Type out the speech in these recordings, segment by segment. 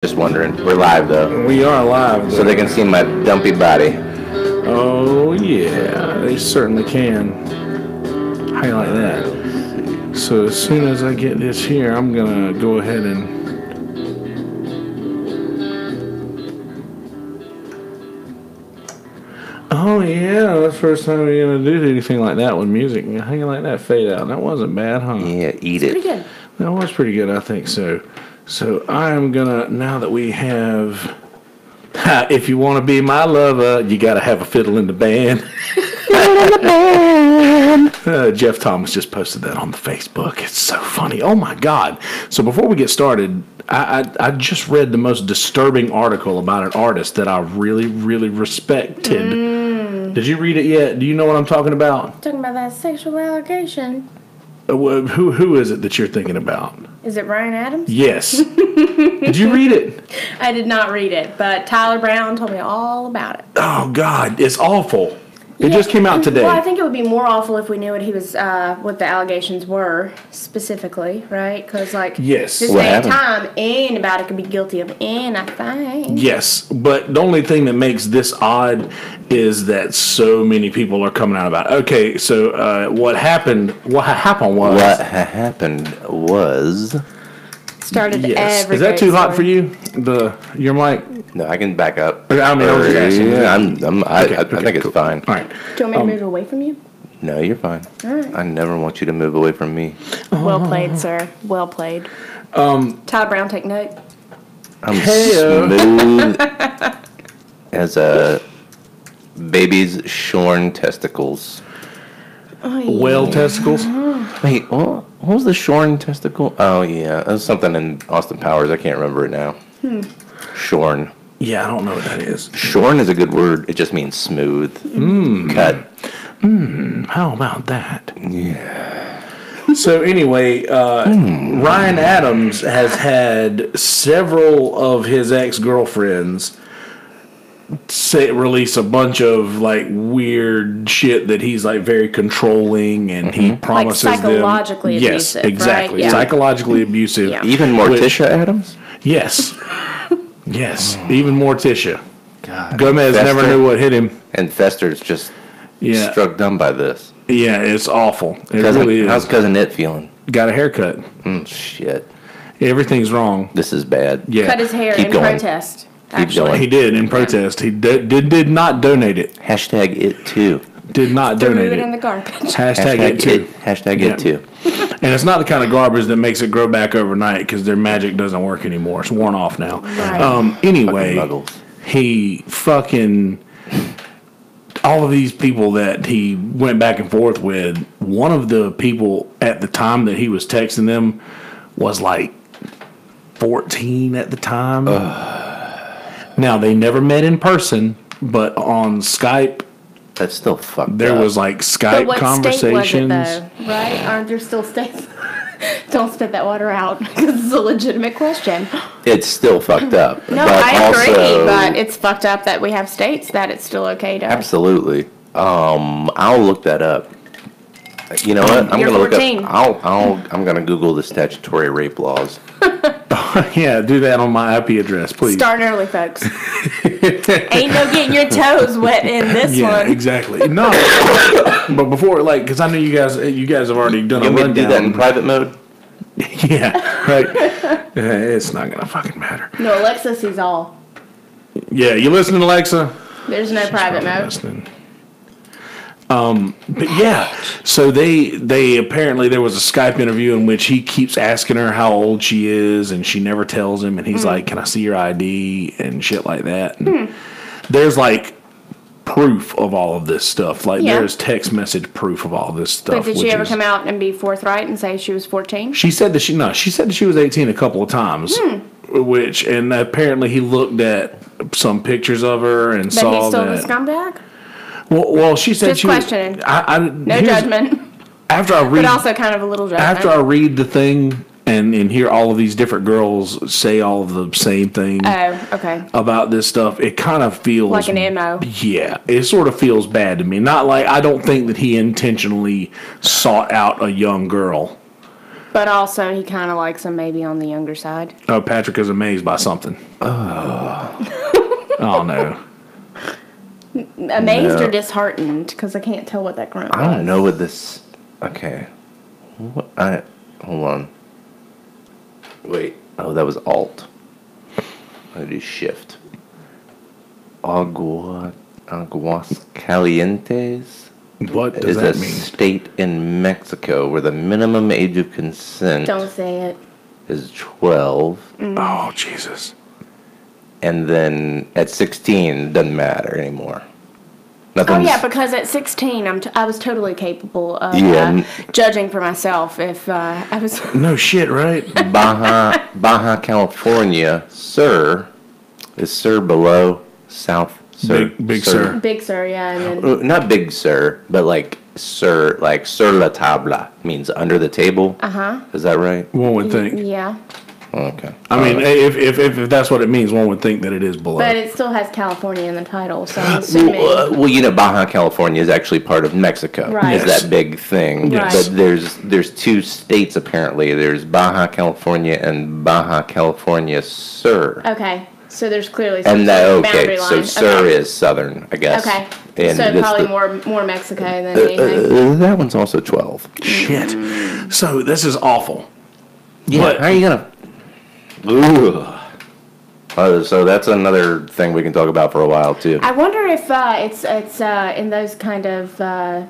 Just wondering. We're live though, We are live. so they can see my dumpy body. Oh yeah, they certainly can. How you like that? So as soon as I get this here, I'm gonna go ahead and. Oh yeah, that's the first time we're gonna do anything like that with music. How you like that fade out? That wasn't bad, huh? Yeah, eat Pretty it. good. That was pretty good, I think so. So I am gonna, now that we have, if you want to be my lover, you gotta have a fiddle in the band. Jeff Thomas just posted that on the Facebook. It's so funny. Oh my God. So before we get started, I just read the most disturbing article about an artist that I really, really respected. Did you read it yet? Do you know what I'm talking about? Talking about that sexual allegation. Who is it that you're thinking about? Is it Ryan Adams? Yes. Did you read it? I did not read it, but Tyler Brown told me all about it. Oh God, it's awful. It just came out today. Well, I think it would be more awful if we knew what he was, what the allegations were specifically, right? Because Yes. this What day and happened? time, anybody could be guilty of anything. Yes, but the only thing that makes this odd is that so many people are coming out about it. Okay, so what happened? What happened was. Happened was. Started Yes. every Is that great too hot story. for you? Your mic? No, I can back up. I mean, I'm just asking. Yeah, I Okay, think it's cool. fine. All right. Do you want me to move away from you? No, you're fine. All right. I never want you to move away from me. Well played, sir. Well played. Tyler Brown, take note. I'm Hey-o. smooth as a baby's shorn testicles. Whale testicles. Wait, what was the shorn testicle? Oh yeah, that's something in Austin Powers. I can't remember it now. Shorn. Yeah, I don't know what that is. Shorn is a good word. It just means smooth. Cut. How about that? Yeah. So anyway, Ryan Adams has had several of his ex-girlfriends release a bunch of weird shit that he's very controlling, and he promises psychologically them. Yes, abusive, exactly. right? Yeah. Psychologically abusive. Yeah. Even Morticia Adams? Yes. Yes. Even Morticia. God. Gomez Fester. never knew what hit him. And Fester's just Yeah. struck dumb by this. Yeah, it's awful. It really is. How's Cousin It feeling? Got a haircut. Shit. Everything's wrong. This is bad. Yeah. Cut his hair Keep in going. protest. Keep Actually. going. He did in protest. He did not donate it. Hashtag it too. Did not Threw donate it in the it. garbage. Hashtag it too. Hashtag Yeah. it too. And it's not the kind of garbage that makes it grow back overnight, because their magic doesn't work anymore. It's worn off now. Right. Anyway, Fucking muggles. he fucking all of these people that he went back and forth with. One of the people at the time that he was texting them was 14 at the time. Now they never met in person, but on Skype That's still fucked there up. was But Skype what conversations. state was it, though? Right? Aren't there still states? Don't spit that water out, because it's a legitimate question. It's still fucked up. No, but I agree, also- but it's fucked up that we have states that it's still okay to. Absolutely. I'll look that up. You know what? I'm You're gonna look 14. up. I'm gonna Google the statutory rape laws. Yeah, do that on my IP address, please. Start early, folks. Ain't no getting your toes wet in this Yeah, one. exactly. No, but before, because I know you guys have already done You a want me to do that in rundown. private mode? Yeah, right. It's not gonna fucking matter. No, Alexa sees all. Yeah, you listening, Alexa? There's no private Probably mode. listening. But yeah, so they apparently there was a Skype interview in which he keeps asking her how old she is, and she never tells him, and he's like, "Can I see your ID?" and shit like that. And there's proof of all of this stuff. Yeah. There's text message proof of all this stuff. But did she which ever is- come out and be forthright and say she was 14? She said that she was 18 a couple of times, and apparently he looked at some pictures of her and But saw he's still that. the scumbag? Well, she said Just she questioning. was. No here's- judgment. After I read, But also kind of a little judgment. after I read the thing and hear all of these different girls say all of the same thing Oh, okay. about this stuff, it kind of feels Like an MO. Yeah, it sort of feels bad to me. Not I don't think that he intentionally sought out a young girl. But also, he kind of likes them maybe on the younger side. Oh, Patrick is amazed by something. Oh no. Amazed No. or disheartened? Because I can't tell what that grunt was. I don't know what this. Okay. Hold on. Wait. Oh, that was Alt. I do Shift. Aguas Calientes What does is that a mean? state in Mexico where the minimum age of consent Don't say it. is 12, Oh, Jesus. and then at 16 it doesn't matter anymore. Oh Nothing's, yeah, because at 16, I was totally capable of Yeah. judging for myself if I was. No shit, right? Baja California, sir, is sir below, south, sir, Big sir. Big Sur, yeah, and then Not big sir, but like sir, like sur la tabla means under the table. Is that right? One would think. yeah, Okay. I mean, if that's what it means, one would think that it is below. but it still has California in the title, so I'm assuming. Well, you know, Baja California is actually part of Mexico. Right. Is Yes. that big thing? Yes. But there's two states apparently. There's Baja California and Baja California Sur. Okay, so there's clearly some And sort that of boundary okay, line. so Sur Okay. is southern, I guess. Okay, And so that's probably the- more Mexico than anything. that one's also 12. Shit. So this is awful. Yeah. But- How are you gonna? Ooh. So that's another thing we can talk about for a while too. I wonder if it's in those kind of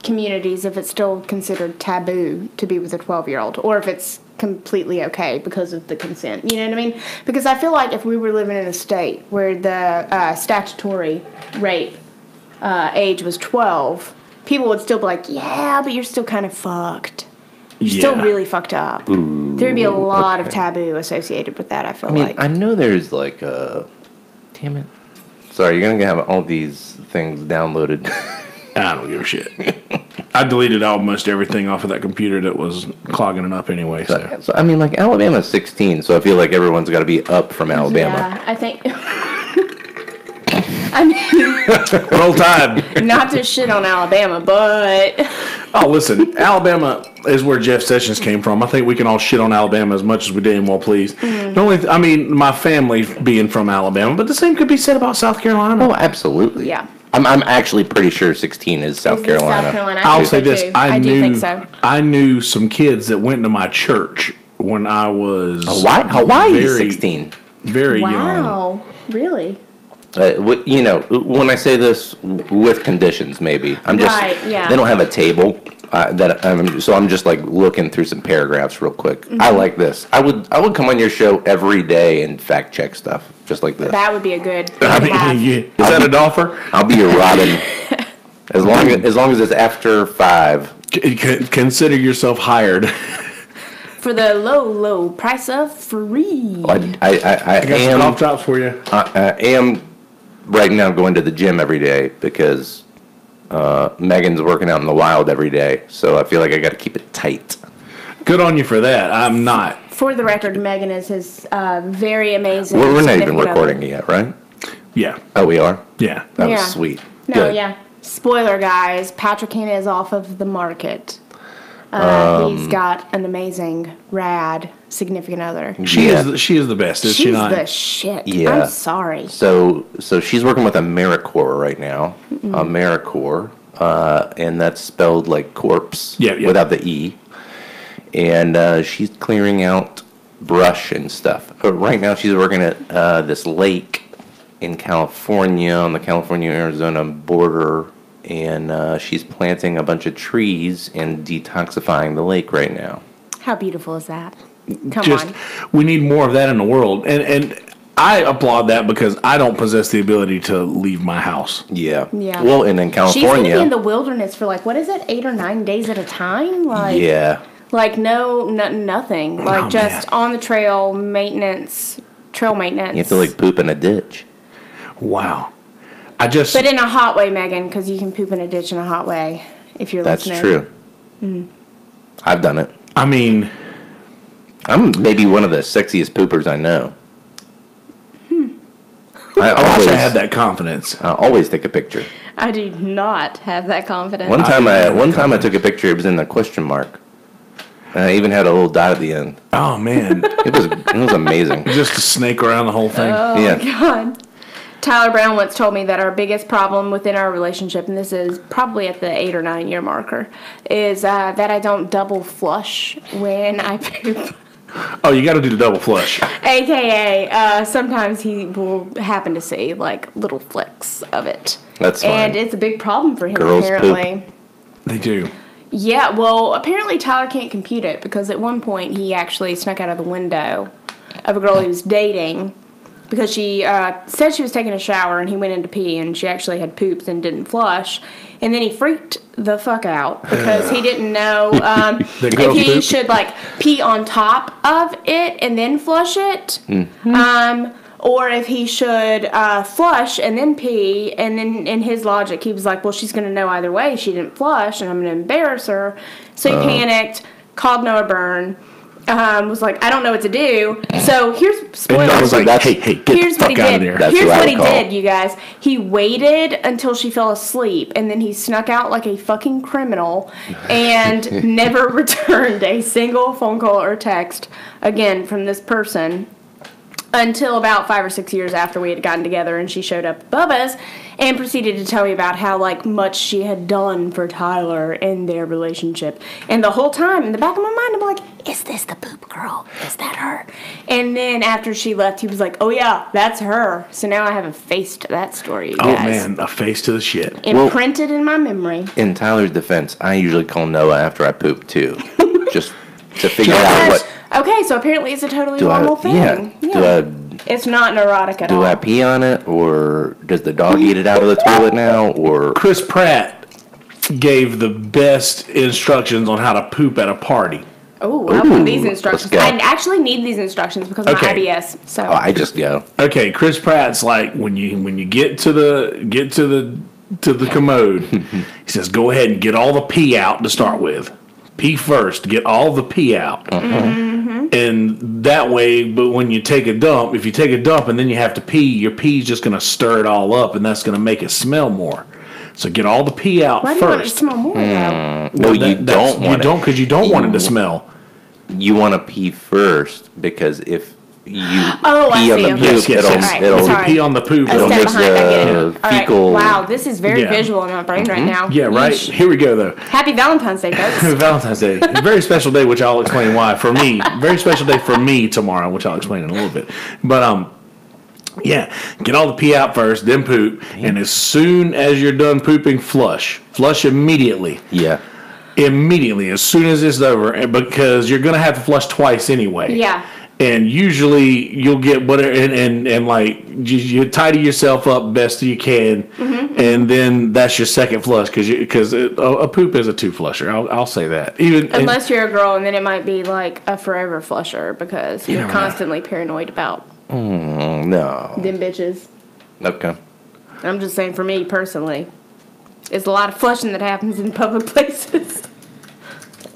communities if it's still considered taboo to be with a 12-year-old, or if it's completely okay because of the consent. You know what I mean? Because I feel like if we were living in a state where the statutory rape age was 12, people would still be like, yeah, but you're still kind of fucked. You're still Yeah. really fucked up. There'd be a lot of taboo associated with that, I feel I mean, like. I know there's like damn it. Sorry, you're gonna have all these things downloaded. I don't give a shit. I deleted almost everything off of that computer that was clogging it up anyway. So So I mean, like Alabama's 16, so I feel like everyone's got to be up from Alabama. Yeah, I think. I mean, roll tide. not to shit on Alabama, but Oh, listen, Alabama is where Jeff Sessions came from. I think we can all shit on Alabama as much as we damn well please. The only, I mean, my family being from Alabama, but the same could be said about South Carolina. Oh, absolutely. Yeah. I'm actually pretty sure 16 is South Is this Carolina. South Carolina? I'll think say so, this: too. I do knew think so. I knew some kids that went to my church when I was Hawaii is very, 16. very young. Wow, really? You know, when I say this with conditions, maybe I'm just Right, yeah. they don't have a table so I'm just like looking through some paragraphs real quick. Mm-hmm. I like this. I would come on your show every day and fact check stuff just like this. That would be a good thing I to mean, have. yeah. Is that an offer? I'll be your Robin as long as it's after 5. Consider yourself hired. For the low price of free. I I got some cough drops for you. I am right now going to the gym every day because Megan's working out in the wild every day, so I feel like I got to keep it tight. Good on you for that. I'm not. For the record, Megan is his very amazing. We're not even significant recording other. it yet, right? Yeah. Oh, we are? Yeah. That Yeah. was sweet. No, Good. yeah. Spoiler, guys. Patrick Hanna is off of the market. He's got an amazing, rad significant other. She Yeah. she is the best, is she She's not? the shit. Yeah. I'm sorry. So she's working with AmeriCorps right now. AmeriCorps, and that's spelled like corpse Yeah, yeah. without the E. And she's clearing out brush and stuff. Right now she's working at this lake in California on the California-Arizona border, and she's planting a bunch of trees and detoxifying the lake right now. How beautiful is that? Come Just on. we need more of that in the world, and I applaud that because I don't possess the ability to leave my house. Yeah. Yeah. Well, and in She's going to California. be in the wilderness for like, what is it, 8 or 9 days at a time? Like, yeah. Like nothing. Like Oh, just man. on the trail maintenance. Trail maintenance. You have to like poop in a ditch. Wow. I just But in a hot way, Megan, because you can poop in a ditch in a hot way if you're That's listening. true. I've done it. I mean, I'm maybe one of the sexiest poopers I know. I wish I had that confidence. I always take a picture. I do not have that confidence. One time I took a picture. It was in the question mark. I even had a little dot at the end. Oh man, It was amazing. just a snake around the whole thing. Oh Yeah. my God. Tyler Brown once told me that our biggest problem within our relationship, and this is probably at the 8 or 9 year marker, is that I don't double flush when I poop. Oh, you got to do the double flush. AKA, sometimes he will happen to see like little flicks of it. That's fine. And it's a big problem for him, Girls apparently. They do. Yeah, well, apparently Tyler can't compute it because at one point he actually snuck out of the window of a girl he was dating because she said she was taking a shower and he went in to pee and she actually had poops and didn't flush. And then he freaked the fuck out because he didn't know if he poop? should like pee on top of it and then flush it. Or if he should flush and then pee, and then in his logic, he was like, well, she's going to know either way. She didn't flush, and I'm going to embarrass her. So he panicked, called Noah Byrne, was like, I don't know what to do. So here's, And spoilers. I was like, hey, get Here's the what he fuck out of did. there. That's Here's what I what he would call. did, you guys. He waited until she fell asleep, and then he snuck out like a fucking criminal and never returned a single phone call or text again from this person until about 5 or 6 years after we had gotten together and she showed up at Bubba's and proceeded to tell me about how like much she had done for Tyler in their relationship. And the whole time in the back of my mind I'm like, is this the poop girl? Is that her? And then after she left he was like, oh yeah, that's her. So now I have a face to that story, you Oh guys. man, a face to the shit. Imprinted in my memory. In Tyler's defense, I usually call Noah after I poop too, just to figure out what Okay, so apparently it's a totally do normal I. thing. Yeah. Do It's not neurotic at I all. pee on it, or does the dog eat it out of the toilet now, or Chris Pratt gave the best instructions on how to poop at a party. Oh, I want these Ooh, instructions. let's go. I actually need these instructions because of my Okay. IBS. So oh, I just go. Okay, Chris Pratt's like when you get to the commode, he says go ahead and get all the pee out to start with. Pee first, get all the pee out. Mm-hmm. And that way, but when you take a dump, if you take a dump and then you have to pee, your pee's just going to stir it all up and that's going to make it smell more. So get all the pee out why do you want it to first. smell more though? No, you That's- don't want you don't because you don't want it to smell. You want to pee first because if you Oh, I pee on see, the okay. poop, Yes, it'll yes. Alright, it'll sorry. Pee on the poop. A it'll step makes make- behind, I get it. the All right. fecal- Wow, this is very Yeah. visual in my brain right now. Yeah, right. Yeesh. Here we go though. Happy Valentine's Day, folks. Valentine's Day. A very special day, which I'll explain why. For me, very special day for me tomorrow, which I'll explain in a little bit. But yeah, get all the pee out first, then poop, and as soon as you're done pooping, flush. Flush immediately. yeah. Immediately, as soon as it's over, and because you're gonna have to flush twice anyway. Yeah. And usually you'll get whatever, and like you tidy yourself up best you can, Mm-hmm. and then that's your second flush because a poop is a two flusher. I'll say that. Even Unless you're a girl, and then it might be like a forever flusher because you're never know. constantly paranoid about No. them bitches. Okay. I'm just saying, for me personally, it's a lot of flushing that happens in public places.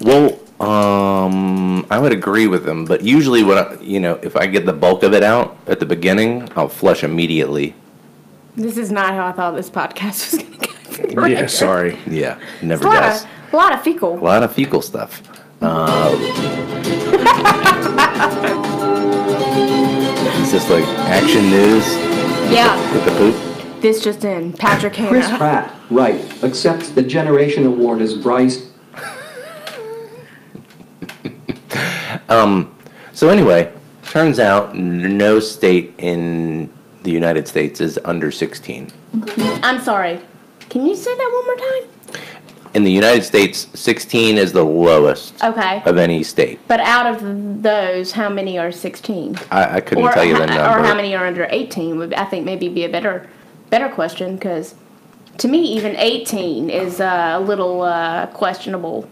Well, I would agree with them, but usually if I get the bulk of it out at the beginning, I'll flush immediately. This is not how I thought this podcast was going to go. for the yeah, record. sorry. Yeah, never A lot does. of, a lot of fecal. A lot of fecal stuff. Is this like action news Yeah, with the poop? this just in. Patrick Chris Hanna. Pratt, right, accepts the Generation Award as Bryce. So anyway, turns out no state in the United States is under 16. I'm sorry. Can you say that one more time? In the United States, 16 is the lowest Okay. of any state. But out of those, how many are 16? I couldn't tell you the number. Or how many are under 18 would, I think, maybe be a better question, because to me, even 18 is a little questionable.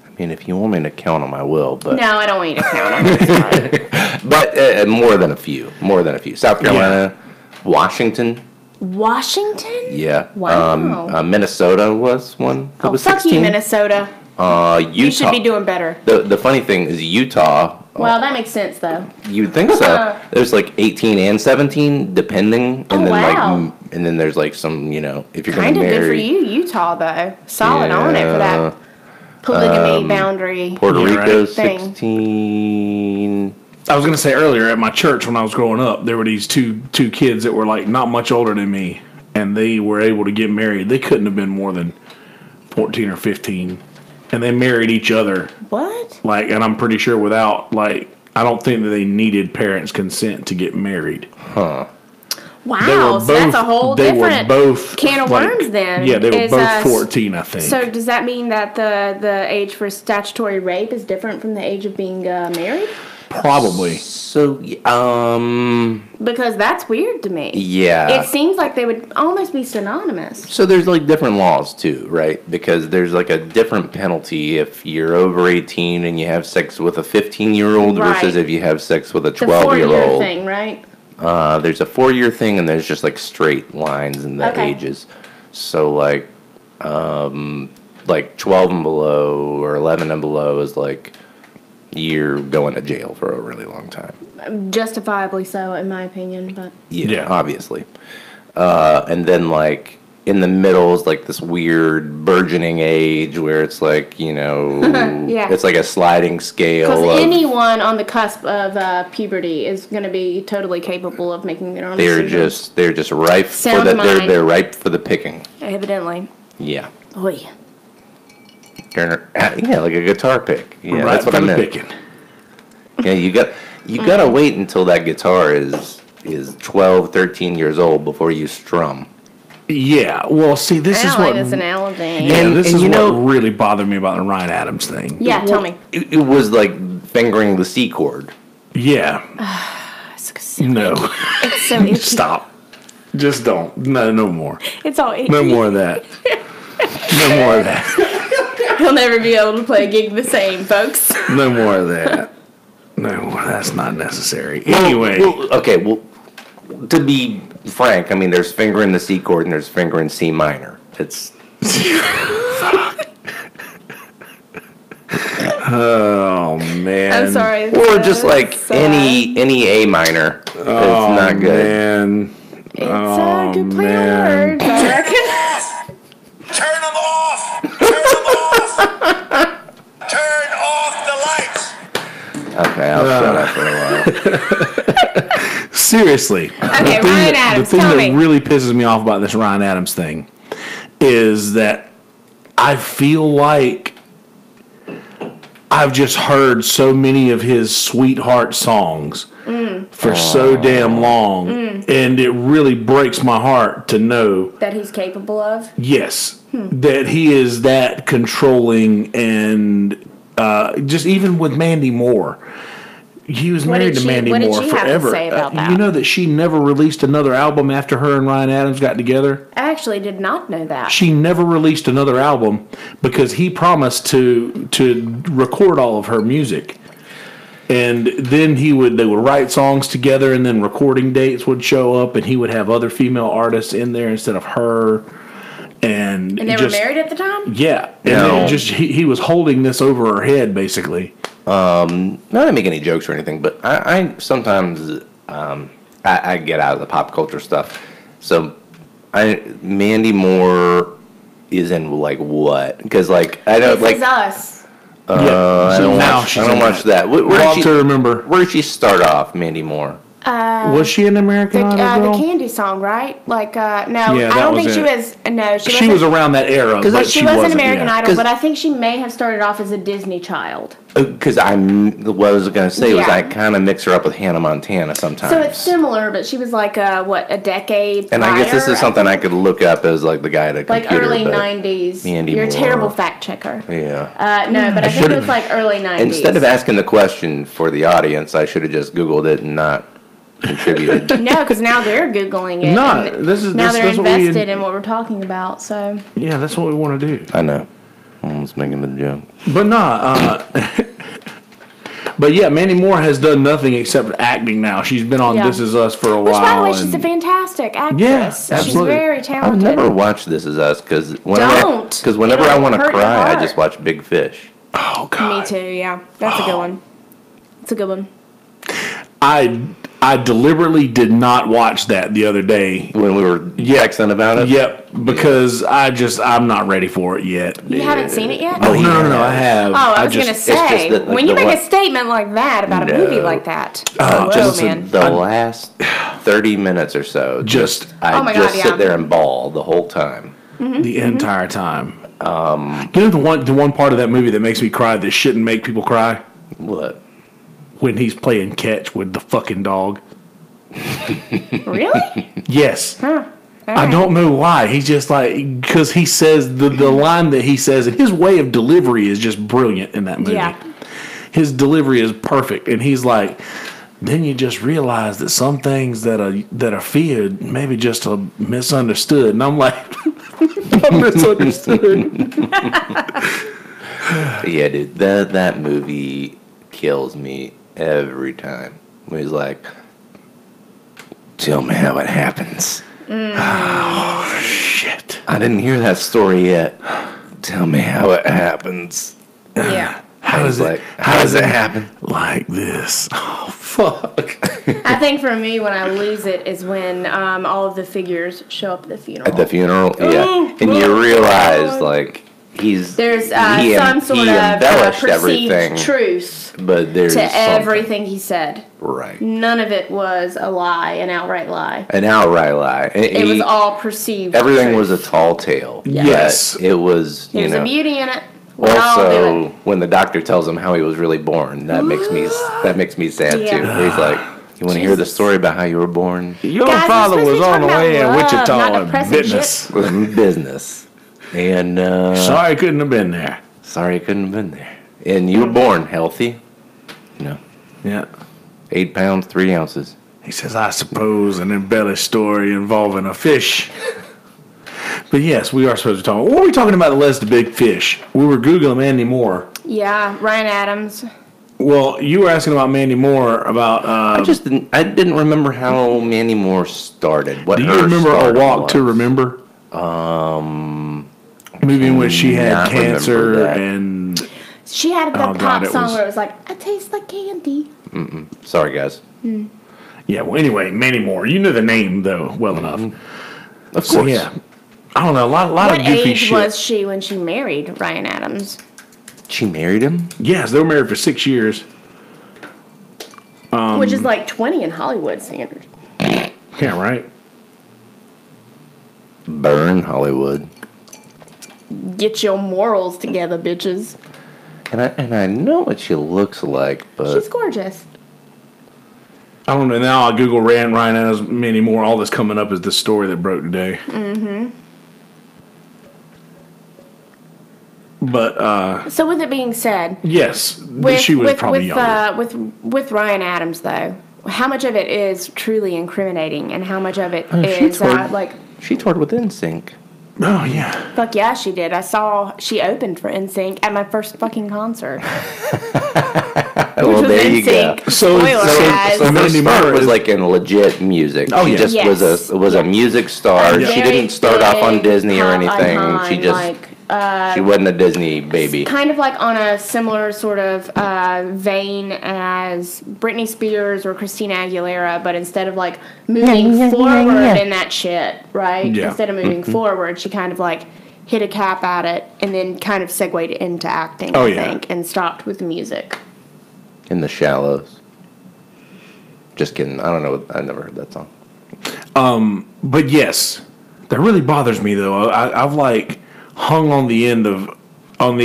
I mean, if you want me to count them, I will. But No, I don't want you to count them. but more than a few. More than a few. South Carolina, Washington. Washington? Yeah. Wow. Minnesota was one. That Oh, was fuck 16. you, Minnesota. Utah. You should be doing better. The funny thing is Utah. Well, that makes sense, though. You'd think so. There's like 18 and 17, depending, and Oh, then wow. and then there's like some, if you're Kind gonna of marry. good for you, Utah, though. Solid on it for that. polygamy boundary. Puerto Yeah, Rico, right. Thing. 16. I was going to say earlier at my church when I was growing up, there were these two kids that were like not much older than me, and they were able to get married. They couldn't have been more than 14 or 15, and they married each other. What? Like, and I'm pretty sure without like, I don't think that they needed parents' consent to get married. Huh. Wow, so that's a whole different can of worms then. Yeah, they were both 14, I think. So does that mean that the age for statutory rape is different from the age of being married? Probably. So, Because that's weird to me. yeah. It seems like they would almost be synonymous. So there's like different laws too, right? Because there's like a different penalty if you're over 18 and you have sex with a 15-year-old Right. versus if you have sex with a The 4-year 12-year-old. thing, right? There's a 4-year thing and there's just like straight lines in the Okay. ages. So like 12 and below or 11 and below is like you're going to jail for a really long time. Justifiably so, in my opinion, but Yeah. Obviously. And then like in the middle is like this weird burgeoning age where it's like, Yeah. it's like a sliding scale because of anyone on the cusp of puberty is going to be totally capable of making their own they're decisions. just ripe for Sound the mind. they're ripe for the picking. Evidently. Yeah. Oy. Yeah, like a guitar pick. Yeah, Right that's what for I the meant. picking. Yeah, you gotta wait until that guitar is 12, 13 years old before you strum. Yeah. Well, see, this I is don't what. like this analogy. Yeah, And- this and is you what know- really bothered me about the Ryan Adams thing. Yeah, tell me. It was like fingering the C chord. Yeah. It's so, No. it's so itchy. Stop. Just don't. No more. It's all itchy. No more of that. No more of that. He'll never be able to play a gig the same, folks. No more of that. No, that's not necessary. Anyway. Well, to be frank, I mean, there's fingering the C chord and there's fingering C minor. It's Oh man. I'm sorry. or just like So any A minor. It's not good. Man. It's a good play on man. words, I reckon. Turn them off! Turn them off! Turn off the lights! Okay, I'll shut up for a while. Seriously. Okay, the thing Ryan that, Adams, the thing tell that me. really pisses me off about this Ryan Adams thing is that I feel like I've just heard so many of his sweetheart songs for so damn long, and it really breaks my heart to know, That he's capable of. yes, that he is that controlling, and just even with Mandy Moore. He was What married did to Mandy what did Moore she have to forever. say about that? You know that she never released another album after her and Ryan Adams got together? I actually did not know that. She never released another album because he promised to record all of her music. And then they would write songs together, and then recording dates would show up, and he would have other female artists in there instead of her. And And they were married at the time? Yeah. And No. then he was holding this over her head, basically. Not to make any jokes or anything, but I sometimes I get out of the pop culture stuff. So Mandy Moore is in like what? Because like I don't This like is us. I don't now watch, she's I don't in watch that. that. Where Well, did to remember. Where did she start off, Mandy Moore? Was she an American Idol The girl? candy song, right? Like, no, Yeah, I that don't was think she it. was. No, She was around that era, but She wasn't American yeah. Idol, but I think she may have started off as a Disney child. Because what I was going to say was Yeah. I kind of mix her up with Hannah Montana sometimes. So it's similar, but she was like a decade and I guess this prior, is something I could look up as like the guy at a like computer. early but- 90s. Mandy You're a Moore. terrible fact checker. Yeah. No, but I think it was like early 90s. Instead of asking the question for the audience, I should have just Googled it and not contributed. No, because now they're Googling it. No, and this is- now this- they're that's what we- invested in what we're talking about, so. Yeah, that's what we want to do. I know. I was making the joke. But nah, but yeah, Mandy Moore has done nothing except acting now. She's been on Yeah. This Is Us for a Which, while. by the way, she's a and- fantastic actress. Yeah, She's absolutely. very I've talented. never watched This Is Us because Don't. whenever It'll I want to hurt your cry, I heart. just watch Big Fish. Oh God, Me too, yeah. That's a good one. It's a good one. I deliberately did not watch that the other day. When we were texting about it? Yep, because I'm not ready for it yet. You haven't seen it yet? Oh, no, I have. Oh, I was going to say, just that, like, when you the make a one- statement like that about a movie like that, just man. The last 30 minutes or so, I Oh my God, yeah. sit there and bawl the whole time. The entire time. You know the one part of that movie that makes me cry that shouldn't make people cry? What? When he's playing catch with the fucking dog. Really? Yes. Huh. I don't know why. He's just like, because he says, the line that he says, and his way of delivery is just brilliant in that movie. Yeah. His delivery is perfect. And he's like, then you just realize that some things that are feared maybe just are misunderstood. And I'm like, I'm misunderstood. Yeah, dude, that movie kills me every time. When he's like, tell me how it happens. Oh, shit. I didn't hear that story yet. Tell me how it happens. Yeah. How does it happen? like this? Oh, fuck. I think for me, when I lose it is when all of the figures show up at the funeral. At the funeral? Yeah. Oh, And you oh, realize, God. like, There's he some sort he of embellished perceived everything, truth but there's to something. everything he said. Right. None of it was a lie, an outright lie. An outright lie. It was all perceived. Everything truth. was a tall tale. Yes. But it was, you There's know. a beauty in it. We'll all do Also, it. when the doctor tells him how he was really born, that makes me sad Yeah. too. He's like, "You want to hear the story about how you were born?" Your Guys, father we're supposed was to be on the talking way in about love, Wichita not on depressing business. Business. And Sorry, couldn't have been there. sorry, I couldn't have been there. And you were born healthy. No, Yeah. 8 pounds 3 ounces. He says, I suppose an embellished story involving a fish. But yes, we are supposed to talk. What were we talking about? The big fish. We were Googling Mandy Moore. Yeah, Ryan Adams. Well, you were asking about Mandy Moore about. I didn't remember how Mandy Moore started. What Do you her remember A start Walk was. to Remember? Movie in which she had not remember cancer that. and She had the Oh, God, pop it song was- where it was like, I taste like candy. Sorry, guys. yeah. Well, anyway, Mandy Moore. You know the name though well enough. Of So course. yeah, I don't know. A lot What of goofy age shit. was she when she married Ryan Adams? She married him? Yes, they were married for 6 years. Which is like 20 in Hollywood standards. Yeah, right. Burn Hollywood. Get your morals together, bitches. And I know what she looks like, but She's gorgeous. I don't know. Now I Google Ryan Adams, Mandy Moore. All that's coming up is the story that broke today. Mm-hmm. But So with it being said, yes, she was probably younger. with Ryan Adams though, how much of it is truly incriminating, and how much of it she is toured- like, she toured with NSYNC. Oh yeah. fuck yeah, she did. I saw she opened for NSYNC at my first fucking concert. Well, was there you go. NSYNC. So- Spoiler, so- guys. so Her Mandy start Moore was is- like in legit music. Oh, she yeah. just Yes. was a music star. A She very didn't start off on big Disney or pop anything. icon, She just like, she wasn't a Disney baby. kind of like on a similar sort of vein as Britney Spears or Christina Aguilera, but instead of like moving forward in that shit, right? Yeah. Instead of moving forward, she kind of like hit a cap at it and then kind of segued into acting, Oh, I yeah. think, and stopped with music. In the Shallows. Just kidding. I don't know. I never heard that song. But yes, that really bothers me though. I've like hung on the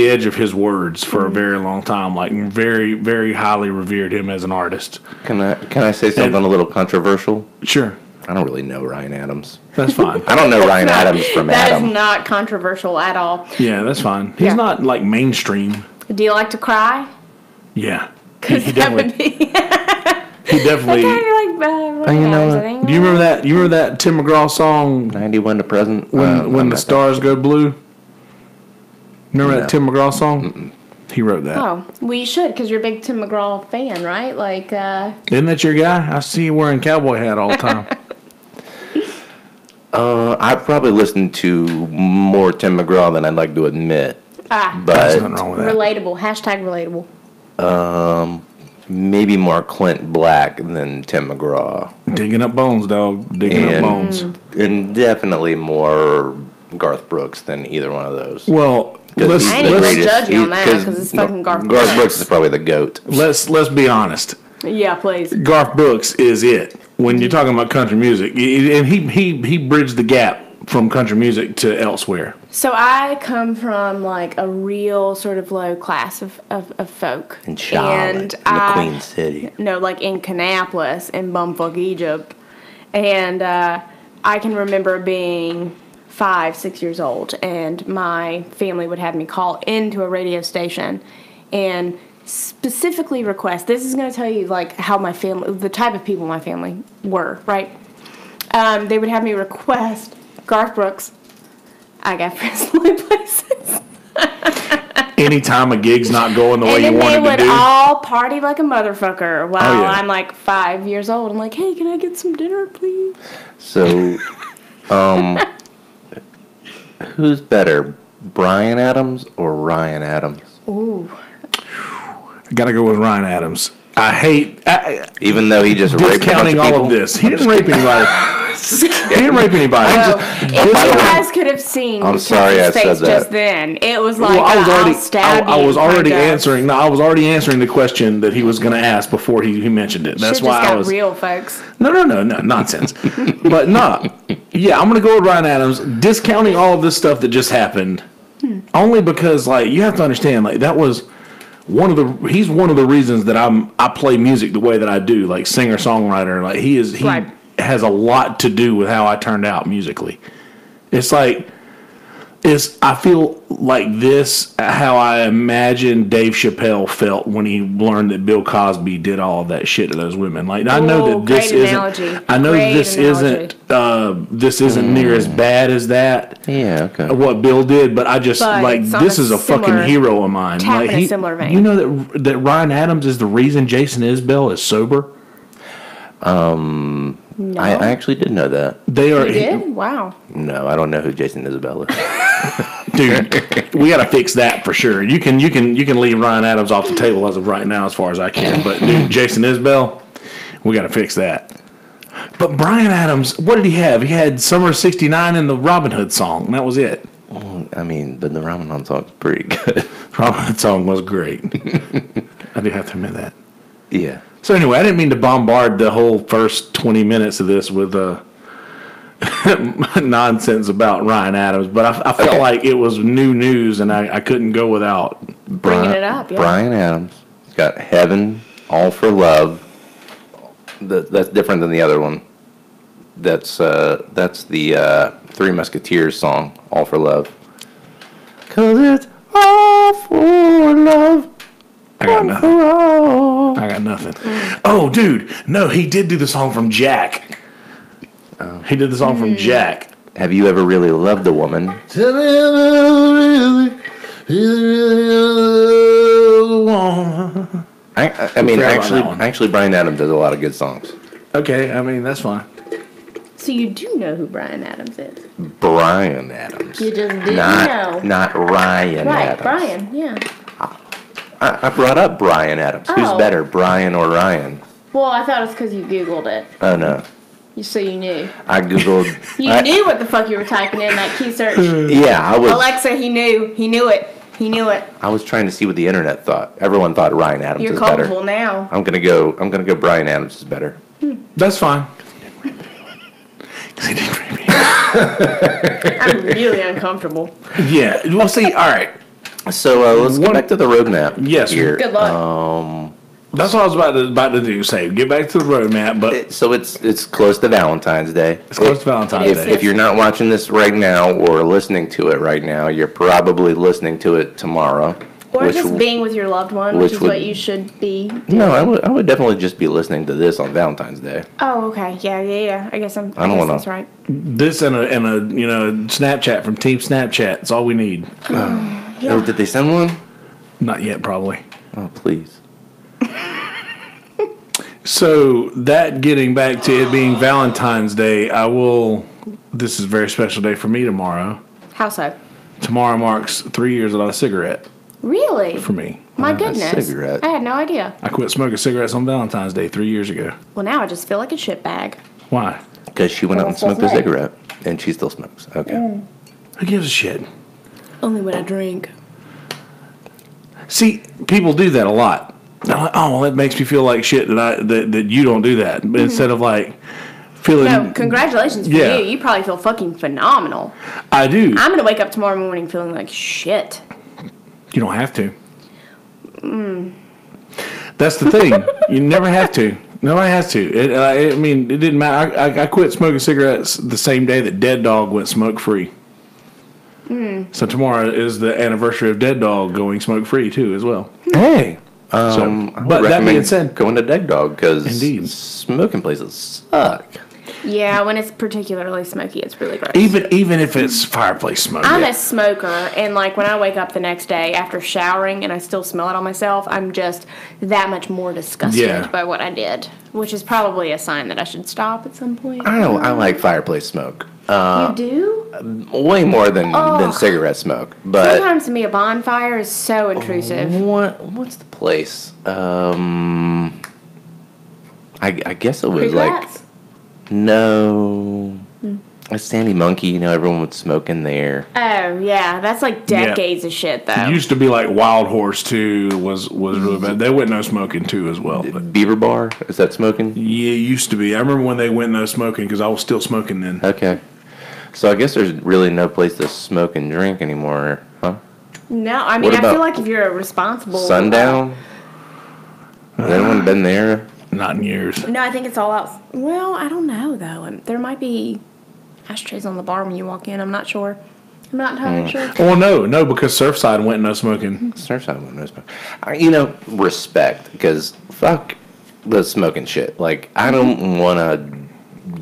edge of his words for a very long time. Like very, very highly revered him as an artist. Can I say something a little controversial? Sure, I don't really know Ryan Adams. that's fine. I don't know Ryan Adams from That Adam. is not controversial at all. Yeah, that's fine. He's Yeah. not like mainstream. Do you like to cry? Yeah, Because he that would definitely. be He definitely. kind of like Ryan you know Adams, I what? think. Do you remember that? You remember that Tim McGraw song 91 to present. when the stars go blue? Remember No. that Tim McGraw song? He wrote that. Oh, well, you should, because you're a big Tim McGraw fan, right? Like, Isn't that your guy? I see you wearing cowboy hat all the time. I probably listened to more Tim McGraw than I'd like to admit. There's But nothing wrong with that. relatable. Hashtag relatable. maybe more Clint Black than Tim McGraw. Digging up bones, dog. Digging up bones. And definitely more Garth Brooks than either one of those. Well, Because I ain't even gonna judge you on that because it's fucking Garth Brooks. Garth Brooks is probably the GOAT. let's be honest. Yeah, please. Garth Brooks is it when you're talking about country music, and he bridged the gap from country music to elsewhere. So I come from like a real sort of low class of folk. In Charlotte, in the Queen City. No, like in Kannapolis in bumfuck Egypt. And I can remember being 5, 6 years old, and my family would have me call into a radio station and specifically request. This is going to tell you like how my family, the type of people my family were, right? They would have me request Garth Brooks, I Got Friends in Low Places. Anytime a gig's not going the way you And want then it they to would do. all party like a motherfucker while yeah. I'm like 5 years old. I'm like, hey, can I get some dinner, please? So, who's better, Bryan Adams or Ryan Adams? Ooh. I gotta go with Ryan Adams. Even though he just raped a bunch of discounting people. all of this. He didn't rape anybody. He didn't rape anybody. Well, if you guys could have seen I'm sorry I his face said that. just then, it was like, Well, I was already kind of. answering. No, I was already answering the question that he was going to ask before he mentioned it. That's Shit why just I got was. real, folks. No, nonsense. But no, yeah, I'm going to go with Ryan Adams, discounting all of this stuff that just happened, only because like you have to understand, like that was he's one of the reasons that I play music the way that I do, like singer songwriter. Like he Right. has a lot to do with how I turned out musically. It's like I feel like this how I imagine Dave Chappelle felt when he learned that Bill Cosby did all of that shit to those women. Like I know that this great isn't. analogy. I know Great this analogy. isn't. This isn't near as bad as that. Yeah, okay. What Bill did, but I just But like it's on this a is a similar- fucking hero of mine. tap Like in a similar vein. You know that Ryan Adams is the reason Jason Isbell is sober. No. I actually did know that. They are. You did? Wow. No, I don't know who Jason Isabella is. Dude, we got to fix that for sure. You can leave Ryan Adams off the table as of right now, as far as I can. But dude, Jason Isbell, we got to fix that. But Bryan Adams, what did he have? He had Summer '69 and the Robin Hood song, and that was it. I mean, but the Ramadan song's pretty good. Robin Hood song was great. I do have to admit that. Yeah. So anyway, I didn't mean to bombard the whole first 20 minutes of this with nonsense about Ryan Adams, but I felt like it was new news, and I couldn't go without. Bringing it up, yeah. Bryan Adams. He's got Heaven, All for Love. That's different than the other one. That's the Three Musketeers song, All for Love. 'Cause it's all for love. I got nothing. Oh, dude, no, he did do the song from Jack. He did the song from Jack. Have you ever really loved a woman? I mean, actually, Bryan Adams does a lot of good songs. Okay, I mean that's fine. So you do know who Bryan Adams is? Bryan Adams. You just didn't know. Not Ryan Right, Adams. Bryan, yeah. I brought up Bryan Adams. Who's Oh. better, Bryan or Ryan? Well, I thought it was because you Googled it. Oh, no. So you knew. I Googled. You knew what the fuck you were typing in that key search. Yeah, I was. Alexa, he knew. He knew it. He knew it. I was trying to see what the internet thought. Everyone thought Ryan Adams You're is better. culpable now. I'm gonna go Bryan Adams is better. That's fine. I'm really uncomfortable. Yeah, well, see, all right. So let's go back to the roadmap. Yes. Here. Good luck. That's what I was about to do. Say, get back to the roadmap, but So it's close to Valentine's Day. it's close to Valentine's Yes, Day. If you're not watching this right now or listening to it right now, you're probably listening to it tomorrow. Or just being with your loved one, which is what you should be. No, I would definitely just be listening to this on Valentine's Day. Oh, okay. Yeah. I guess I don't guess wanna- that's right. This and a Snapchat from Team Snapchat. That's all we need. Oh, did they send one? Not yet, probably. Oh, please. So that getting back to it being Valentine's Day, this is a very special day for me tomorrow. How so? Tomorrow marks 3 years without a cigarette Really? for me. My goodness. cigarette. I had no idea. I quit smoking cigarettes on Valentine's Day 3 years ago. Well, now I just feel like a shitbag. Why? Because she went out and Well, smoked a still cigarette, and she still smokes. Okay. Who gives a shit? Only when I drink. See, people do that a lot. They're like, oh, well, that makes me feel like shit that you don't do that. But instead of like feeling. No, congratulations for Yeah. you. You probably feel fucking phenomenal. I do. I'm going to wake up tomorrow morning feeling like shit. You don't have to. That's the thing. You never have to. Nobody has to. I mean, it didn't matter. I quit smoking cigarettes the same day that Dead Dog went smoke free. So tomorrow is the anniversary of Dead Dog going smoke free too, as well. Hey. So, I would but that recommend being said, going to Dead Dog because Indeed. smoking places suck. Yeah, when it's particularly smoky, it's really gross. even if it's fireplace smoke, I'm a smoker, and like when I wake up the next day after showering and I still smell it on myself, I'm just that much more disgusted Yeah. by what I did, which is probably a sign that I should stop at some point. I don't. I like fireplace smoke. You do? Way more than cigarette smoke. But Sometimes to me, a bonfire is so intrusive. what's the place? I guess it was Creek like Rats? no. A Sandy Monkey, everyone would smoke in there. Oh yeah, that's like decades of shit though. It used to be like Wild Horse too was really bad. They went no smoking too as well. But Beaver Bar, is that smoking? yeah, it used to be. I remember when they went no smoking because I was still smoking then. Okay. So I guess there's really no place to smoke and drink anymore, huh? No, I mean What I feel about like if you're a responsible Sundown? Has anyone been there? Not in years. No, I think it's all out. Well, I don't know though. There might be ashtrays on the bar when you walk in. I'm not sure. I'm not entirely sure. Oh no, because Surfside went no smoking. Surfside wouldn't know smoke. Respect, because fuck the smoking shit. Like, I don't want to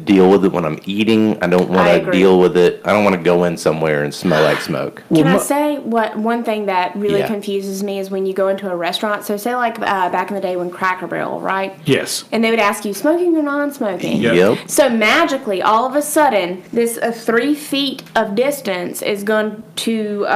deal with it when I'm eating. I don't want I to agree. deal with it. I don't want to go in somewhere and smell like smoke. Can I say one thing that really Yeah. confuses me is when you go into a restaurant. So say like back in the day when Cracker Barrel, right? Yes. And they would ask you smoking or non-smoking. Yep. Yep. So magically, all of a sudden, this 3 feet of distance is going to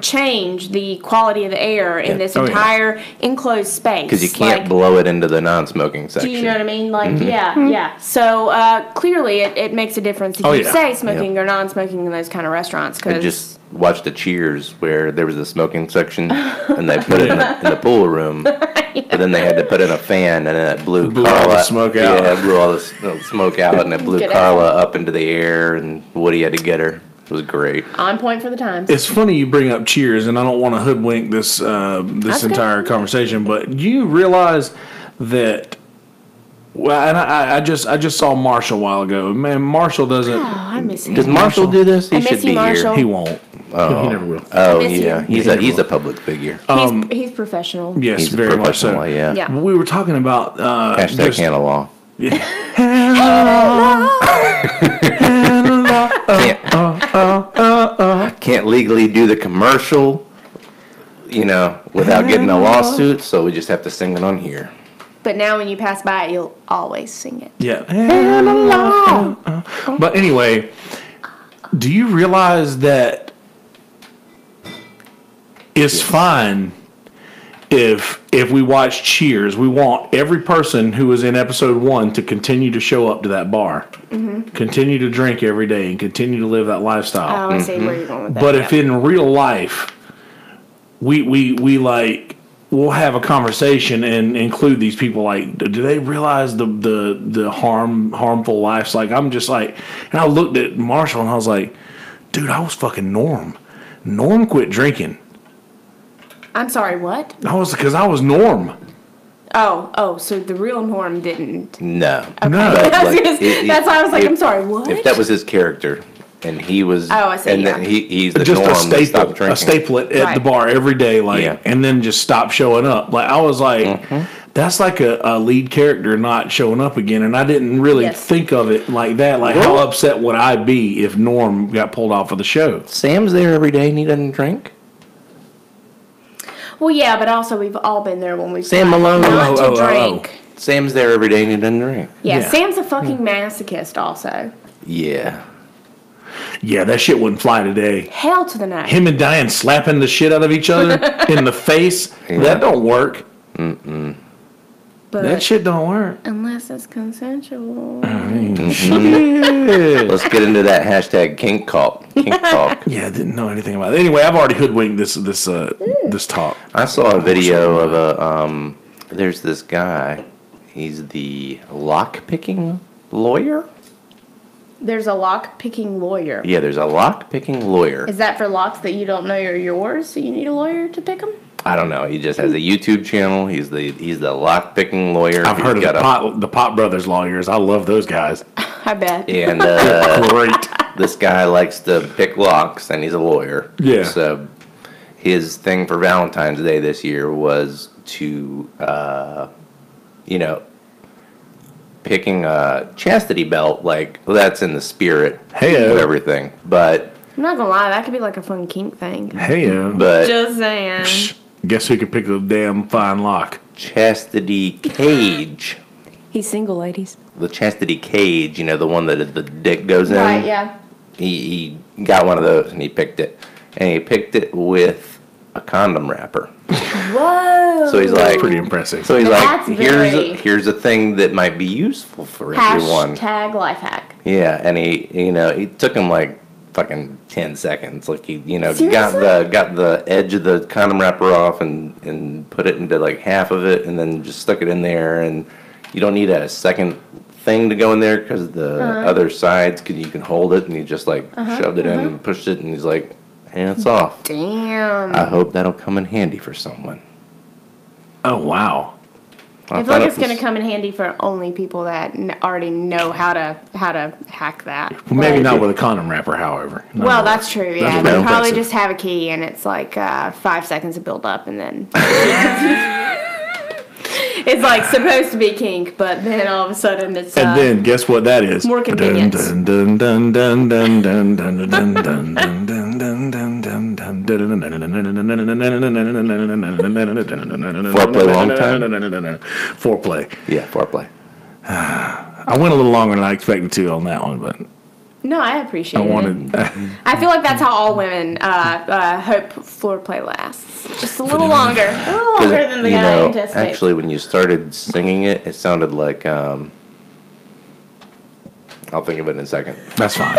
change the quality of the air in this Oh, yeah. entire enclosed space. Because you can't blow it into the non-smoking Do section. you know what I mean? Like, yeah. So clearly, it makes a difference if Oh, you yeah. say smoking or non-smoking in those kind of restaurants. I Cause just watched the Cheers where there was a smoking section and they put it in the pool room. But then they had to put in a fan and then it blew Blew all Carla. the smoke out. Yeah, it blew all the smoke out and it blew Good Carla up into the air and Woody had to get her. It was great. on point for the times. It's funny you bring up Cheers, and I don't want to hoodwink this That's entire okay. conversation, but you realize that. Well, and I just saw Marshall a while ago. Man, Marshall doesn't. Oh, I miss him. Does Marshall do this? He I miss should you, be Marshall. He won't. Oh. He never will. here. Oh miss you. yeah, he's a public figure. He's professional. Yes, He's very much so. professional, yeah. Yeah. We were talking about Hashtag just- Hannah Law. Can't legally do the commercial, without getting a lawsuit, so we just have to sing it on here. But now when you pass by it, you'll always sing it. Yeah. But anyway, do you realize that it's fine if we watch Cheers, we want every person who was in episode 1 to continue to show up to that bar, continue to drink every day, and continue to live that lifestyle. Oh, I see where you're going with that. But if in real life, we like, we'll have a conversation and include these people. Like, do they realize the harmful lives? Like, I'm just like, and I looked at Marshall and I was like, dude, I was fucking Norm. Norm quit drinking. I'm sorry, what? Because I was Norm. Oh, so the real Norm didn't. No. No. But, like, That's why I was like, I'm sorry, what? If that was his character, and he was, I see, and yeah. then he's the Just norm a that stopped drinking. staple at the Right. bar every day, like, Yeah. and then just stop showing up. Like, I was like, that's like a lead character not showing up again, and I didn't really Yes. think of it like that. Like, how upset would I be if Norm got pulled off of the show? Sam's there every day and he doesn't drink. Well, yeah, but also we've all been there when we've Sam tried Malone. not to Oh. drink. Sam's there every day and he doesn't drink. Yeah, Yeah. Sam's a fucking masochist also. Yeah. Yeah, that shit wouldn't fly today. Hell to the no. Him and Diane slapping the shit out of each other in the face. That don't work. But That shit don't work. unless it's consensual. Let's get into that hashtag kink talk. Kink talk. Yeah, I didn't know anything about it. Anyway, I've already hoodwinked this talk. I saw a video of a there's this guy. He's the lock picking lawyer. There's a lock picking lawyer. Yeah, there's a lock picking lawyer. Is that for locks that you don't know are yours, so you need a lawyer to pick them? I don't know. He just has a YouTube channel. He's the lock picking lawyer. I've heard of the Pot Brothers lawyers. I love those guys. I bet. And Great. this guy likes to pick locks, and he's a lawyer. Yeah. So his thing for Valentine's Day this year was to, picking a chastity belt. Like, well, that's in the spirit Hey-o. of everything. But I'm not gonna lie, that could be like a fun kink thing. Hey, but Just saying. guess who could pick a damn fine lock? chastity cage. He's single, ladies. The chastity cage, the one that the dick goes in. Right, yeah. He got one of those and he picked it. And he picked it with a condom wrapper. Whoa. So he's like, Pretty impressive. So he's That's like, very- here's a thing that might be useful for everyone. Hashtag life hack. Yeah, and he took him like fucking 10 seconds. Like he, got Seriously? the edge of the condom wrapper off and put it into like half of it and then just stuck it in there. And you don't need a second thing to go in there because the other sides you can hold it, and he just like shoved it in and pushed it, and he's like, and it's off. Damn. I hope that'll come in handy for someone. Oh, wow. I feel like it's going to come in handy for only people that already know how to hack that. Well, maybe But- not with a condom wrapper, however. Well, that's true. Yeah, That's they very probably impressive. just have a key, and it's like 5 seconds to build up, and then it's like supposed to be kink, but then all of a sudden it's And then guess what that is? more convenience. Foreplay long time? Foreplay. Yeah, foreplay. I went a little longer than I expected to on that one, but no, I appreciate I it. wanted. I feel like that's how all women hope foreplay lasts, just a little longer than the guy anticipates. Actually, when you started singing it, it sounded like I'll think of it in a second. That's fine.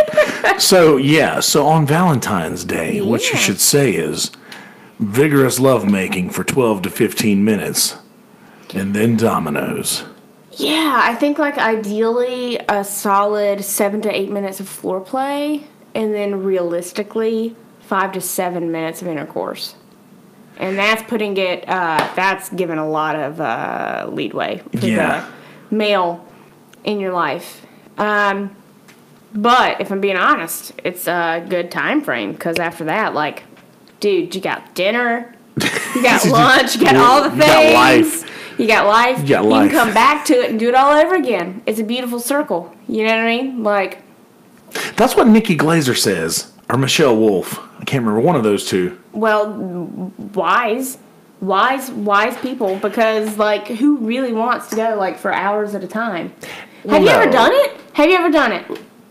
So on Valentine's Day, what you Yeah. should say is vigorous lovemaking for 12 to 15 minutes, and then dominoes. Yeah, I think like ideally a solid 7 to 8 minutes of floor play, and then realistically 5 to 7 minutes of intercourse. And that's putting it, that's giving a lot of leadway for Yeah. the male in your life. But if I'm being honest, it's a good time frame, because after that, like, dude, you got dinner, you got lunch, you got all the things. You got life. You got life. You got life. can come back to it and do it all over again. It's a beautiful circle. You know what I mean? Like, That's what Nikki Glazer says, or Michelle Wolf. I can't remember, one of those two. well, wise people, because like, who really wants to go like for hours at a time? Have you ever no. done it? Have you ever done it?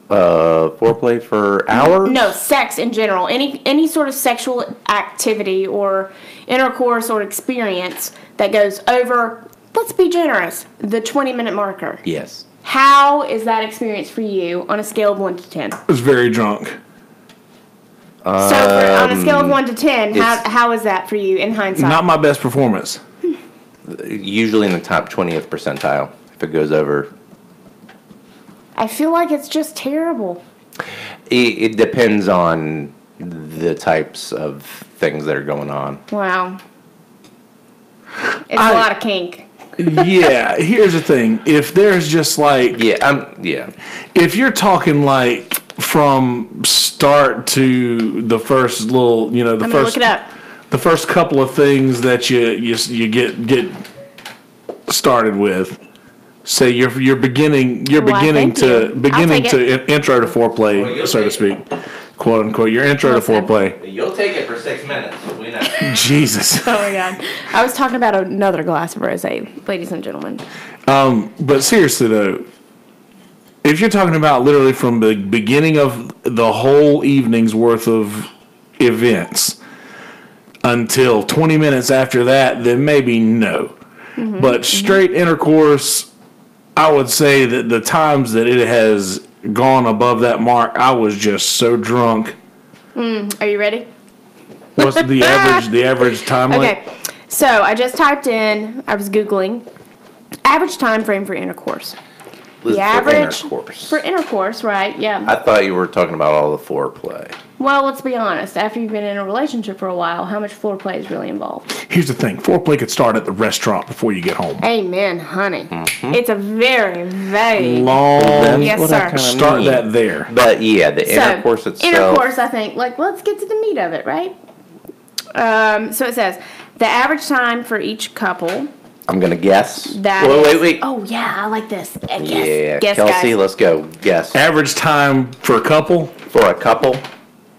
Foreplay for hours? No, sex in general. Any sort of sexual activity or intercourse or experience that goes over, let's be generous, the 20-minute marker. Yes. How is that experience for you on a scale of 1 to 10? I was very drunk. So on a scale of 1 to 10, how is that for you in hindsight? Not my best performance. Usually in the top 20th percentile. If it goes over, I feel like it's just terrible. it depends on the types of things that are going on. Wow. It's a lot of kink. Yeah, here's the thing. If there's just like, Yeah. if you're talking like from start to the first little, the I'm gonna first look it up. the first couple of things that you get started with. Say you're beginning thank you. I'll take it. Intro to foreplay, so to speak, quote unquote. Your intro to Listen. foreplay. You'll take it for 6 minutes. We know. Jesus. Oh my god. I was talking about another glass of rosé, ladies and gentlemen. But seriously though, If you're talking about literally from the beginning of the whole evening's worth of events until 20 minutes after that, then maybe no. But straight intercourse, I would say that the times that it has gone above that mark, I was just so drunk. Are you ready? What's the average time? Okay, so I just typed in, I was Googling, average time frame for intercourse. This is The average for intercourse. for intercourse, right? Yeah. I thought you were talking about all the foreplay. Well, let's be honest. After you've been in a relationship for a while, how much foreplay is really involved? Here's the thing: foreplay could start at the restaurant before you get home. Amen, honey. It's a very, very Long. Yes, what I sir. kinda Start mean. that there. But yeah, the intercourse itself. Intercourse, I think, like, let's get to the meat of it, right? So it says the average time for each couple. I'm gonna guess. That Wait. Oh yeah, I like this. Guess. Yeah, Guess, Kelsey, guys. let's go. Guess. Average time for a couple For a couple,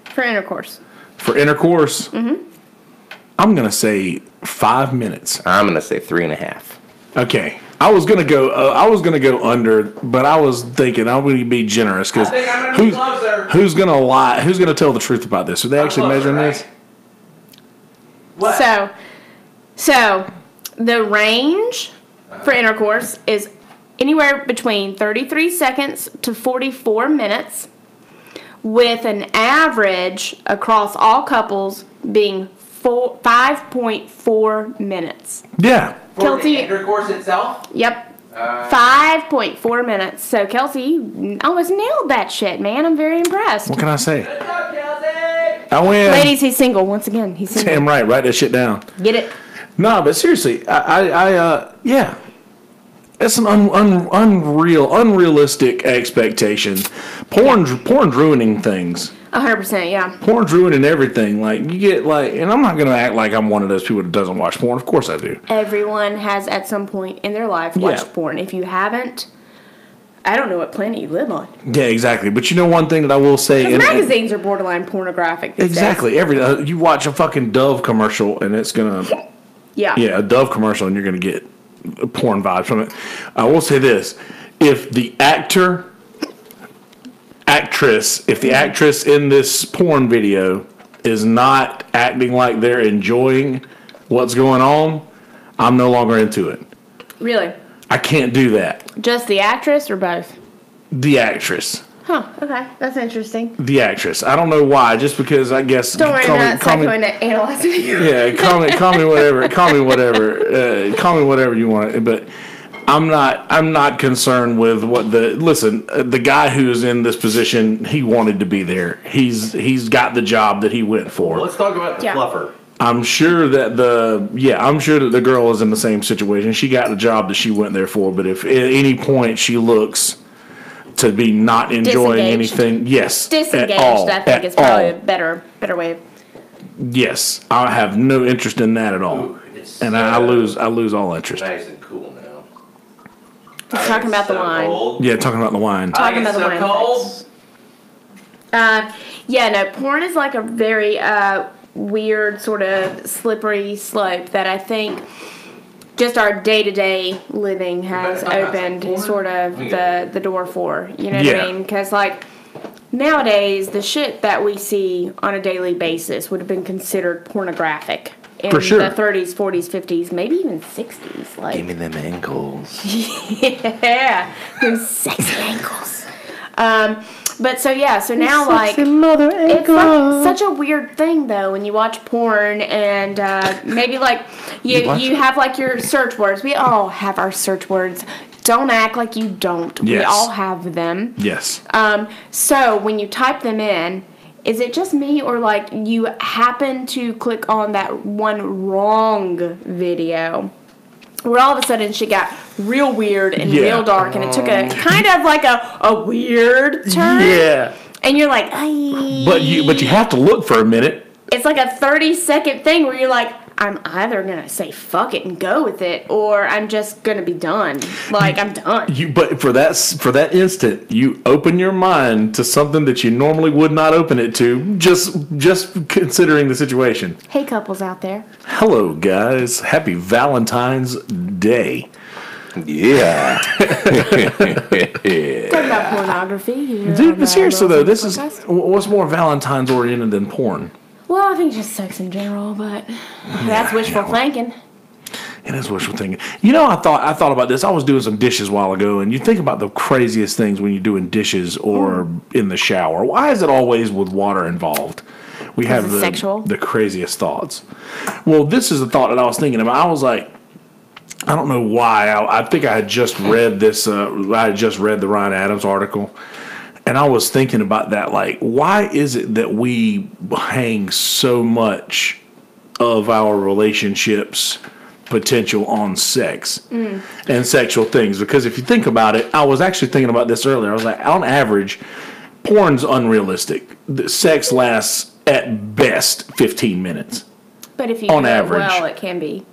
For intercourse. for intercourse. I'm gonna say 5 minutes. I'm gonna say 3.5. Okay, I was gonna go. Under, but I was thinking I'm gonna be generous because who's gonna lie? Who's gonna tell the truth about this? Are they actually measuring this? So the range for intercourse is anywhere between 33 seconds to 44 minutes, with an average across all couples being 5.4 minutes. Yeah. For Kelsey- the intercourse itself? Yep. 5.4 minutes. So Kelsey, you almost nailed that shit, man. I'm very impressed. What can I say? Good job, Kelsey! I win. Ladies, he's single. Once again, he's single. Damn right. Write that shit down. Get it? No, but seriously, yeah. It's an unrealistic expectation. Porn's ruining things. 100%, yeah. Porn's ruining everything. Like, you get, like, and I'm not going to act like I'm one of those people that doesn't watch porn. Of course I do. Everyone has at some point in their life watched Yeah. porn. If you haven't, I don't know what planet you live on. Yeah, exactly. But you know one thing that I will say. Because magazines are borderline pornographic these Exactly. days. You watch a fucking Dove commercial and it's going to. Yeah. Yeah, a Dove commercial, and you're going to get porn vibes from it. I will say this: if the actress in this porn video is not acting like they're enjoying what's going on, I'm no longer into it. Really? I can't do that. Just the actress or both? The actress. Huh, okay. That's interesting. The actress. I don't know why. Just because I guess. Don't worry, call me- I'm not call me- psychoanalyzing you. Yeah, call me whatever. Call me whatever you want. But I'm not concerned with what the guy who's in this position, he wanted to be there. He's got the job that he went for. Let's talk about the Yeah. fluffer. I'm sure that the girl is in the same situation. She got the job that she went there for. But if at any point she looks to be not enjoying Disengaged. anything, yes, Disengaged, at all, I think, at is probably all. a better way. Yes, I have no interest in that at all, and I lose all interest. Nice and cool now. He's talking about the wine. Yeah, talking about the wine. Talking about the so wine. cold. Yeah, no, porn is like a very weird sort of slippery slope that I think just our day-to-day living has opened sort of the door for. You know what Yeah. I mean? Because, like, nowadays, the shit that we see on a daily basis would have been considered pornographic in For sure. the 30s, 40s, 50s, maybe even 60s. Like, Give me them ankles. yeah, those sexy ankles. But so now like mother it's like such a weird thing though when you watch porn and maybe like you have like your search words. We all have our search words. Don't act like you don't. We Yes. all have them. Yes. So when you type them in, is it just me or like you happen to click on that one wrong video? Where all of a sudden she got real weird and Yeah. real dark, and it took a kind of like a weird turn. Yeah. And you're like, "Ay." But you have to look for a minute. It's like a 30-second thing where you're like, I'm either gonna say fuck it and go with it, or I'm just gonna be done. Like I'm done. But for that instant, you open your mind to something that you normally would not open it to. Just considering the situation. Hey, couples out there. Hello, guys. Happy Valentine's Day. Yeah. Talk about pornography. Here Dude, on but seriously Rose though, this is Podcast. what's more Valentine's oriented than porn. Well, I think just sex in general, but that's wishful thinking. It is wishful thinking. You know, I thought about this. I was doing some dishes a while ago, and you think about the craziest things when you're doing dishes or in the shower. Why is it always with water involved? We have it's sexual? the craziest thoughts. Well, this is the thought that I was thinking about. I was like, I don't know why. I think I had just read this. I had just read the Ryan Adams article, and I was thinking about that. Like, why is it that we hang so much of our relationships potential on sex and sexual things? Because if you think about it, I was actually thinking about this earlier. I was like, on average, porn's unrealistic. The sex lasts at best 15 minutes. But if you On do it average. well, it can be.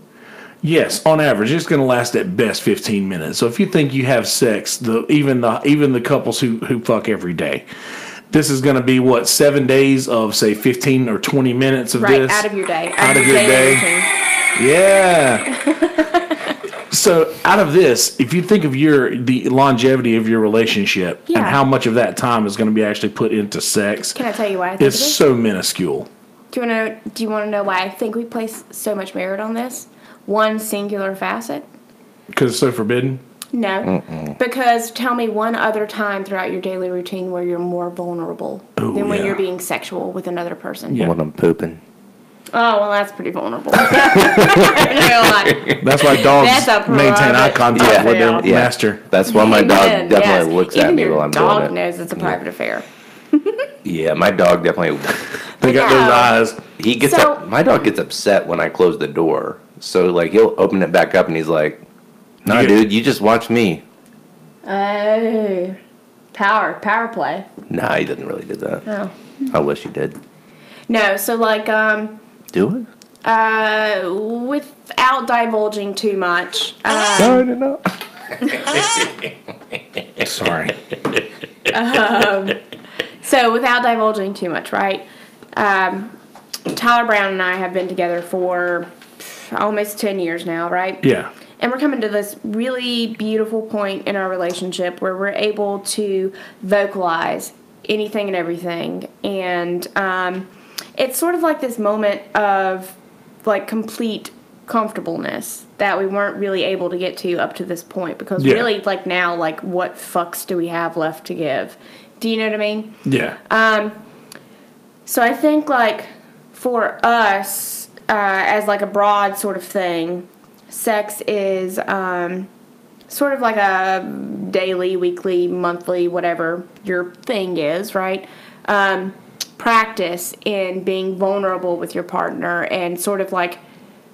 Yes, on average, it's going to last at best 15 minutes. So if you think you have sex, even the couples who fuck every day, this is going to be what, 7 days of say 15 or 20 minutes of Right, this out of your day. Out of your daily day. routine. Yeah. So out of this, if you think of the longevity of your relationship and Yeah. how much of that time is going to be actually put into sex, Can I tell you why I think it's it is? so minuscule. Do you want to know why I think we place so much merit on this? One singular facet? Because it's so forbidden. No. Because tell me one other time throughout your daily routine where you're more vulnerable Oh, than when yeah. you're being sexual with another person. Yeah. When I'm pooping. Oh, well, that's pretty vulnerable. I'm not gonna lie. That's why dogs That's a maintain eye private contact with their affair. Yeah. master. That's why my dog Amen, definitely yes. looks Even at me your while I'm dog doing it. knows it's a private affair. Yeah, my dog definitely. They got those eyes. He gets So- up. My dog gets upset when I close the door. So like he'll open it back up and he's like, "Nah, You- dude, you just watch me." Oh, power play. Nah, he doesn't really do that. Oh. I wish he did. No, so like Do it? without divulging too much. No. Sorry. So without divulging too much, right? Tyler Brown and I have been together for almost 10 years now, right? Yeah. And we're coming to this really beautiful point in our relationship where we're able to vocalize anything and everything. And it's sort of like this moment of like complete comfortableness that we weren't really able to get to up to this point. Because Yeah. really, like now, like what fucks do we have left to give? Do you know what I mean? Yeah. So I think like for us, as like a broad sort of thing, sex is sort of like a daily, weekly, monthly, whatever your thing is, right? Practice in being vulnerable with your partner and sort of like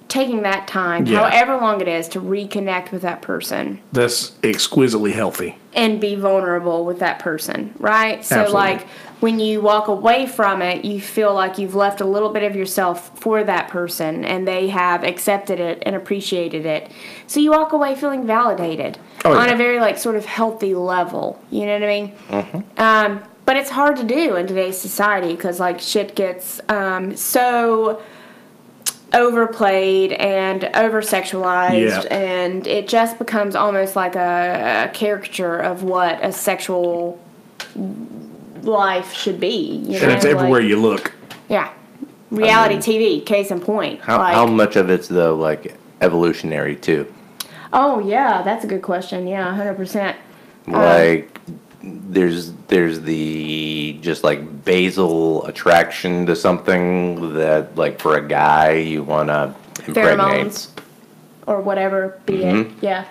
taking that time, Yeah. however long it is, to reconnect with that person That's exquisitely healthy. and be vulnerable with that person, right? So Absolutely. like when you walk away from it, you feel like you've left a little bit of yourself for that person and they have accepted it and appreciated it. So you walk away feeling validated on yeah. a very like sort of healthy level. You know what I mean? But it's hard to do in today's society because like shit gets so overplayed and over sexualized, Yeah. and it just becomes almost like a caricature of what a sexual life should be. You And know? it's everywhere Like, you look. yeah, reality TV, case in point. How much of it's though like evolutionary too? Oh yeah, that's a good question. Yeah, 100%. Like there's the just like basal attraction to something that like for a guy you want to impregnate. Pheromones or whatever be it. Yeah.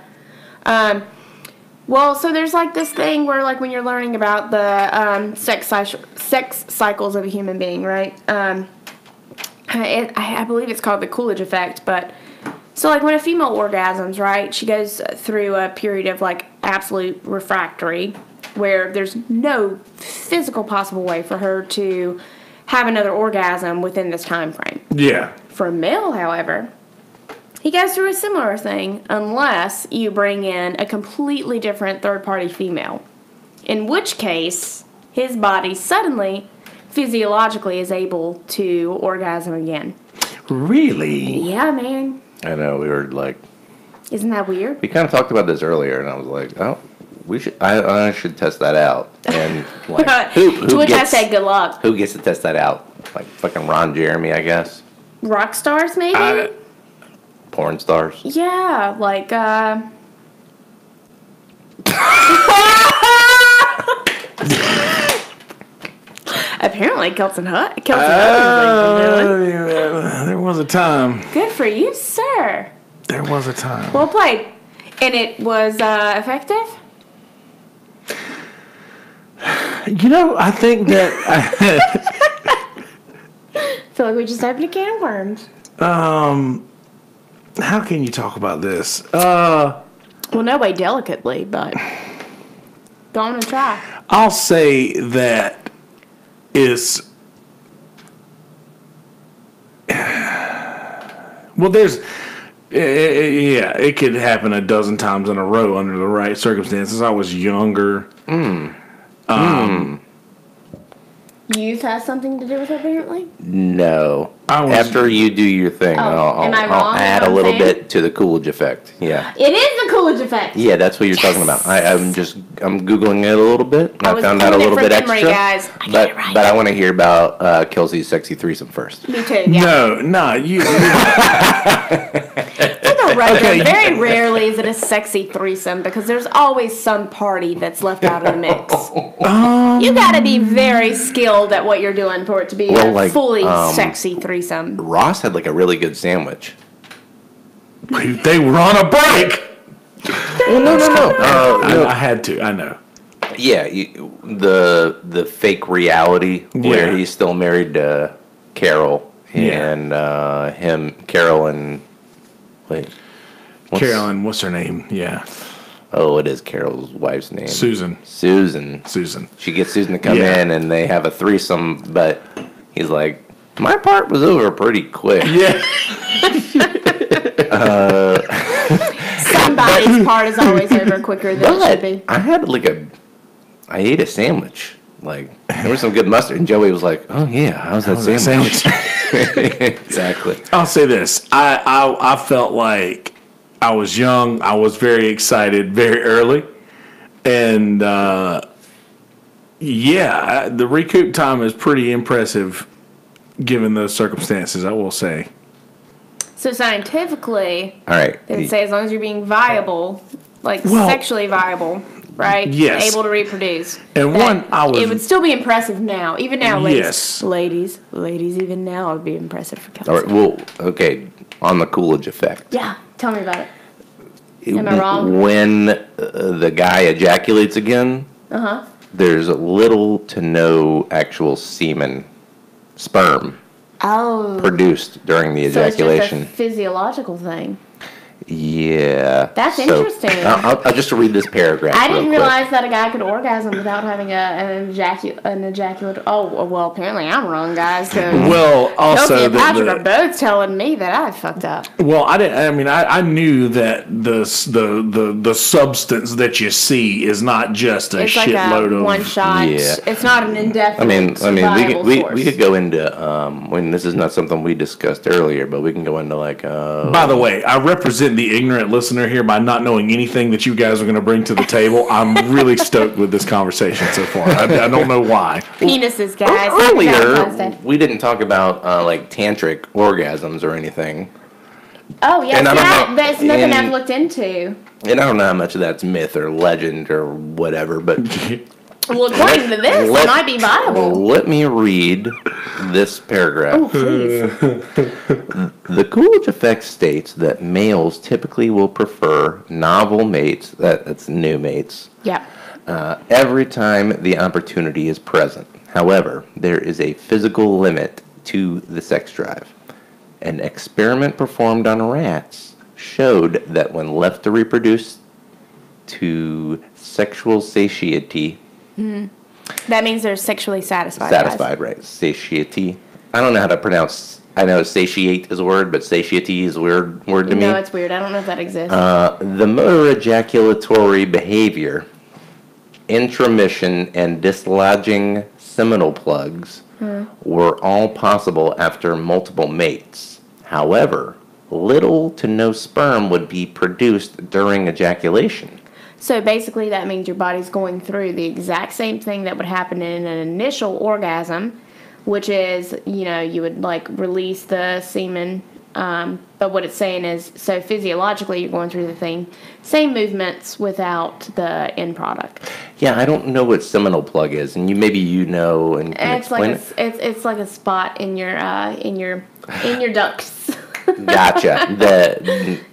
Well, so there's like this thing where like when you're learning about the sex cycles of a human being, right? I believe it's called the Coolidge effect, but so like when a female orgasms, right, she goes through a period of like absolute refractory where there's no physical possible way for her to have another orgasm within this time frame. Yeah. For a male, however, he goes through a similar thing unless you bring in a completely different third-party female, in which case his body suddenly, physiologically, is able to orgasm again. Really? Yeah, man. I know we were like Isn't that weird? We kind of talked about this earlier, and I was like, oh, I should test that out. And like, To which I say, good luck. Who gets to test that out? Like fucking Ron Jeremy, I guess. Rock stars, maybe? Porn stars. Yeah, like, apparently Kelton Hut. There was a time. Good for you, sir. There was a time. Well played. And it was effective? You know, I think that I feel like we just opened a can of worms. how can you talk about this? Well, no way delicately, but go on and try. I'll say that is. Well, there's. Yeah, it could happen a dozen times in a row under the right circumstances. I was younger. Youth has something to do with it, apparently? No. After you do your thing, am I wrong I'll in add what a I'm little saying? bit to the Coolidge effect. Yeah. It is the Coolidge effect. Yeah, that's what you're talking about. I'm Googling it a little bit. And I was found out a pulling it little from bit memory, extra. guys. I got But it right. but I want to hear about Kelsey's sexy threesome first. Me too, yeah. No, you. For the record, very rarely is it a sexy threesome because there's always some party that's left out of the mix. You gotta be very skilled at what you're doing for it to be a fully sexy threesome. Ross had like a really good sandwich. They were on a break. No. I had to. I know. Yeah, the fake reality where Yeah. he's still married to Carol and Carol and wait, Carolyn, what's her name? Yeah, Oh, it is Carol's wife's name. Susan. Susan. She gets Susan to come in and they have a threesome, but he's like, my part was over pretty quick. Yeah. Somebody's part is always over quicker than it should be. I ate a sandwich. Like, there was some good mustard. And Joey was like, oh yeah, how's that sandwich? Exactly. I'll say this. I felt like I was young. I was very excited very early. And, the recoup time is pretty impressive given those circumstances, I will say. So scientifically, All right. they would say as long as you're being viable, sexually viable, right? Yes. Able to reproduce. And it would still be impressive now. Even now, ladies. Yes. Ladies, even now it would be impressive for Kelsey. All right. Well, okay. On the Coolidge effect. Yeah, tell me about it. Am I wrong? When the guy ejaculates again, there's little to no actual sperm produced during the ejaculation. So it's just a physiological thing. Yeah. That's interesting. I'll just read this paragraph. I didn't real quick. realize that a guy could orgasm without having an ejaculate. Oh, well, apparently I'm wrong, guys. Well, also Kelsey and Patrick are both telling me that I fucked up. Well, I didn't. I mean, I knew that the substance that you see is not just a It's like shitload a of one shot. Yeah. It's not an indefinite. we could go into when this is not something we discussed earlier, but we can go into like. By the way, I represent the ignorant listener here by not knowing anything that you guys are going to bring to the table. I'm really stoked with this conversation so far. I don't know why. Penises, guys. Earlier, we didn't talk about like tantric orgasms or anything. Oh, yeah. And I don't know- That's nothing and- I've looked into. And I don't know how much of that's myth or legend or whatever, but Well, according to this, it might be viable. let me read this paragraph. Oh, please. The Coolidge effect states that males typically will prefer novel mates, that's new mates, Yeah. every time the opportunity is present. However, there is a physical limit to the sex drive. An experiment performed on rats showed that when left to reproduce to sexual satiety, That means they're sexually satisfied. satisfied, right? Satiety. I don't know how to pronounce. I know satiate is a word, but satiety is a weird word to me. No, it's weird. I don't know if that exists. The motor ejaculatory behavior, intromission, and dislodging seminal plugs were all possible after multiple mates. However, little to no sperm would be produced during ejaculation. So basically, that means your body's going through the exact same thing that would happen in an initial orgasm, which is, you would like release the semen. But what it's saying is, so physiologically, you're going through the same movements without the end product. Yeah, I don't know what seminal plug is, and maybe you know and can explain it. It's like a spot in your ducts. Gotcha.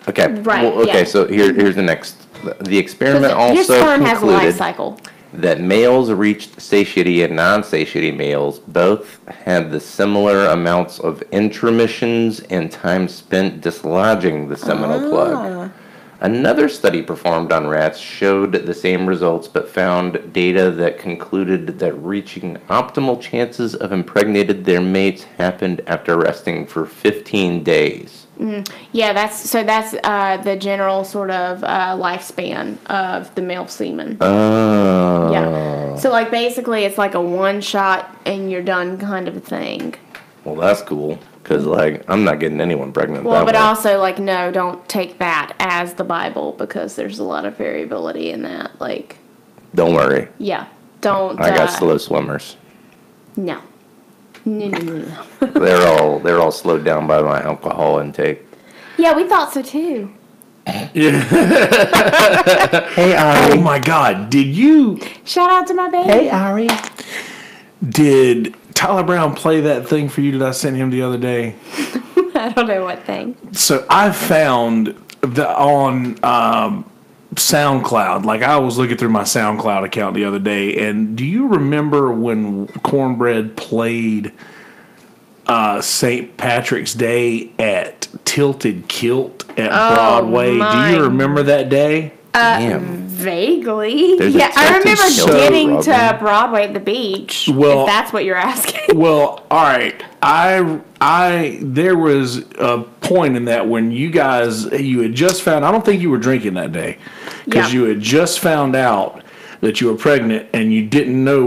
Okay. Right. Well, okay. Yeah. So here's the next. The experiment Your also sperm has a life concluded cycle. that males reached satiety and non-satiety males both had the similar amounts of intromissions and time spent dislodging the seminal plug. Another study performed on rats showed the same results, but found data that concluded that reaching optimal chances of impregnating their mates happened after resting for 15 days. Yeah, that's the general sort of lifespan of the male semen. Oh. Yeah. So like basically it's like a one shot and you're done kind of a thing. Well, that's cool. Because, I'm not getting anyone pregnant Well, that but way. also, no, don't take that as the Bible because there's a lot of variability in that. Don't worry. Yeah, don't. I got slow swimmers. No. No. They're all slowed down by my alcohol intake. Yeah, we thought so too. Hey, Ari. Oh my God! Did you? Shout out to my baby. Ari. Did Tyler Brown play that thing for you that I sent him the other day? I don't know what thing. So I found on SoundCloud, I was looking through my SoundCloud account the other day, and do you remember when Cornbread played St. Patrick's Day at Tilted Kilt at Broadway? Do you remember that day? Damn. Vaguely. There's a Yeah, I tilted remember show, getting Robin. to Broadway at the beach. Well- if that's what you're asking. Well, all right. There was a point in that when you had just found, I don't think you were drinking that day because Yeah. you had just found out that you were pregnant and you didn't know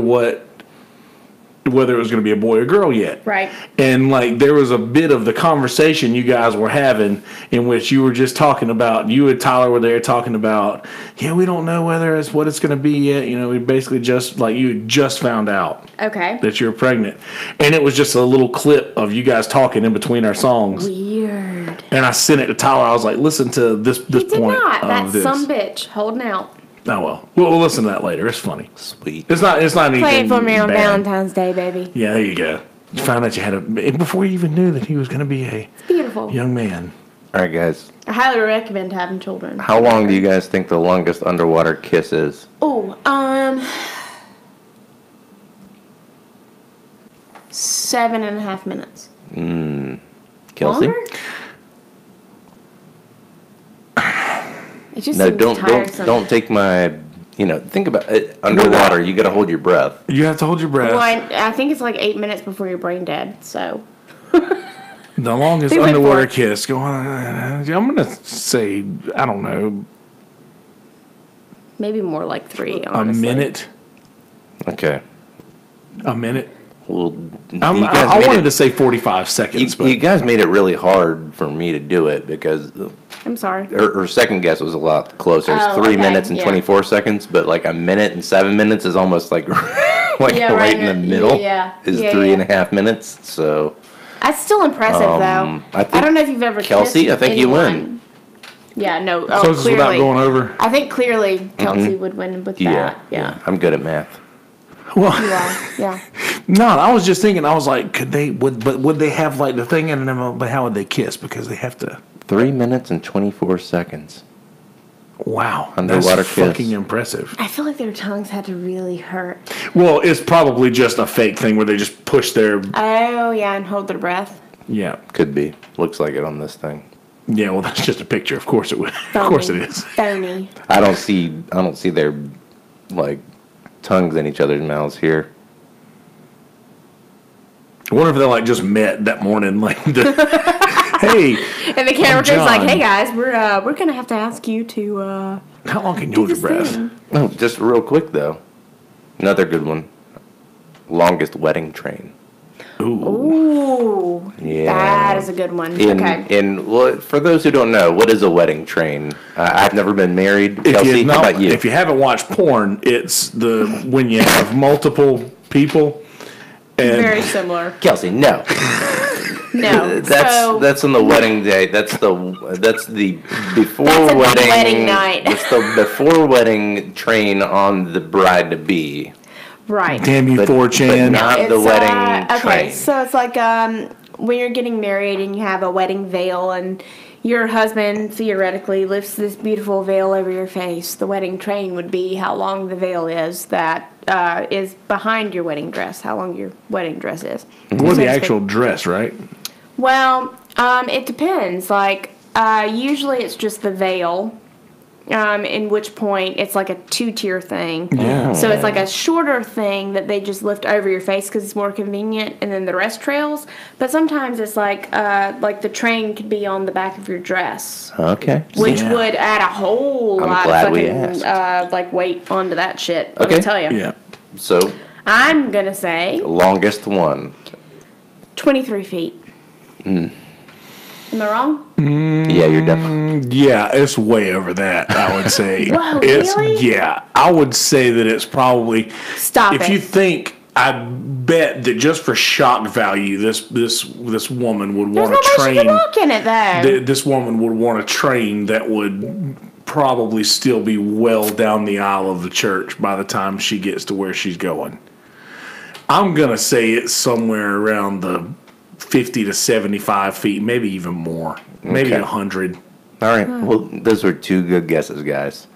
whether it was going to be a boy or girl yet. Right. And there was a bit of the conversation you guys were having in which you were just talking about, you and Tyler were there talking about, we don't know what it's going to be yet. We basically just, you had just found out Okay. that you're pregnant. And it was just a little clip of you guys talking in between our songs. Weird. And I sent it to Tyler. I was like, listen to this He did point not. of That this. some bitch holding out. Oh, well. We'll listen to that later. It's funny. Sweet. It's not anything Play it for me on bad. Valentine's Day, baby. Yeah, there you go. You found out you had before you even knew that he was going to be a Beautiful. young man. All right, guys. I highly recommend having children. How long do you guys think the longest underwater kiss is? Oh, 7.5 minutes. Kelsey? Longer? It just No, seems don't tiresome. don't take my. Think about it. Underwater, you got to hold your breath. You have to hold your breath. Well, I think it's 8 minutes before you're brain dead. So The longest They went underwater for it. kiss. Go on. I'm going to say, I don't know, maybe more like 3. a Honestly. minute. Okay. A minute. Well, I wanted to say 45 seconds, but you guys made it really hard for me to do it because I'm sorry. her second guess was a lot closer. It's Oh, 3 okay, minutes and yeah. 24 seconds, but a minute and 7 minutes is almost right right in the in- middle. yeah, Is yeah, 3.5 minutes. So That's still impressive, though. I think I don't know if you've ever Kelsey, kissed I think you win. anyone. Yeah, no. Oh, closest without clearly. going over. I think clearly Kelsey would win with that. Yeah. I'm good at math. Well, You are. Yeah. no, I was just thinking. I was like, would they have the thing in them? But how would they kiss? Because they have to. 3 minutes and 24 seconds. Wow, Underwater that's kiss. fucking impressive. I feel like their tongues had to really hurt. Well, it's probably just a fake thing where they just push their. Oh, yeah, and hold their breath. Yeah, Could be. Looks like it on this thing. yeah. Well, that's just a picture. Of course it would. Of course it is. Phony. I don't see their tongues in each other's mouths here. I wonder if they just met that morning. Hey, And the camera I'm crews like, John. hey guys, we're gonna have to ask you to how long can you do hold your this breath? thing. Oh, just real quick though. Another good one. Longest wedding train. Ooh. Yeah. That is a good one. Okay. And well, for those who don't know, what is a wedding train? I've never been married. Kelsey, how about you? If you haven't watched porn, it's when you have multiple people. And Very similar. Kelsey, no. No. That's on the wedding day. That's the before That's wedding wedding night. That's the before wedding train on the bride to be. Right. Damn you, But 4chan. not the wedding okay, train. so it's like when you're getting married and you have a wedding veil and your husband theoretically lifts this beautiful veil over your face. The wedding train would be how long the veil is that is behind your wedding dress, how long your wedding dress is. Or the actual dress, right? Well, it depends. Like, usually it's just the veil. In which point it's like a 2-tier thing. Yeah. So it's like a shorter thing that they just lift over your face because it's more convenient, and then the rest trails. But sometimes it's like the train could be on the back of your dress, Okay. which would add a whole I'm lot glad of we fucking like weight onto that shit. Let me Okay. tell you. Yeah. So I'm gonna say longest one. 23 feet. Am I wrong? Yeah, you're definitely. Yeah, it's way over that, I would say. Whoa, It's, really? yeah, I would say that it's probably. Stop if it. you think, I bet that just for shock value, this woman would There's want no a way she train. can walk in it though. This woman would want a train that would probably still be well down the aisle of the church by the time she gets to where she's going. I'm gonna say it's somewhere around the 50 to 75 feet, maybe even more, maybe Okay. 100. All right. Well, those were two good guesses, guys.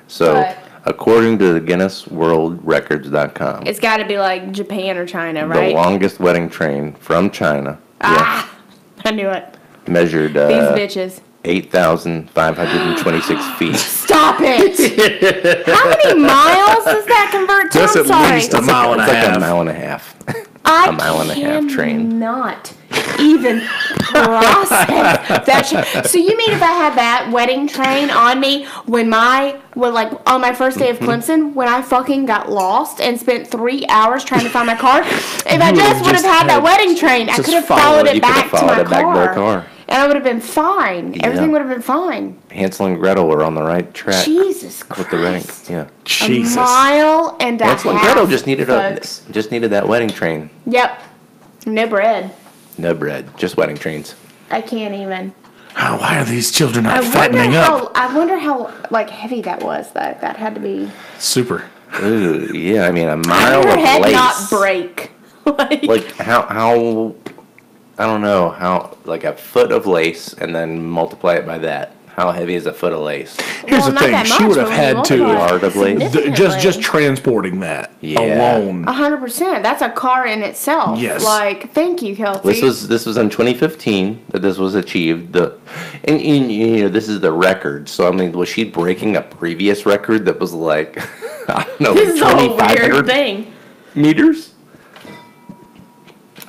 So, But- according to the GuinnessWorldRecords.com, It's got to be like Japan or China, the right? longest wedding train from China I knew it. measured These bitches. 8,526 feet. Stop it! How many miles does that convert to? That's I'm at sorry. least a mile and a It's like half. a mile and a half. I a mile and a half train. Not even process that shit. So you mean if I had that wedding train on me when on my first day of Clemson, when I fucking got lost and spent 3 hours trying to find my car, if I just would have had that wedding train, I just could have follow followed it. it You could back have to followed my it back to the car. and I would have been fine. Yeah. Everything would have been fine. Hansel and Gretel were on the right track Jesus with the wedding. Christ. Yeah. Jesus. A mile and a Hansel and half, Gretel just needed folks. that wedding train. Yep. No bread. No bread, just wedding trains. I can't even. Oh, why are these children not fattening up? I wonder how like heavy that was. That had to be. Super. Ooh, yeah. I mean, a mile Your of head lace. not break. Like how I don't know how, like a foot of lace and then multiply it by that. How heavy is a foot of lace? Here's the not thing. that She much, would have but had when to you multiply Yard of lace? significantly. just transporting that Yeah. alone. 100%. That's a car in itself. Yes. Like, thank you, Kelsey. This was in 2015 that this was achieved. And you know, this is the record. So I mean, was she breaking a previous record that was like I don't know, This is a whole 2,500 weird thing. meters?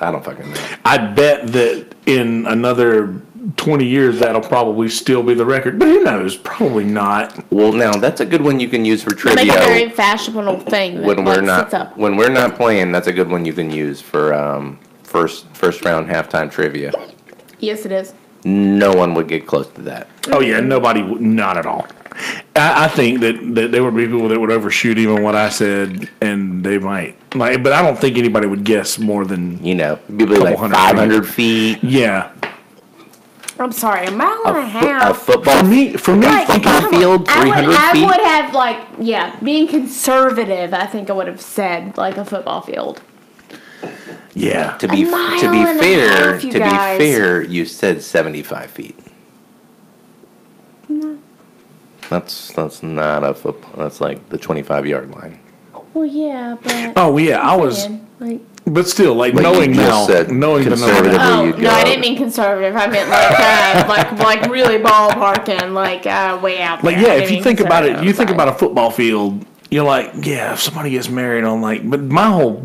I don't fucking know. I bet that in another 20 years that'll probably still be the record, but who knows? Probably not. Well, now that's a good one you can use for Make a very trivia fashionable thing. that, when we're like, not sits up. when we're not playing. That's a good one you can use for first round halftime trivia. Yes, it is. No one would get close to that. Oh yeah, nobody would, not at all. I think that there would be people that would overshoot even what I said, and they might. Like, but I don't think anybody would guess more than You know, people like Couple hundred 500 feet. yeah. I'm sorry, a mile and a A half. football For me, Like, football come on. field, 300 I feet. would have, like, yeah, being conservative, I think I would have said, like, a football field. yeah. To be mile to be and a fair, half, you to guys. be fair, you said 75 feet. That's not a football. That's like the 25-yard line. Well, yeah, but. Oh yeah, I was, Like, but still, like Like you knowing just now, said, knowing the number. conservative. oh, you no, I go. didn't mean conservative. I meant, like really ballparking, like, way out there. Like, yeah, I if didn't you mean think about it, conservative, you think sorry. about a football field, you're like, yeah, if somebody gets married on, like, but my whole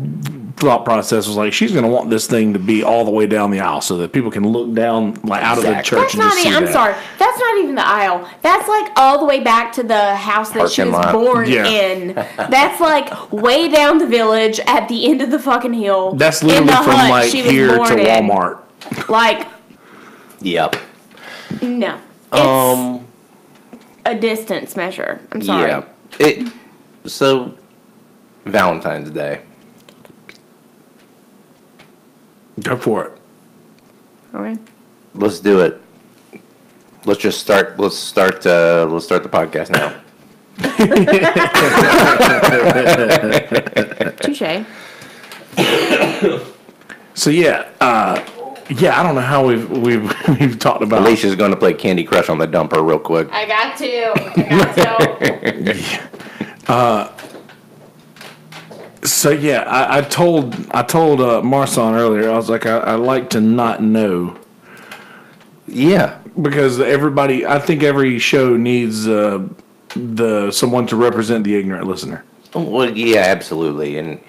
thought process was like, she's going to want this thing to be all the way down the aisle so that people can look down like out of the church That's and not just see even, I'm that. sorry. That's not even the aisle. That's like all the way back to the house that she Parking was lot. born Yeah. in. That's like way down the village at the end of the fucking hill. That's in literally the from hut like she was here to born in. Walmart. Like, Yep. no. It's a distance measure. I'm sorry. Yeah. So, Valentine's Day. Go for it. Okay. Let's do it. Let's just start. Let's start the podcast now. Touche. So I don't know how we've talked about. Alicia's going to play Candy Crush on the dumper real quick. I got to. So I told Marson earlier. I was like, I like to not know Yeah. because I think every show needs someone to represent the ignorant listener. Well, yeah, absolutely, and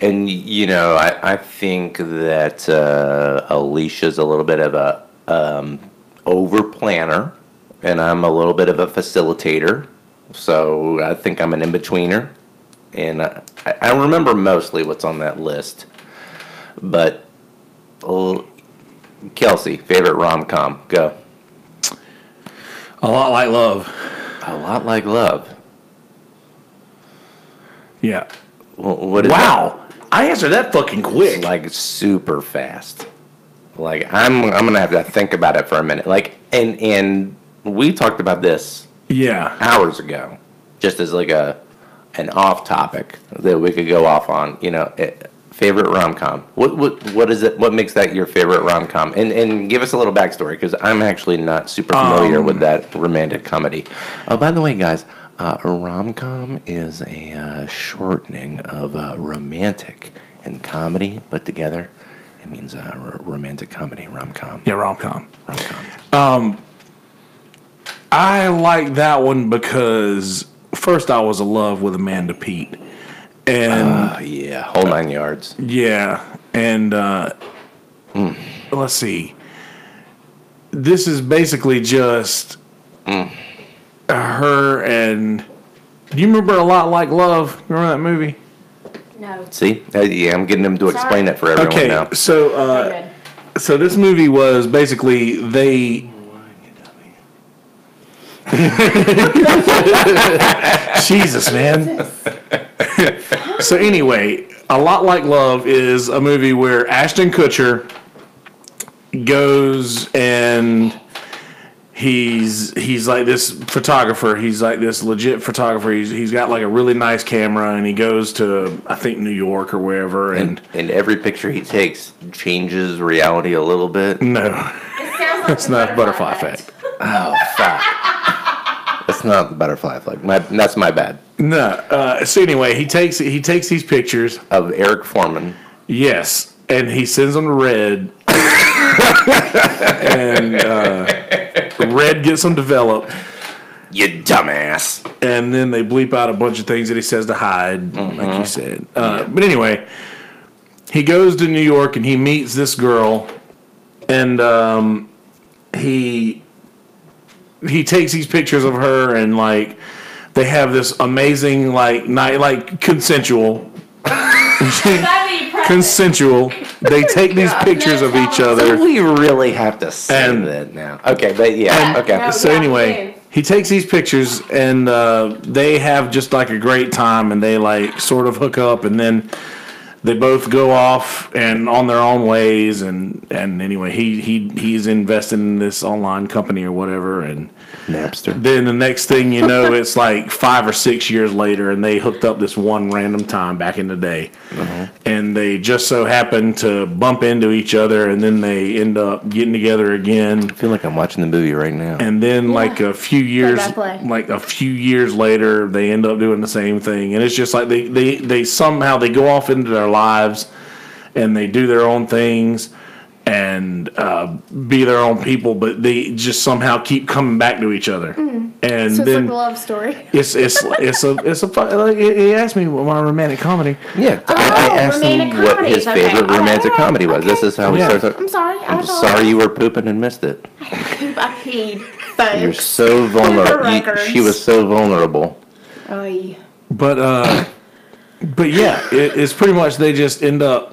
I think that Alicia's a little bit of a over planner, and I'm a little bit of a facilitator. So I think I'm an in-betweener, and I remember mostly what's on that list. But Kelsey, favorite rom-com, go. A Lot Like Love. A Lot Like Love. Yeah. Well, what is Wow. I answered that fucking that? quick. Like super fast. Like I'm gonna have to think about it for a minute. Like and we talked about this Yeah. hours ago, just as like an off topic that we could go off on. Favorite rom-com. What is it? What makes that your favorite rom-com? And give us a little backstory because I'm actually not super familiar with that romantic comedy. Oh, by the way, guys, a rom-com is a shortening of romantic and comedy put together. It means romantic comedy, rom-com. Yeah, rom-com. Rom-com. I like that one because first I was in love with Amanda Peet. And Yeah, whole 9 yards. yeah, and let's see. This is basically just her and. Do you remember A Lot Like Love? Remember that movie? No. See? Yeah, I'm getting them to explain it for everyone Okay, now. so so this movie was basically they. Jesus, man. So anyway, A Lot Like Love is a movie where Ashton Kutcher goes and he's like this photographer. He's like this legit photographer. He's got like a really nice camera, and he goes to I think New York or wherever. And every picture he takes changes reality a little bit. no, It sounds like that's not Butterfly Effect. Oh, fuck. That's not the butterfly effect. That's my bad. No. So anyway, he takes these pictures. Of Eric Foreman. Yes, and he sends them to Red, and Red gets them developed, You dumbass. and then they bleep out a bunch of things that he says to hide, like you said. But anyway, he goes to New York and he meets this girl, and he takes these pictures of her, and like they have this amazing like night, like consensual. Consensual. They take these pictures of each other. We really have to say And- that now. Okay, but yeah, okay. no. So Yeah, anyway, he takes these pictures and they have just like a great time, and they like sort of hook up, and then they both go off and on their own ways. And anyway, he's invested in this online company or whatever, and Napster. then the next thing you know, it's like 5 or 6 years later, and they hooked up this one random time back in the day. And they just so happen to bump into each other, and then they end up getting together again. I feel like I'm watching the movie right now. And then, like a few years, play. later, they end up doing the same thing. And it's just like they somehow they go off into their lives, and they do their own things. and be their own people, but they just somehow keep coming back to each other. And So it's then like a love story. he asked me what my romantic comedy. Yeah, I asked him romantic what comedies. his Okay. favorite All romantic right. comedy was. Okay. This is how we Yeah. started. I'm sorry. I'm sorry you were pooping and missed it. I peed, folks. You're so For vulnerable. records. She was so vulnerable. Oy. But yeah, it's pretty much they just end up.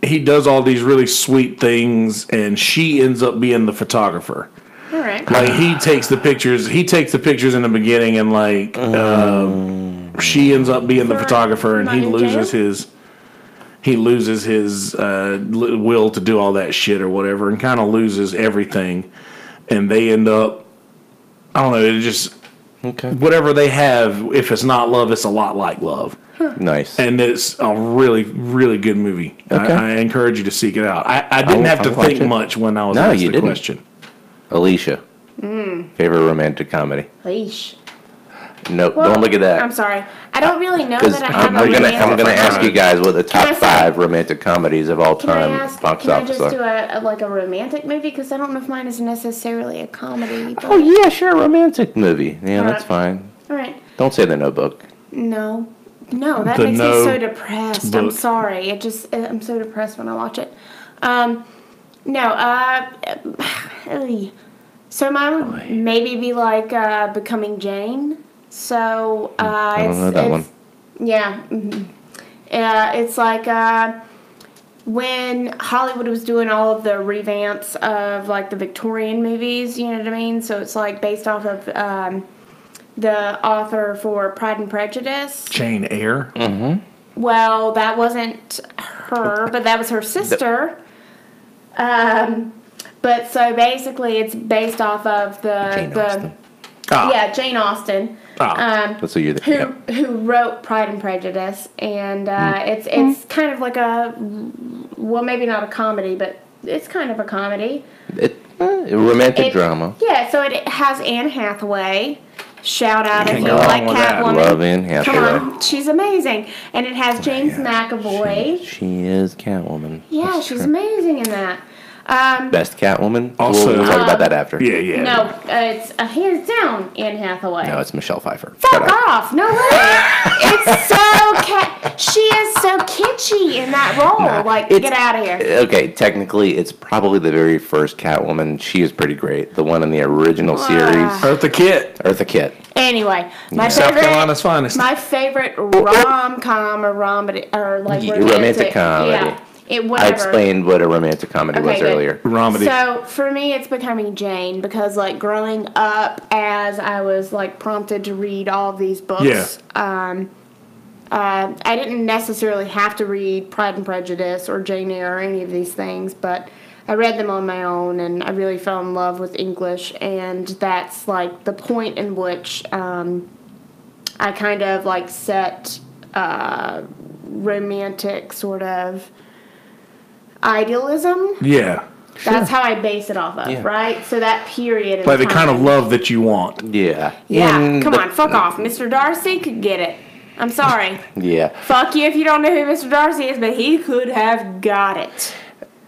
He does all these really sweet things, and she ends up being the photographer. All right. Like he takes the pictures. He takes the pictures in the beginning, and like she ends up being the photographer, and he Not in loses jail? his. He loses his will to do all that shit or whatever, and kind of loses everything. And they end up. I don't know. It just Okay. whatever they have. If it's not love, it's a lot like love. Nice. And it's a really, really good movie. Okay. I encourage you to seek it out. I didn't have to I'll watch think it. much when I was No, asked you the didn't. question. Alicia. Favorite romantic comedy? Leash. No, Well, don't look at that. I'm sorry. I don't really know Because that I have I'm a gonna romantic ask you guys what the Can I top say- 5 romantic comedies of all Can I time ask? box Can I office just do are. a romantic movie? Because I don't know if mine is necessarily a comedy. But, Oh yeah, sure, romantic movie. Yeah, that's Alright. fine. All right. Don't say The Notebook. No. No, that The makes No me so depressed. I'm book. sorry. I'm so depressed when I watch it. No, so mine would maybe be like Becoming Jane. So I don't know that one. Yeah. It's like when Hollywood was doing all of the revamps of like the Victorian movies, you know what I mean? So it's like based off of the author for Pride and Prejudice. Jane Eyre. Well, that wasn't her, but that was her sister. But so basically, it's based off of Jane Austen. Jane Austen. That's who you're thinking. Who wrote Pride and Prejudice, and it's kind of like maybe not a comedy, but it's kind of a comedy. Romantic drama. Yeah, so it has Anne Hathaway. Shout out if Can't you go like wrong with that. Catwoman. Love Anne Hathaway. Come on, she's amazing, and it has James McAvoy. She is Catwoman. Yeah, That's she's true. amazing in that. Best Catwoman. Also- we'll talk about that after. Yeah. No, it's hands down Anne Hathaway. No, it's Michelle Pfeiffer. Fuck Shut up. off! No way! It's so she is so kitschy in that role. Like, It's- get out of here. Okay, technically, it's probably the very first Catwoman. She is pretty great. The one in the original series, Eartha Kitt. Eartha Kitt. Anyway, my South favorite. Carolina's finest. My favorite rom-com or romantic Romantic comedy. Yeah, I whatever. explained what a romantic comedy was good. earlier. Romedy. So for me, it's Becoming Jane because like growing up, as I was like prompted to read all of these books. Yeah. I didn't necessarily have to read Pride and Prejudice or Jane Eyre or any of these things, but I read them on my own, and I really fell in love with English, and that's like the point in which I kind of like set romantic sort of idealism. Yeah. That's how I base it off of, Yeah. right? So that period of Like the kind of time. love that you want. Yeah. Yeah, And come on, fuck off. Mr. Darcy could get it. I'm sorry. Yeah. Fuck you if you don't know who Mr. Darcy is, but he could have got it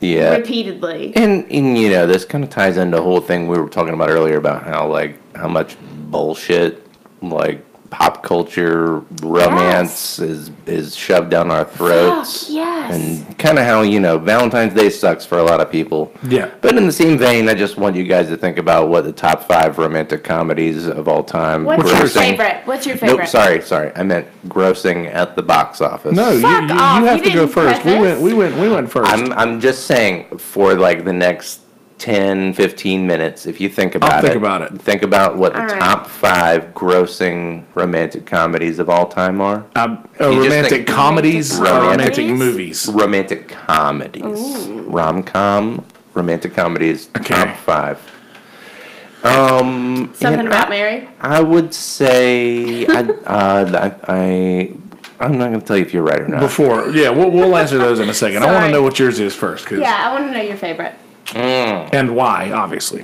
Yeah. repeatedly. And you know, this kind of ties into the whole thing we were talking about earlier about how much bullshit like pop culture romance is shoved down our throats. Fuck, yes. And kind of how, you know, Valentine's Day sucks for a lot of people. Yeah. But in the same vein, I just want you guys to think about what the top 5 romantic comedies of all time. What's your grossing- favorite? What's your favorite? Nope, sorry. I meant grossing at the box office. No, you Fuck off, have you to go didn't first. preface. We went first. I'm just saying for like the next 10, 15 minutes, if you think about think about it. Think about what the All right. top 5 grossing romantic comedies of all time are. You just romantic think- comedies or Romantic romantic movies? Romantic comedies. Rom-com, romantic comedies, Okay. top 5. Something about Mary? I would say I'm not going to tell you if you're right or not. We'll answer those in a second. I want to Sorry. know what yours is first, 'cause- Yeah, I want to know your favorite. and why, obviously.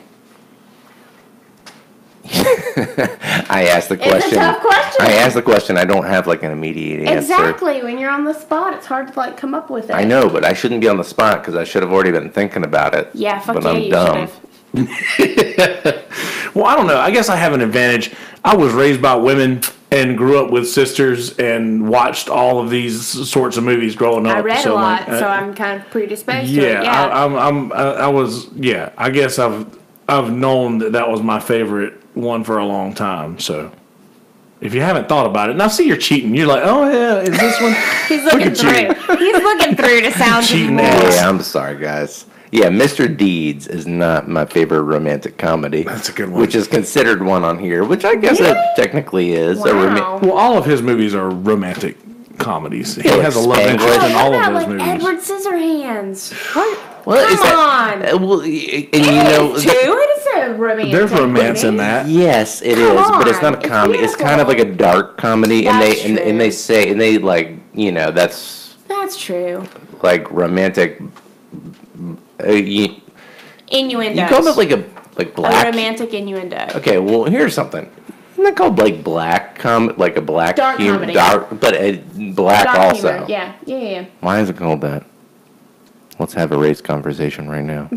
I asked the question. It's a tough question. I asked the question. I don't have like an immediate answer. Exactly. When you're on the spot, it's hard to like come up with it. I know, but I shouldn't be on the spot because I should have already been thinking about it. Yeah, fuck but yeah, I'm you dumb. should have. Well, I don't know. I guess I have an advantage. I was raised by women and grew up with sisters and watched all of these sorts of movies growing up. I read so a lot, like, so I'm kind of predisposed to yeah, it. Yeah, I was. Yeah, I guess I've known that was my favorite one for a long time. So if you haven't thought about it, now see you're cheating. You're like, oh yeah, is this one? he's looking at you. through. He's looking through to sound Cheating more. ass. Yeah, I'm sorry, guys. Yeah, Mr. Deeds is not my favorite romantic comedy. That's a good one. Which is considered one on here, which I guess it technically is. Wow. Well, all of his movies are romantic comedies. He Yeah, has a love Spanglish. interest in How all about of like those movies. Edward Scissorhands? Well, is Come that, on. well, and you know, Too? It is a romantic. There's romance in movie. that. yes, it Come is, but it's not a on, it's comedy. It's kind of like a dark comedy, and That's they true. they say and they like that's That's true. like romantic. You Innuendo. call it like a black. romantic innuendo. Okay, well here's something. Isn't that called like black like a black Dark comedy. dark, but a black Dark also. humor. Yeah. Why is it called that? Let's have a race conversation right now.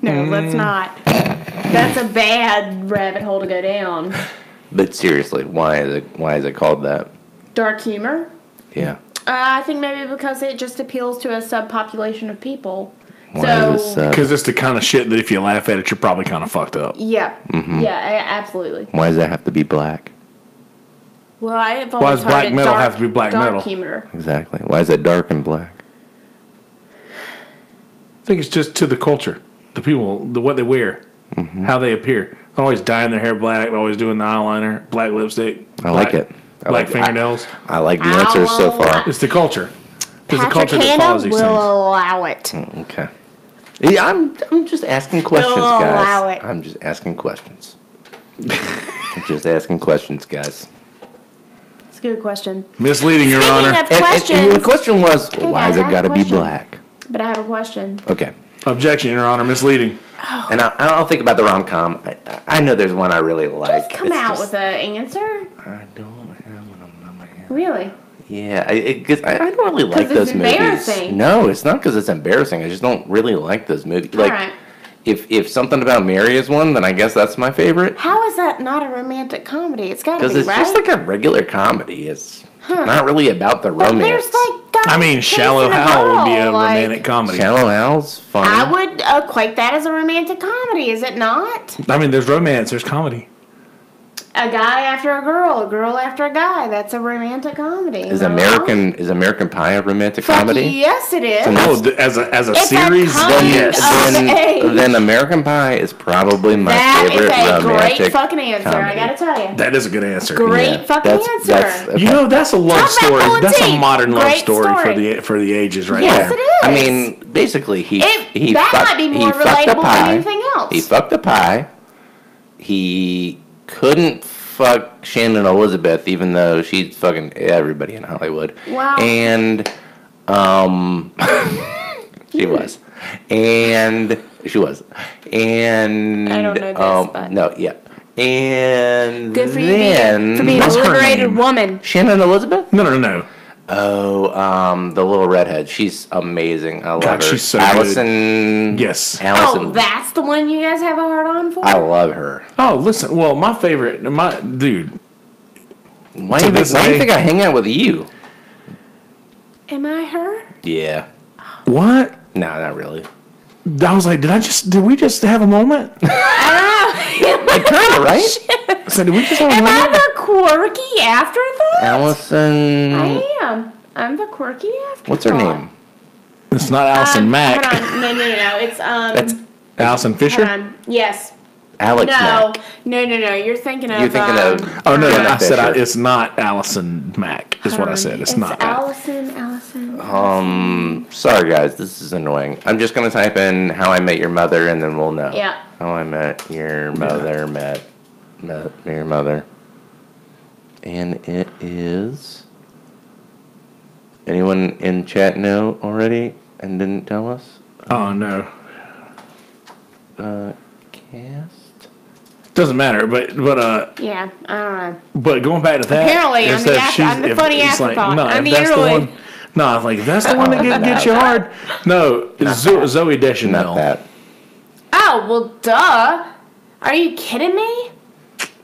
No, let's not. That's a bad rabbit hole to go down. But seriously, why is it called that? Dark humor. Yeah. I think maybe because it just appeals to a subpopulation of people. Why is this? Because it's the kind of shit that if you laugh at it, you're probably kind of fucked up. Yeah. Mm-hmm. Yeah, absolutely. Why does that have to be black? Well, I've Why always does black heard it metal dark, have to be black dark metal? humor. Exactly. Why is it dark and black? I think it's just to the culture, the people, what they wear, how they appear. They're always dyeing their hair black, they're always doing the eyeliner, black lipstick. I like it. I Black like it. fingernails. I like the answers so far. It's the culture. It's the Patrick culture that Hanna follows these will things. allow it. Okay. Yeah, I'm just asking questions, allow guys. it. I'm just asking questions. I'm just asking questions, guys. It's a good question. Misleading, Your Speaking Honor. of And questions, the question was, Okay, why has guys, it I got have to a be question. black? but I have a question. Okay. Objection, Your Honor. Misleading. And I'll think about the rom-com. I know there's one I really like. Just come It's out just- with an answer. I don't have one on my head. Really? Yeah, I don't really like 'Cause those it's movies. embarrassing. No, it's not because it's embarrassing. I just don't really like those movies. Like, Alright. if something about Mary is one, then I guess that's my favorite. How is that not a romantic comedy? It's got to Because be, it's right? just like a regular comedy. It's not really about the But romance. there's like guys I mean, Shallow chasing a Hal would be a girl, like- romantic comedy. Shallow Hal's funny. I would equate that as a romantic comedy, is it not? I mean, there's romance, there's comedy. A guy after a girl after a guy. That's a romantic comedy. Is am I wrong? American Pie a romantic Fuck comedy? yes, it is. Oh, as a It's a series, comedy then of yes. age. Then American Pie is probably my That favorite is a romantic great fucking answer. comedy. I gotta tell you. That is a good answer. Great Yeah, fucking answer. okay. You know, that's a love Talk about story. pulling That's a teeth. modern love Great story story. for the ages, right Yes, there. it is. I mean, basically, he That fucked, might be more he fucked a relatable pie. than anything else. He fucked a pie. He couldn't fuck Shannon Elizabeth, even though she's fucking everybody in Hollywood. Wow. And she was, and I don't know this, but- no, yeah. And Good for you then for being a What's her liberated name? woman. Shannon Elizabeth. No. Oh, the little redhead. She's amazing. I love God, her. she's so Allison. Yes. Allison. Oh, that's the one you guys have a hard on for? I love her. Oh, listen. Well, my favorite, dude. Why To do you this day- think I hang out with you? Am I her? Yeah. What? No, not really. I was like, did we just have a moment? Like, kind of, right? So did we just have a Am I moment? the quirky afterthought? Allison. I am. I'm the quirky afterthought. What's her name? It's not Allison Mack. Hold on. No. It's That's Allison Fisher? Hold on. Yes. Alex Mack. No. You're thinking of. You're thinking of. Oh, no, Jenna I said Fisher. it's not Allison Mack, is what I said. It's not. Allison. Sorry guys, this is annoying. I'm just gonna type in "How I Met Your Mother" and then we'll know. Yeah. How I Met Your Mother met your mother, and it is. Anyone in chat know already and didn't tell us? Oh, no. Cast. Doesn't matter, but Yeah, I don't know. but going back to that, Apparently, I'm is the that after- she's- I'm the if- funny it's like, afterthought. no, I'm if the that's the interlude. one. No, I was like, that's the one that gets you hard. No, Zoe Not Deschanel. that. Oh, well, duh. Are you kidding me?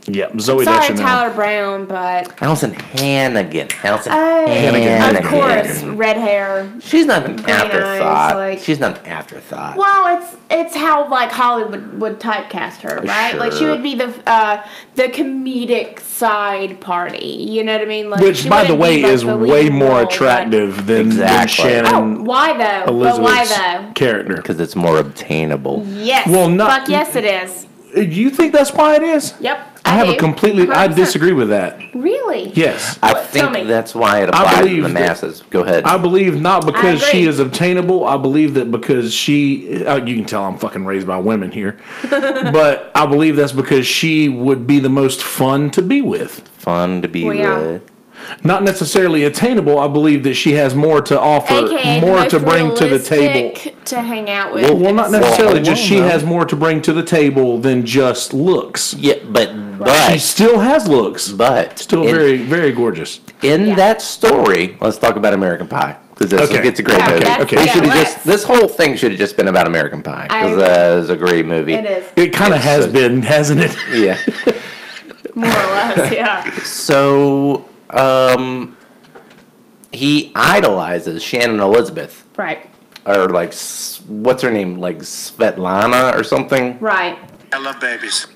Yep, Zoe Sorry, Deschanel. Tyler Brown, but... Allison Hannigan. Allison Oh, Hannigan. of course, red hair. She's not an Green afterthought. eyes, like- She's not an afterthought. Well, it's how like Hollywood would typecast her, right? Like she Sure. would be the comedic side party. You know what I mean? Like, Which, she by the wouldn't way, be, like, is the way lead more role, attractive than Exactly. But, Shannon why though? But why Elizabeth's though? character. Because it's more obtainable. Yes. Well, not- Fuck yes, it is. You think that's why it is? Yep. I have do. a completely. I 100%. disagree with that. Really? Yes. I What? Tell me. think that's why it applies to believe the that- masses. Go ahead. I believe not because I she agree. is obtainable. I believe that because she. You can tell I'm fucking raised by women here. But I believe that's because she would be the most fun to be with. Fun to be Well, yeah. with. Not necessarily attainable. I believe that she has more to offer, AKA the more most to bring to the table. realistic to hang out with. Well, not necessarily. Well, Just she no. has more to bring to the table than just looks. Yeah, She but still has looks. Still in, very, very gorgeous. in Yeah. that story. Let's talk about American Pie because Okay. it's a great Yeah, movie. that's- Okay. We yeah, should have let's. just this whole thing should have just been about American Pie I because agree. it's a great movie. It is. It kind of has been, hasn't it? Yeah. More or less, yeah. So he idolizes Shannon Elizabeth, Right. or like what's her name, like Svetlana or something. Right. I love babies.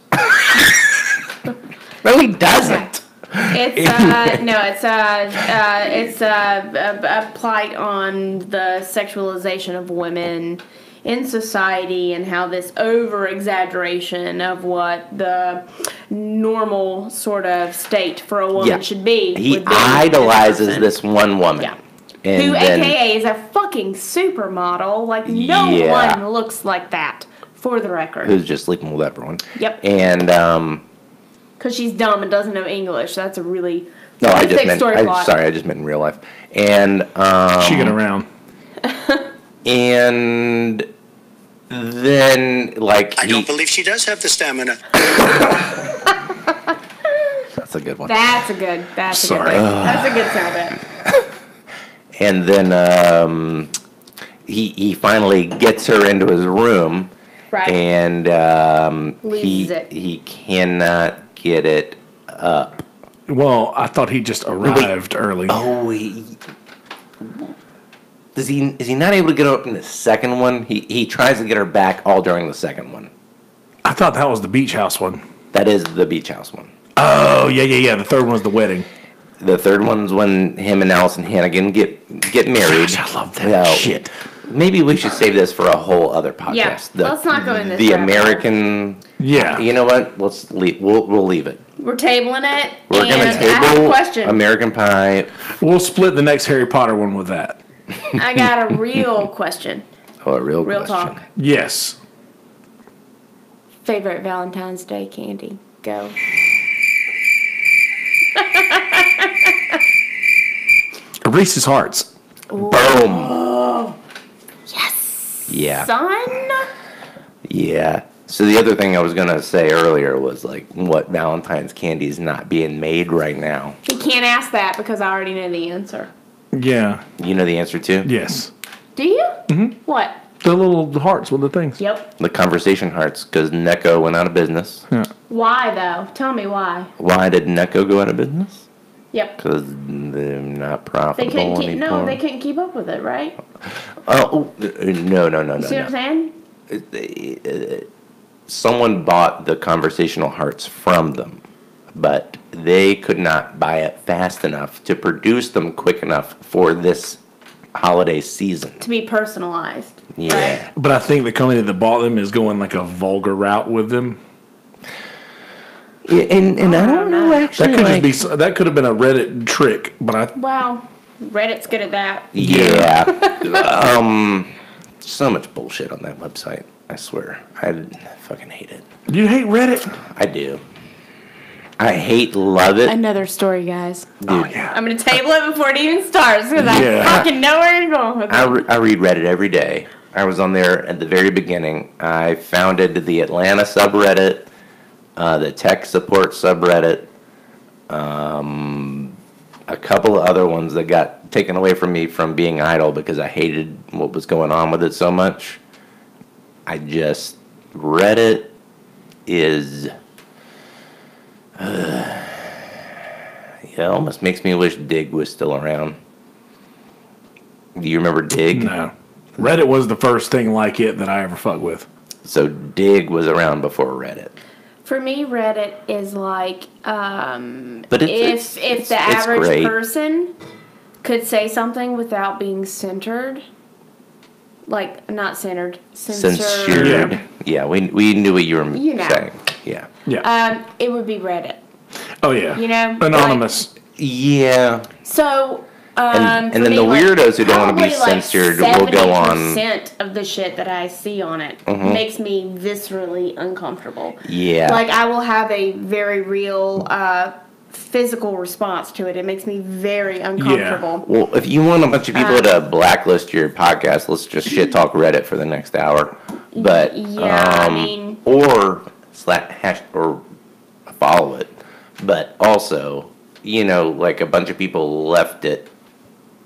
No, he doesn't. It's no, it's a plight on the sexualization of women in society and how this over exaggeration of what the normal sort of state for a woman Yeah. should be. He would be idolizes person. this one woman. Yeah. And Who, then, AKA, is a fucking supermodel. Like no Yeah. one looks like that. For the record. who's just sleeping with everyone. Yep. And Because she's dumb and doesn't know English. That's a really no, I just thick meant. story plot. Sorry, I just meant in real life. And She get around. and then like I don't believe she does have the stamina. that's a good one. That's a good. That's a Sorry. good. That's a good sound bit. And then he finally gets her into his room, Right. and Loses it. he cannot get it up. Well, I thought he just arrived early. Oh, is he not able to get up in the second one? He tries to get her back all during the second one. I thought that was the beach house one. That is the beach house one. Oh, yeah. The third one was the wedding. The third one's when him and Allison Hannigan get married. Gosh, I love that Now, shit. Maybe we should save this for a whole other podcast. Yeah, let's not go in this The rabbit hole. American. Yeah. You know what? Let's leave. We'll leave it. We're tabling it. We're and gonna I have a table question. American Pie. We'll split the next Harry Potter one with that. I got a real question. Oh, a real Real question. talk. Yes. Favorite Valentine's Day candy? Go. Reese's Hearts. Boom. Yes. Yeah. Son. Yeah. So the other thing I was gonna say earlier was like what Valentine's candy is not being made right now. You can't ask that because I already know the answer. Yeah. You know the answer to? Yes. Do you? Mm-hmm. What? The little hearts with the things. Yep. The conversation hearts, because Necco went out of business. Yeah. Why though? Tell me why. Why did Necco go out of business? Yep. Because they're not They profitable couldn't keep. anymore. No, they couldn't keep up with it, right? Oh, no. You see what I'm saying? Someone bought the conversational hearts from them, but they could not buy it fast enough to produce them quick enough for this holiday season. To be personalized. Yeah. But I think the company that bought them is going like a vulgar route with them. Yeah, and I don't know actually. That could have been a Reddit trick, but Well, Reddit's good at that. Yeah. So much bullshit on that website. I swear. I fucking hate it. You hate Reddit? I do. I love it. Another story, guys. Dude, Oh, yeah. I'm gonna table it before it even starts because Yeah. I fucking know where you're going with it. I read Reddit every day. I was on there at the very beginning. I founded the Atlanta subreddit. the tech support subreddit, a couple of other ones that got taken away from me from being idle because I hated what was going on with it so much. Reddit is, it almost makes me wish Dig was still around. Do you remember Dig? No. Reddit was the first thing like it that I ever fucked with. So Dig was around before Reddit. For me, Reddit is like, But if the average great. person could say something without being centered, like not centered, censored. Censored. Yeah, we knew what you were saying. Yeah. Yeah. It would be Reddit. Oh, yeah. You know? Anonymous. Yeah. So, And for then me, the like, weirdos who don't want to be probably, like, censored will go on. 70% of the shit that I see on it makes me viscerally uncomfortable. Yeah. Like, I will have a very real physical response to it. It makes me very uncomfortable. Well, if you want a bunch of people to blacklist your podcast, let's just shit talk Reddit for the next hour. But I mean, or or follow it. But also, like a bunch of people left it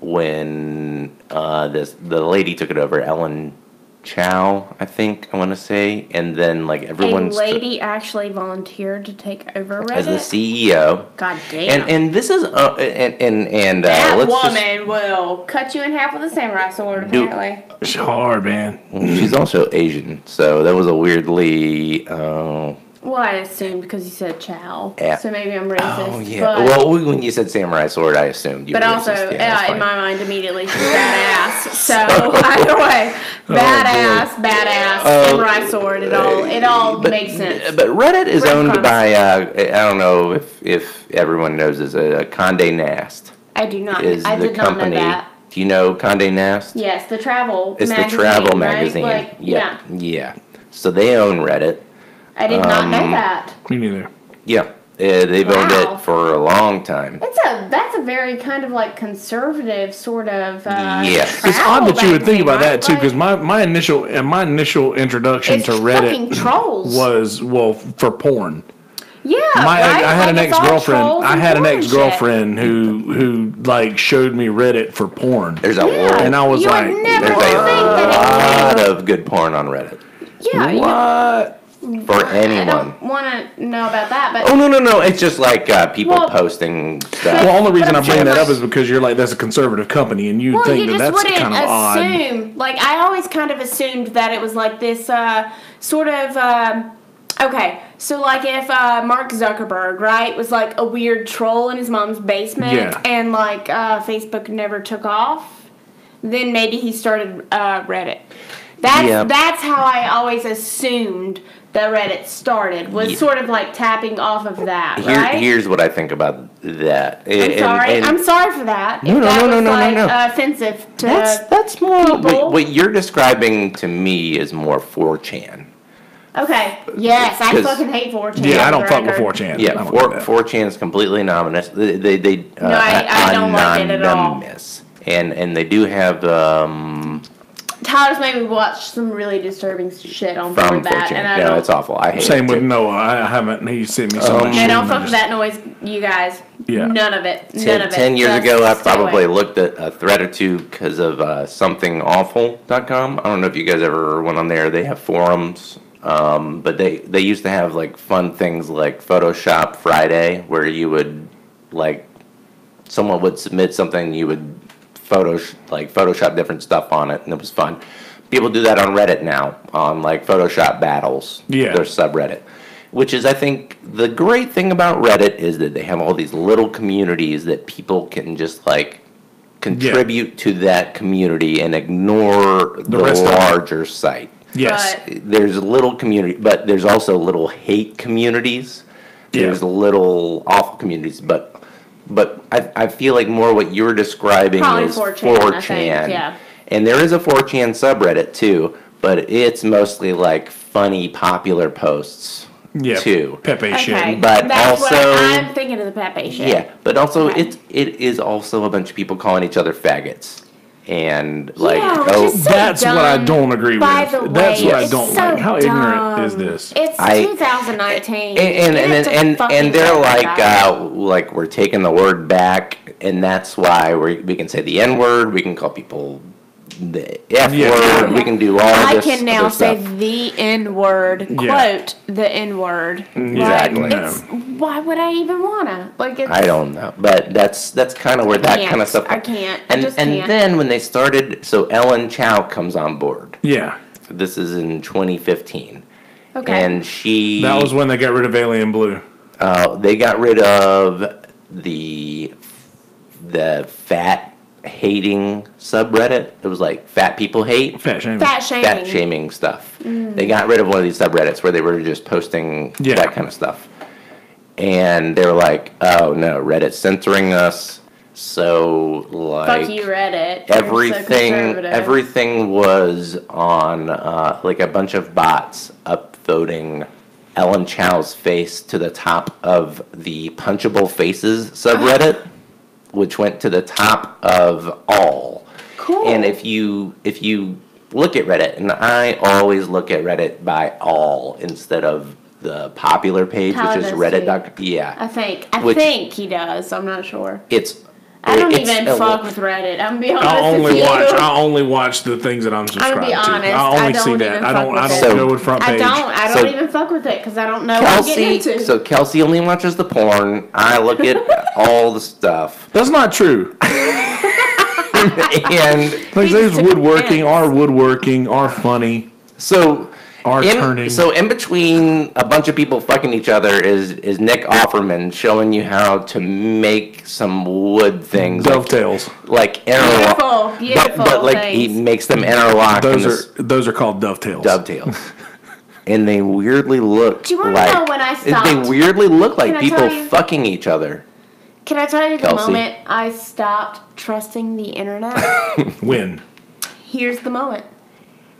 when the lady took it over, Ellen Chow, I think I want to say, and then like everyone's a lady actually volunteered to take over Reddit as the CEO. God damn! And this is and that let's woman will cut you in half with a samurai sword. Apparently, It's hard, man. she's also Asian, so that was a weirdly. Well, I assumed because you said chow, Yeah. so maybe I'm racist. Oh yeah. But, Well, when you said samurai sword, I assumed you. but were also, racist. That's in fine. my mind, immediately she's badass. So either way, badass, samurai sword. It all makes sense. But Reddit is owned Breadcrumbs. by I don't know if everyone knows this. Condé Nast I do not. is I the did company. not know that. Do you know Condé Nast? Yes, the travel. It's magazine, the travel right? magazine. Like, Yep. Yeah. So they own Reddit. I did not know that. Me neither. Yeah. They've owned Wow. it for a long time. That's a very kind of like conservative sort of. Yes. It's odd that you would think magazine, about that right? too, Like, because my initial introduction it's to fucking Reddit trolls. was for porn. Yeah, right? I had an Like, it's all ex-girlfriend. trolls I and had an porn ex-girlfriend who like showed me Reddit for porn. There's a shit. lot. And I was You like, would never There's a think that lot of good porn on Reddit yeah, what? for I anyone. don't want to know about that, but Oh no! It's just like people Well, posting stuff. Well, the only reason I I'm bring saying, that up like- is because you're like, that's a conservative company, and you well, think you that just that's wouldn't kind of odd. assume. Like I always kind of assumed that it was like this sort of. Okay, so like if Mark Zuckerberg, right, was like a weird troll in his mom's basement, Yeah. and like Facebook never took off, then maybe he started Reddit. That's how I always assumed that Reddit started, was sort of like tapping off of that, right? Here's what I think about that. I'm sorry for that. No, if no, that no, was no, no, like no, no. offensive to That's more people. what you're describing to me is more 4chan. Okay. Yes, I 'Cause- fucking hate 4chan. Yeah, I on don't the fuck with record. 4chan. Yeah, I don't do that. 4chan is completely anonymous. They I don't like it at all. anonymous. And they do have Tyler's made me watch some really disturbing shit on from board that, 4chan. and I No, don't. it's awful. I hate Same it with too. Noah. I haven't. He sent me so much. Man, shit, don't and I fuck with just- that noise, you guys. Yeah. None of it. None 10, of it. 10 years Just ago, I stay probably away. looked at a thread or two because of somethingawful.com. I don't know if you guys ever went on there. They have forums, but they used to have like fun things like Photoshop Friday, where you would like someone would submit something, you would Photoshop different stuff on it, and it was fun. People do that on Reddit now, on like Photoshop battles. Yeah. Their subreddit. Which is, I think, the great thing about Reddit is that they have all these little communities that people can just like contribute to that community and ignore the rest of it. larger site. Yes. But- There's a little community, but there's also little hate communities. Yeah. There's little awful communities, but I feel like more what you're describing Probably is 4chan, I think, yeah. And there is a 4chan subreddit too, but it's mostly like funny, popular posts Yeah. too. Pepe Okay, shit. But that's what also- I'm thinking of the Pepe shit. Yeah, but also Okay. it is also a bunch of people calling each other faggots. and like, Yeah, which oh, is so That's what I dumb, don't agree by with. the That's way. what I It's don't so like. How ignorant dumb. is this? It's I- 2019. and You have to and fucking they're recognize it. like we're taking the word back, and that's why we can say the N word, we can call people the F Yeah. word, we can do all I this can now other say stuff. the N word, Yeah. quote the N word. Exactly. Why would I even wanna? Like, it's, I don't know, but that's kind of where that can't. kind of stuff. I can't. I And just and can't. then when they started, so Ellen Chow comes on board. Yeah. This is in 2015, Okay. and she That was when they got rid of Alien Blue. they got rid of the fat hating subreddit. It was like fat people hate. Fat shaming. Fat shaming. Fat shaming stuff. They got rid of one of these subreddits where they were just posting Yeah. that kind of stuff. And they were like, oh no, Reddit's censoring us. So like Fuck you, Reddit. You're so everything conservative. everything was on like a bunch of bots upvoting Ellen Chow's face to the top of the Punchable Faces subreddit, which went to the top of all. Cool. And if you look at Reddit, and I always look at Reddit by all instead of the popular page, Tyler which is does Reddit. too. Yeah, I Which- think he does. I'm not sure. it's. I don't it's even a- fuck with Reddit. I'm gonna be honest I with you. I only watch the things that I'm subscribed be to. honest, I I only don't see even that. I fuck don't. with I it. don't So- go with front I page. don't So- even fuck with it because I don't know what I'm getting Kelsey, into. so Kelsey only watches the porn. I look at all the stuff, That's not true. and Like there's It woodworking, depends. are woodworking, are funny, so are turning. So in between a bunch of people fucking each other is Nick Offerman showing you how to make some wood things dovetails. like interlock. Beautiful But like he things. makes them interlock in this Those are called dovetails. dovetails. And they weirdly look Do you wanna like know when I they stopped? weirdly look like Can I people tell you? fucking each other. Can I tell you the Kelsey? moment I stopped trusting the internet? When? Here's the moment.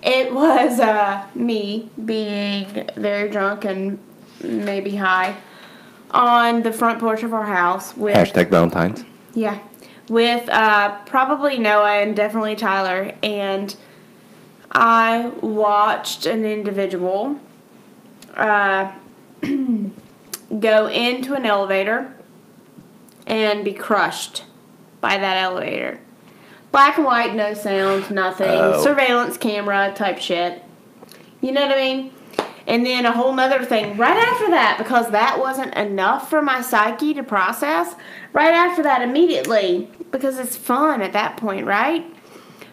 It was me being very drunk and maybe high on the front porch of our house with Hashtag Valentines. yeah, with probably Noah and definitely Tyler, and I watched an individual go into an elevator and be crushed by that elevator. Black and white, no sound, nothing. Oh. Surveillance camera type shit. You know what I mean? And then a whole nother thing right after that, because that wasn't enough for my psyche to process. Right after that, immediately, because it's fun at that point, right?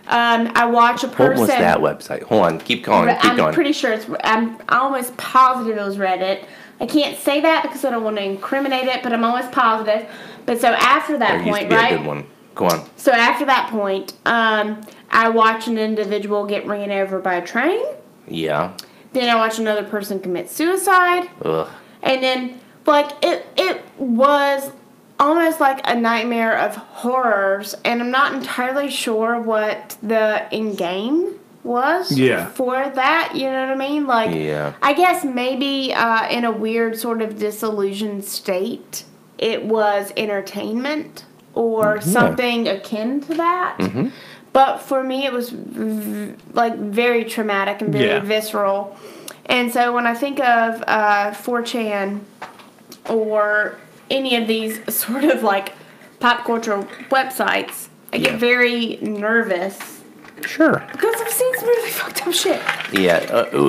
I watch a What person. was that website? Hold on, keep going, keep I'm going. pretty sure I'm almost positive it was Reddit. I can't say that because I don't want to incriminate it, but I'm almost positive. But so after that There used to point, be right? a good one. Go on. So after that point, I watch an individual get ran over by a train. Yeah. Then I watch another person commit suicide. Ugh. And then, like, it was almost like a nightmare of horrors. And I'm not entirely sure what the end game was for that. You know what I mean? Like, Yeah. I guess maybe in a weird sort of disillusioned state, it was entertainment or something akin to that. Mm-hmm. But for me, it was like very traumatic and very visceral. And so when I think of 4chan or any of these sort of like pop culture websites, I get very nervous. Sure. Because I've seen some really fucked up shit. Yeah,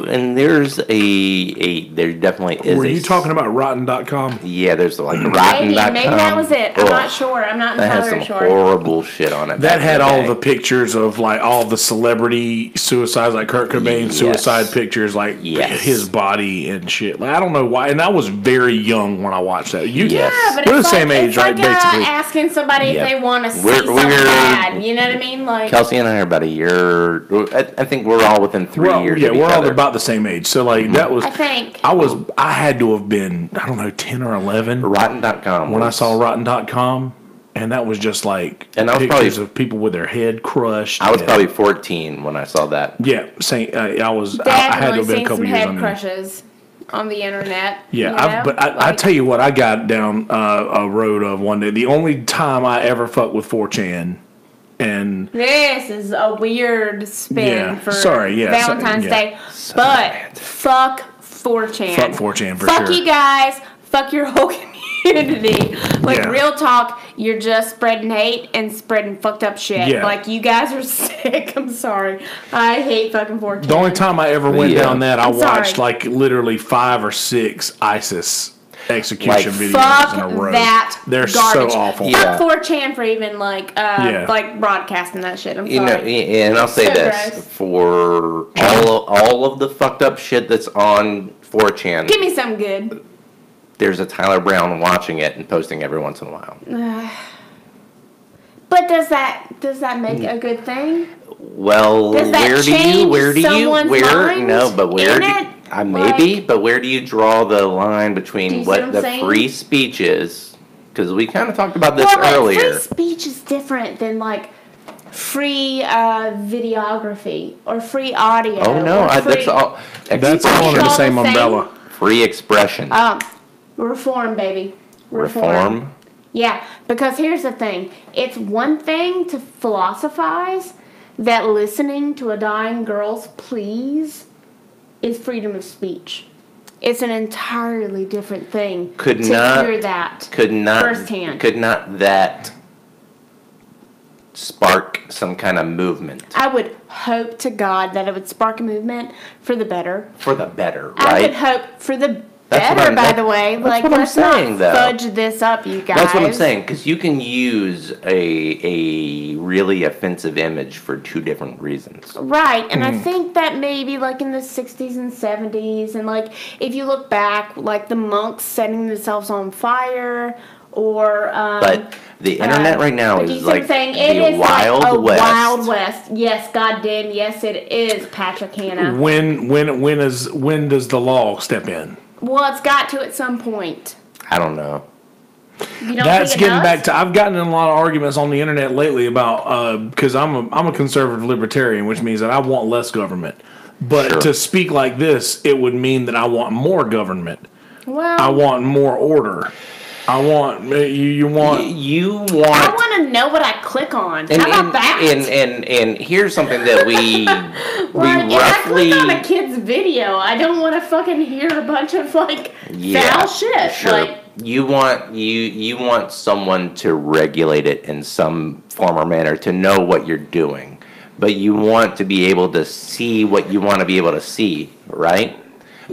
and there's there definitely is. Were you talking about Rotten.com? Yeah, there's like Rotten.com. Maybe that was it. I'm not sure. I'm not That has entirely some sure. horrible shit on it. That back had in all day. the pictures of like all the celebrity suicides, like Kurt Cobain Yes. suicide pictures, like Yes. his body and shit. Like, I don't know why, and I was very young when I watched that. You, Yes. Yeah, but we're it's the same age, it's right? like, Basically, asking somebody Yeah. if they want to see We're- something we're- bad. You know what I mean? Like, Kelsey and I are about a year. I think we're all within 3 years. yeah, of each we're all other. about the same age. So like that was, I think. I had to have been, I don't know, 10 or 11 Rotten.com. when I was- saw Rotten.com, and that was just like And I was pictures probably- of people with their head crushed. I was and- probably 14 when I saw that. yeah, saying I had to have Definitely been a seen couple some years head on there. crushes on the internet. Yeah, you know? but I Like, tell you what, I got down a road of one day. The only time I ever fucked with 4chan And This is a weird spin Yeah, for sorry, yeah, Valentine's yeah. Day. But fuck 4chan. Fuck 4chan for Fuck sure. you guys. Fuck your whole community. Like, Yeah. real talk, you're just spreading hate and spreading fucked up shit. Yeah. Like, you guys are sick. I'm sorry. I hate fucking 4chan. the only time I ever went Yeah. down that, I I'm sorry. watched like literally 5 or 6 ISIS execution videos Fuck in a row. that They're garbage. so awful. Yeah. Fuck 4chan for even, like, broadcasting that shit. I'm sorry. You know, and I'll say So this gross. for all of the fucked up shit that's on 4chan. Give me some good. There's a Tyler Brown watching it and posting every once in a while. But does that make a good thing? Well, Does that where change someone's mind no, but where in do it? maybe, Like- but where do you draw the line Do between you see what what I'm the saying? free speech is? Because we kind of talked about this But earlier. free speech is different than like free videography or free audio. Oh no, or free, that's all. That's all under the all same the same. umbrella. Free expression. Reform, baby. Reform. Yeah, because here's the thing. It's one thing to philosophize that listening to a dying girl's pleas is freedom of speech. It's an entirely different thing Could to not- hear that Could not firsthand. Could not that spark some kind of movement I would hope to God that it would spark a movement for the better. for the better, I would right? hope for the That's what better, I'm- by that- the way. that's Like, what I'm let's saying, not though. fudge this up, you guys. That's what I'm saying, because you can use a really offensive image for two different reasons. Right, and Mm-hmm. I think that maybe like in the 60s and 70s, and like if you look back, like the monks setting themselves on fire, or But the internet right now like you is see what I'm like saying? It the is Wild like a West. Wild West. Yes, goddamn, yes, it is, Patrick Hanna. When does the law step in? Well, it's got to at some point. I don't know. You don't That's think it getting does? back to. I've gotten in a lot of arguments on the internet lately about because I'm a conservative libertarian, which means that I want less government. But Sure. to speak like this, it would mean that I want more government. Well, I want more order. I want you want. You I want want to know what I click on. How about that? and here's something that we Like, if I roughly click on a kid's video, I don't want to fucking hear a bunch of like foul shit. Sure. Like, you want someone to regulate it in some form or manner to know what you're doing, but you want to be able to see what you want to be able to see, right?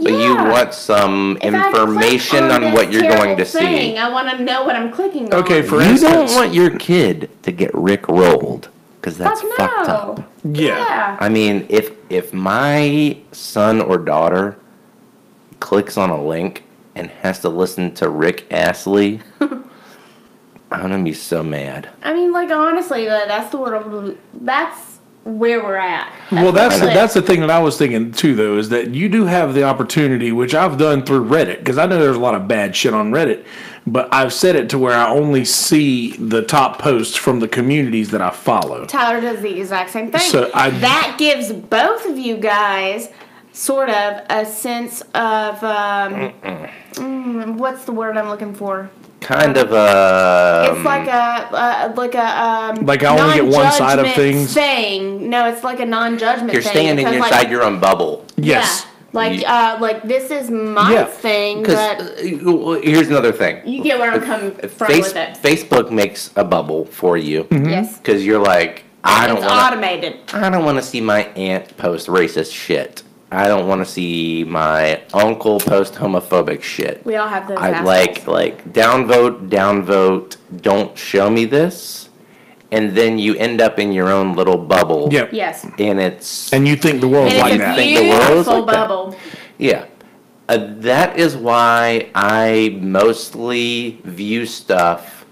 But you Yeah. want some if I click information on this what you're going terrible to thing, see. I want to know what I'm clicking on. Okay, for You don't instance, want your kid to get Rick rolled because that's Fuck fucked no. up. yeah. I mean, if my son or daughter clicks on a link and has to listen to Rick Astley, I'm gonna be so mad. I mean, like honestly, that's the world. That's where we're at. Well, what it that's is. the thing that I was thinking too, though, is that you do have the opportunity, which I've done through Reddit, because I know there's a lot of bad shit on Reddit, but I've set it to where I only see the top posts from the communities that I follow. Tyler does the exact same thing. So that gives both of you guys sort of a sense of what's the word I'm looking for? Kind of It's like a Like I only get one side of non-judgment things? Thing. No, it's like a non-judgment you're thing. staying because, inside like, your own bubble. Yes. Yeah, like this is my Yeah. thing, Because but here's another thing. you get where I'm coming from with it. Facebook makes a bubble for you Mm-hmm. Yes, because you're like, I it's don't automated. want to see my aunt post racist shit. I don't want to see my uncle post homophobic shit. We all have those. I aspects. like downvote, don't show me this, and then you end up in your own little bubble. Yep. Yes, And it's And you think the world's and like it's a that. think the world is beautiful like that. bubble. yeah. That is why I mostly view stuff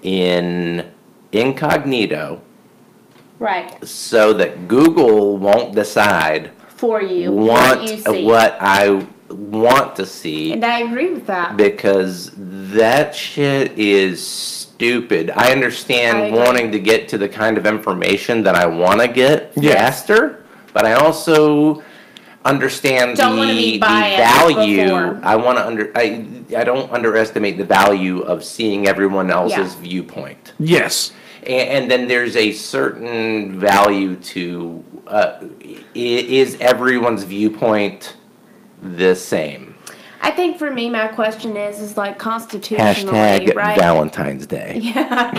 in incognito, Right, so that Google won't decide for you, what you see. what I want to see. And I agree with that. Because that shit is stupid. I I understand agree. wanting to get to the kind of information that I want to get Yes. faster, but I also understand Don't wanna be the biased value. before. I don't underestimate the value of seeing everyone else's Yeah. viewpoint. Yes. And then there's a certain value to, is everyone's viewpoint the same? I think for me, my question is like constitutionally, Hashtag right? Valentine's Day. Yeah.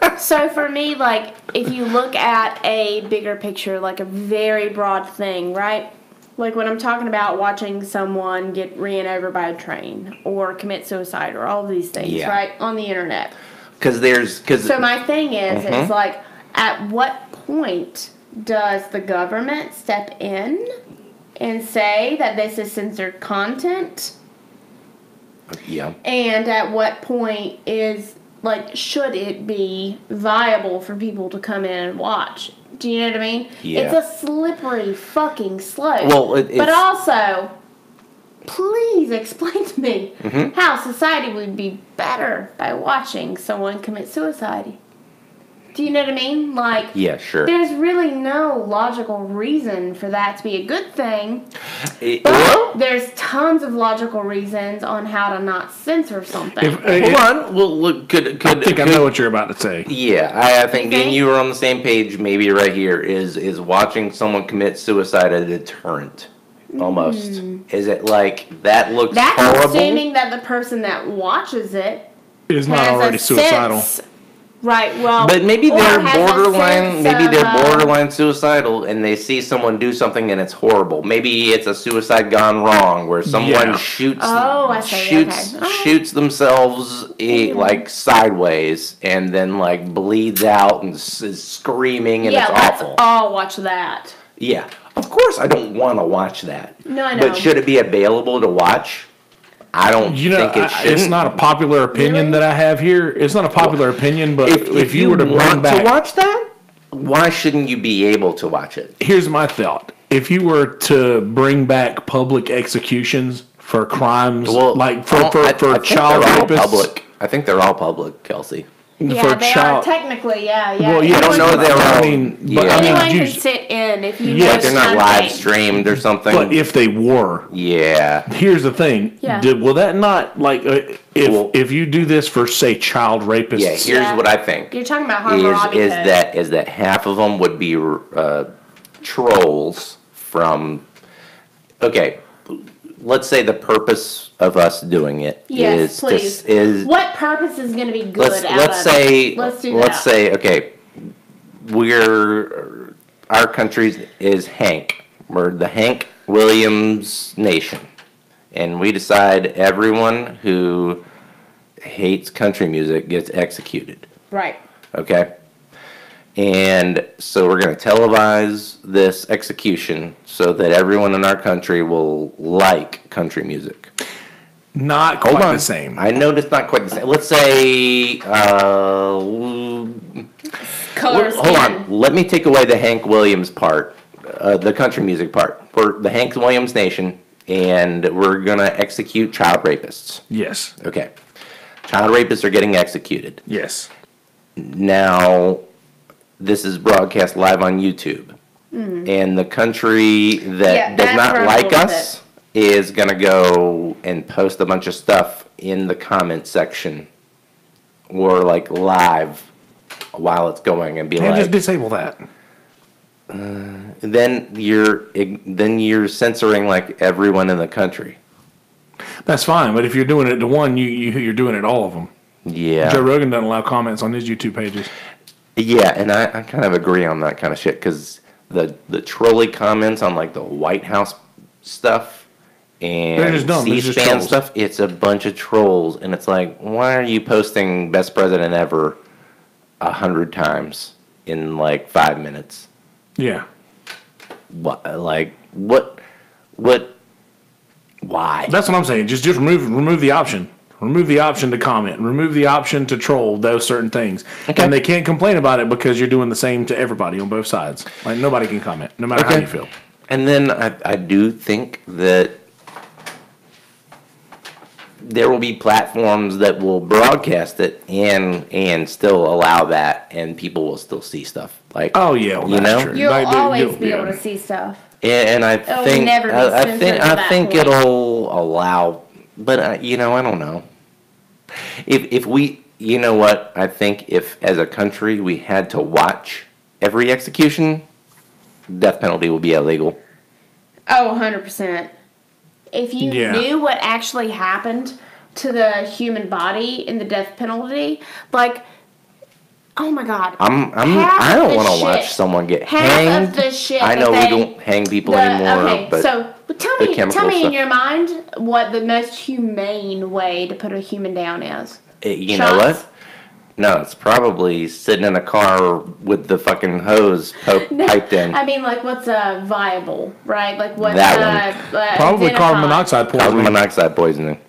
But so for me, like, if you look at a bigger picture, like a very broad thing, right? Like when I'm talking about watching someone get ran over by a train or commit suicide or all of these things, Yeah. right, on the internet. So my thing is like, at what point does the government step in and say that this is censored content? Yeah. And at what point is, like, should it be viable for people to come in and watch? Do you know what I mean? Yeah. It's a slippery fucking slope. Well, but also, please explain to me how society would be better by watching someone commit suicide. Do you know what I mean? Like, yeah, sure. There's really no logical reason for that to be a good thing. Well, There's tons of logical reasons on how to not censor something. hold on. Well, look, I think I know what you're about to say. Yeah, I think me and you were on the same page. Maybe right here is watching someone commit suicide a deterrent. Almost. Is it like that looks That's horrible? assuming that the person that watches it It's not has already a suicidal. sense. Right, well, But maybe or they're has a borderline. sense Maybe of, they're borderline suicidal, and they see someone do something and it's horrible. Maybe it's a suicide gone wrong, where someone Yeah. shoots Oh, I see, okay. shoots themselves like sideways, and then like bleeds out and is screaming, and yeah, it's let's awful. all watch that. Yeah, of course I don't want to watch that. No, I know. But should it be available to watch? I don't think it should. It's not a popular opinion that I have here. It's not a popular opinion, but if you were to bring want back, to watch that, why shouldn't you be able to watch it? here's my thought: if you were to bring back public executions for crimes, like for I think child they're all rapists, public. I think they're all public, Kelsey. Yeah, for they child. are technically, yeah. Well, yeah, I don't know they're all. I mean, but yeah. I mean, Anyone can you- sit in if you Yeah, know Like they're not something. live streamed or something. But if they were, yeah. here's the thing: Yeah. will that not like Well- if you do this for say child rapists? Yeah, here's Yeah. what I think. You're talking about Hammurabi Is Code. that half of them would be trolls from. Okay, let's say the purpose of us doing it Yes, is please. is What purpose is going to be good let's out let's of say it? Let's do let's that. say okay, our country is Hank. We're the Hank Williams nation, and we decide everyone who hates country music gets executed. Right. Okay? And so we're going to televise this execution so that everyone in our country will like country music. Not quite the same. I know it's not quite the same. Let's say, Color hold on. Let me take away the Hank Williams part, the country music part. We're the Hank Williams nation, and we're going to execute child rapists. Yes. Okay. Child rapists are getting executed. Yes. Now, this is broadcast live on YouTube. And the country that Yeah, does that's not where I'm like going with us is going to go and post a bunch of stuff in the comment section or like live while it's going and be And like, just disable that. then you're censoring like everyone in the country. That's fine, but if you're doing it to one, you're doing it to all of them. Yeah. Joe Rogan doesn't allow comments on his YouTube pages. Yeah, and I kind of agree on that kind of shit because the trolley comments on like the White House stuff They're and just dumb. They're just C-SPAN trolls. stuff, it's a bunch of trolls, and it's like, why are you posting "Best President Ever" 100 times in like 5 minutes? Yeah. What? Why? That's what I'm saying. Just remove the option. Remove the option to comment. Remove the option to troll those certain things. Okay. And they can't complain about it because you're doing the same to everybody on both sides. Like nobody can comment, no matter how Okay. you feel. And then I do think that there will be platforms that will broadcast it and still allow that, and people will still see stuff. Like, Oh yeah, well, You that's know? true. You'll Like, always be yeah. able to see stuff. and I It'll think never be I censored think to I that think point. it'll allow, but I don't know. If we You know what? I think if, as a country, we had to watch every execution, death penalty would be illegal. Oh, 100%. If you knew what actually happened to the human body in the death penalty, like, oh my God. I don't want to watch someone get hanged. Half of the shit. I know we don't hang people anymore. Okay, but so tell me stuff. in your mind what the most humane way to put a human down is. You know what? No, it's probably sitting in a car with the fucking hose piped in. I mean, like, what's viable, right? Like, what's probably carbon monoxide poisoning. Carbon monoxide poisoning.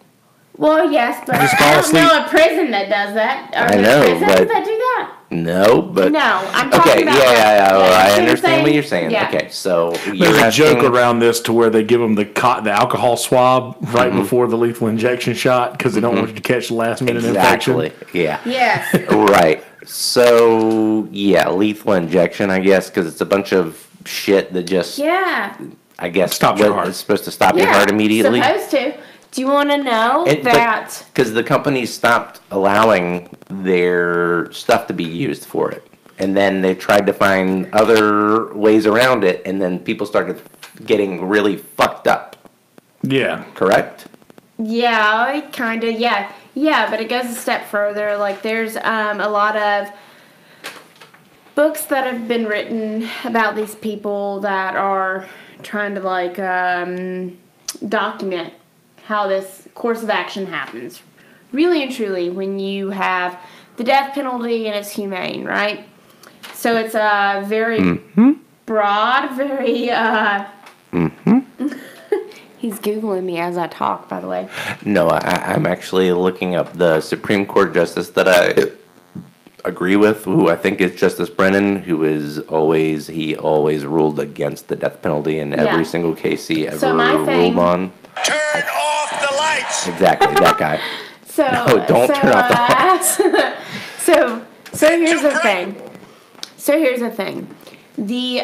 Well, yes, but Just I fall don't know a prison that does that. I know, prisons but that do that. No, but No, I'm talking okay. about. Well, I you understand what you're saying. Yeah. Okay, so There's a joke around this to where they give them the alcohol swab right before the lethal injection shot because they don't want you to catch the last minute infection. Exactly. Yeah. Yes. Right. So yeah, lethal injection, I guess, because it's a bunch of shit that just Yeah. I guess Stops your heart. It's supposed to stop your heart immediately. Supposed to. Do you want to know that? Because the companies stopped allowing their stuff to be used for it. And then they tried to find other ways around it, and then people started getting really fucked up. Yeah. Correct? Yeah, kind of, yeah. Yeah, but it goes a step further. Like, there's a lot of books that have been written about these people that are trying to, like, document how this course of action happens. Really and truly, when you have the death penalty and it's humane, right? So it's a very broad, very, He's Googling me as I talk, by the way. No, I'm actually looking up the Supreme Court justice that I agree with, who I think is Justice Brennan, who is always ruled against the death penalty in every single case he ever ruled on. Turn off the lights! Exactly, that guy. So No, don't turn off the lights. So here's the thing. The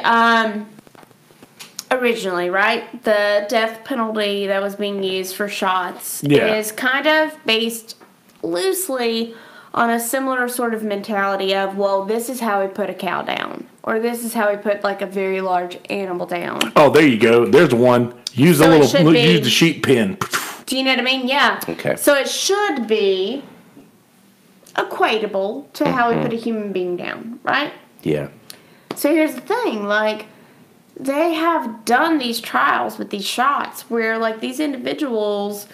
originally, right, the death penalty that was being used for shots is kind of based loosely on a similar sort of mentality of, well, this is how we put a cow down, or this is how we put like a very large animal down. Oh, there you go. There's one. Use use the sheet pin. Do you know what I mean? Yeah. Okay. So it should be equatable to how we put a human being down, right? Yeah. So here's the thing, like, they have done these trials with these shots where, like, these individuals,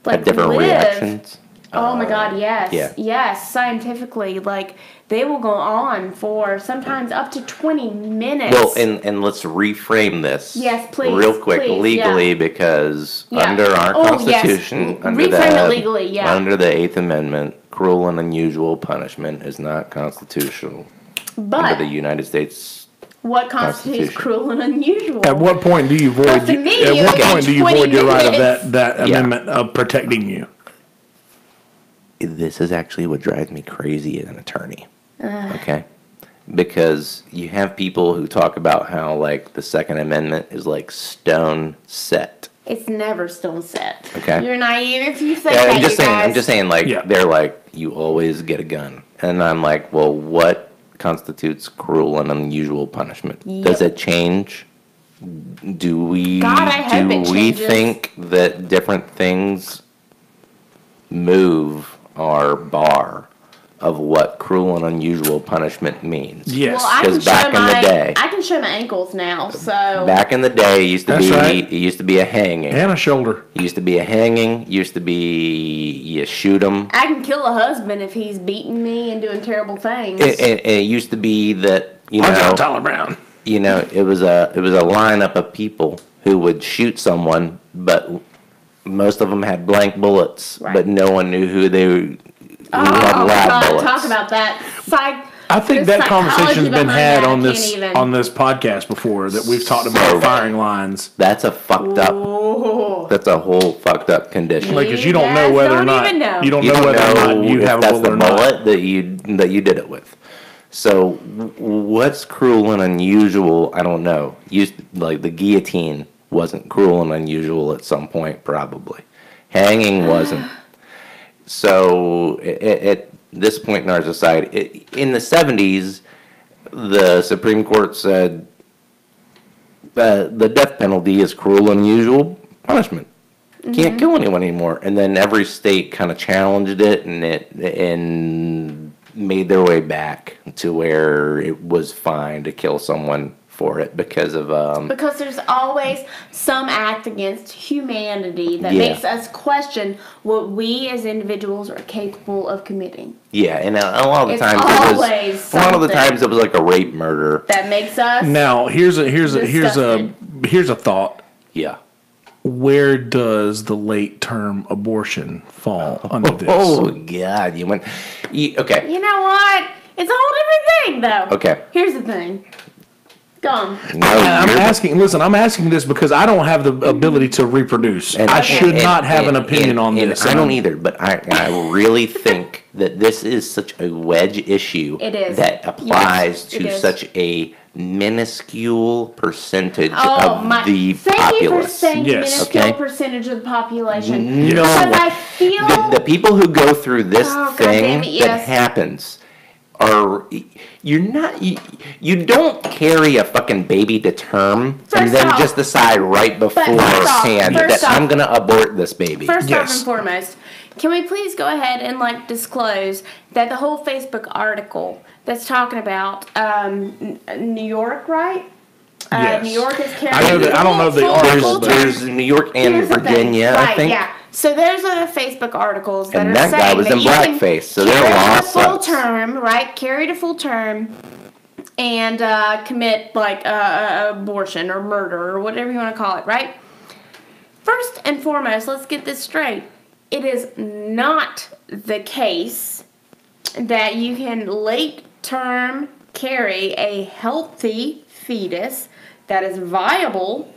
like, Had different reactions. Oh my God, yes. Yeah. Yes, scientifically, like, they will go on for sometimes up to 20 minutes. Well, and let's reframe this. Yes, please. Real quick, please, legally, because Yeah. under our Constitution, Yes. under Reframe it legally, yeah. under the 8th Amendment, cruel and unusual punishment is not constitutional But under the United States. what constitutes Constitution. cruel and unusual? At what point do you void? Well, for me, At you what get point do you 20 void your right of minutes. that Yeah. amendment of protecting you? This is actually what drives me crazy as an attorney. Okay? Because you have people who talk about how, like, the Second Amendment is, like, stone set. It's never stone set. Okay. You're naive if you think Yeah, that, I'm just you saying. guys. I'm just saying. Like, Yeah. they're like, you always get a gun, and I'm like, well, what constitutes cruel and unusual punishment? Does it change? Do we? God, I hope it do we changes. think that different things move our bar of what cruel and unusual punishment means? Yes. Well, I can 'Cause show back in the day- I can show my ankles now. So Back in the day, it used to That's be right. it used to be a hanging. And a shoulder. It used to be a hanging. Used to be you shoot them. I can kill a husband if he's beating me and doing terrible things. It used to be that Tyler Brown. it was a lineup of people who would shoot someone, but most of them had blank bullets, Right. but no one knew who oh had my lab God, bullets. talk about that. I think the that conversation's psychology been behind had that, on I this can't even. on this podcast before that we've talked So- about firing lines. That's a fucked up. Oh. That's a whole fucked up condition. Like, 'cause you You don't know guys whether or don't not even know. you don't You know don't whether or not know you if have a that's bullet the or not. bullet that you did it with. So what's cruel and unusual? I don't know. Like the guillotine wasn't cruel and unusual at some point, probably. Hanging wasn't. So this point in our society. In the 70s, the Supreme Court said the death penalty is cruel and unusual punishment. Can't kill anyone anymore. And then every state kind of challenged it, and made their way back to where it was fine to kill someone for it because of Because there's always some act against humanity that Yeah. makes us question what we as individuals are capable of committing. yeah, and a lot of the It's times always a lot of the something. times it was like a rape murder. That makes us Now, here's a Disgusted. thought. Yeah. Where does the late term abortion fall under this? Oh God, you went. Okay. You know what? It's a whole different thing, though. Okay. Here's the thing. Go on. No, I'm you're- asking this because I don't have the ability to reproduce. and- I should and- not have an and- opinion on and this. I don't either, but I really think that this is such a wedge issue It is. that applies Yes, it to is. such a minuscule percentage Oh, of my. the Thank you for populace. saying Yes. minuscule Okay. percentage of the population. No, Because I feel... the people who go through this Oh, thing goddammit, that yes. happens are you don't carry a fucking baby to term and First then off- just decide right first off- beforehand that first off- I'm gonna abort this baby. First Yes. off and foremost, can we please go ahead and disclose that the whole Facebook article that's talking about New York, right? Yes. New York is carrying. I know that- I don't know the full- article, full but- term. There's New York and Here's the thing. Virginia, I Right, think. yeah. So there's Facebook articles that And are that guy saying was that in you can blackface, so their carry law to full sucks. term, right? Carry to full term, and commit abortion or murder or whatever you want to call it, right? First and foremost, let's get this straight. It is not the case that you can late term carry a healthy fetus that is viable,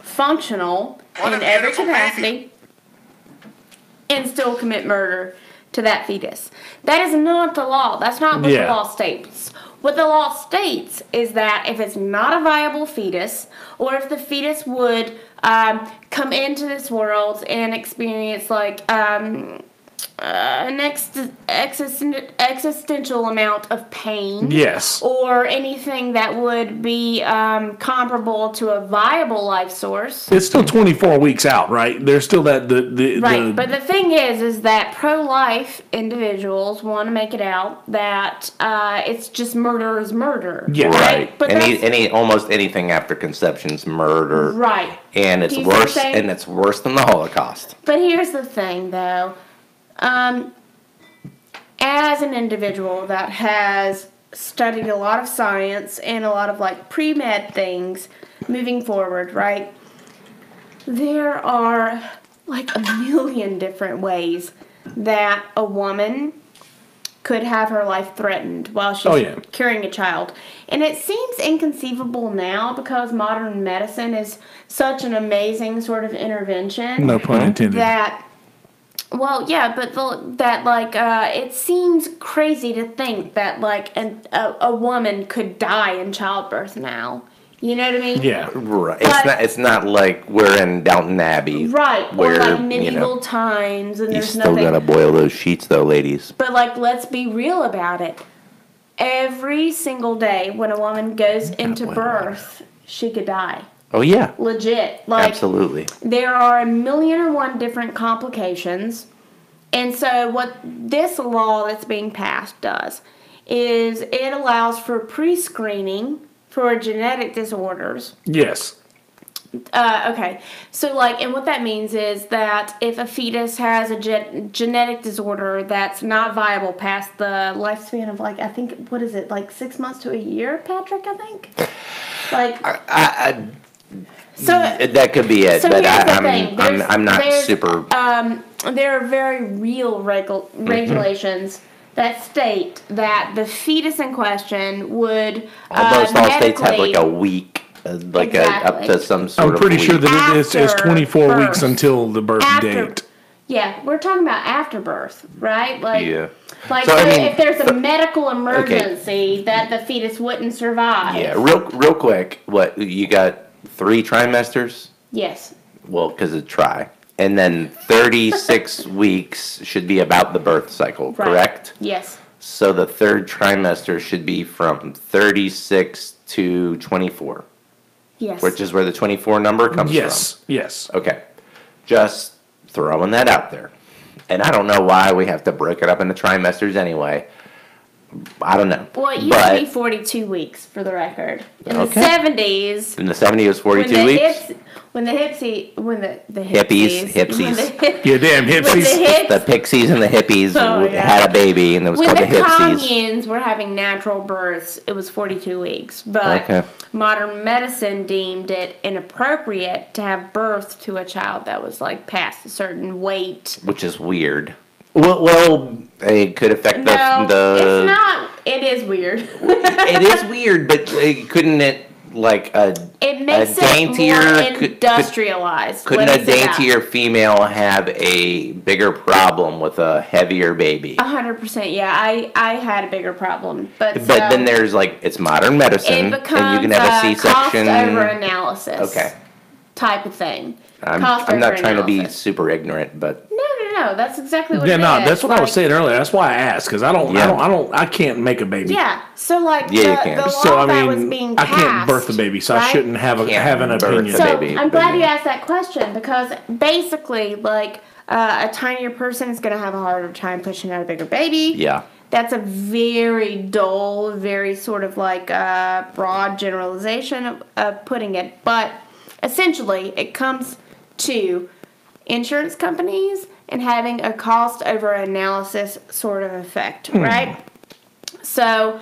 functional What a in every beautiful capacity, and still commit murder to that fetus. That is not the law. That's not what Yeah. the law states. What the law states is that if it's not a viable fetus, or if the fetus would come into this world and experience an existential amount of pain, Yes. or anything that would be comparable to a viable life source. It's still 24 weeks out, right? There's still that Right, but the thing is that pro-life individuals want to make it out that it's just murder is murder. Yeah. Right. But Almost anything after conception's murder. Right. And it's Do you see what I'm worse saying? and it's worse than the Holocaust. But here's the thing, though. As an individual that has studied a lot of science and a lot of pre-med things moving forward, right? There are a million different ways that a woman could have her life threatened while she's Oh, yeah. carrying a child. And it seems inconceivable now because modern medicine is such an amazing sort of intervention. No pun intended. It seems crazy to think that a woman could die in childbirth now. You know what I mean? Yeah. Right. But- It's not like we're in Downton Abbey. Right. Where, or medieval times, and you there's still nothing. gotta boil those sheets though, ladies. But let's be real about it. Every single day when a woman goes into boil birth, she could die. Oh yeah. Legit. Absolutely. There are a million and one different complications. And so what this law that's being passed does is it allows for pre-screening for genetic disorders. Yes. Okay. So and what that means is that if a fetus has a genetic disorder that's not viable past the lifespan of I think, what is it, 6 months to a year, Patrick, I think? So That could be it, So but here's the thing. I'm not There's, super. There are very real regulations that state that the fetus in question would Almost all states have medically- a week, up Exactly. to some sort I'm of pretty week. sure that it's After 24 birth. weeks until the birth After- date. Yeah, we're talking about after birth, right? Yeah. So, I mean, if there's a medical emergency that the fetus wouldn't survive. Yeah, real quick. What you got? 3 trimesters? Yes. Well, because it's tri. And then 36 weeks should be about the birth cycle, Right. correct? Yes. So the third trimester should be from 36 to 24, Yes. which is where the 24 number comes Yes. from. Yes. Okay. Just throwing that out there. And I don't know why we have to break it up into trimesters anyway. I don't know. Well, it used to be 42 weeks, for the record. In Okay. the 70s, In the 70s, it was when 42 the weeks. hippies, Hippies. You damn when the hipsies. The pixies and the hippies Oh, yeah. had a baby, and it was when called the the hipsies. communes were having natural births, it was 42 weeks. But Okay. modern medicine deemed it inappropriate to have birth to a child that was like past a certain weight. Which is weird. Well, it could affect No, the. it's not. It is weird. It is weird, but couldn't it like a It makes it daintier more industrialized. couldn't What a is it about? daintier female have a bigger problem with a heavier baby? 100%. Yeah, I had a bigger problem, but But then there's like it's modern medicine, it becomes and you can have a C-section. cost over analysis. Okay. Type of thing. I'm Cost not over trying to be analysis. super ignorant, but No. That's exactly what Yeah, it no, is. that's what I was Like, saying earlier. That's why I asked, because I can't make a baby. Yeah. So like Yeah, you the can. law So I that was mean, being I passed. can't birth a baby, so I right? shouldn't have Can't an birth opinion. a So baby, I'm but glad you yeah. asked that question, because basically, like a tinier person is going to have a harder time pushing out a bigger baby. yeah. That's a very dull, very sort of like broad generalization of putting it. But essentially, it comes to insurance companies and having a cost over analysis sort of effect, right? So,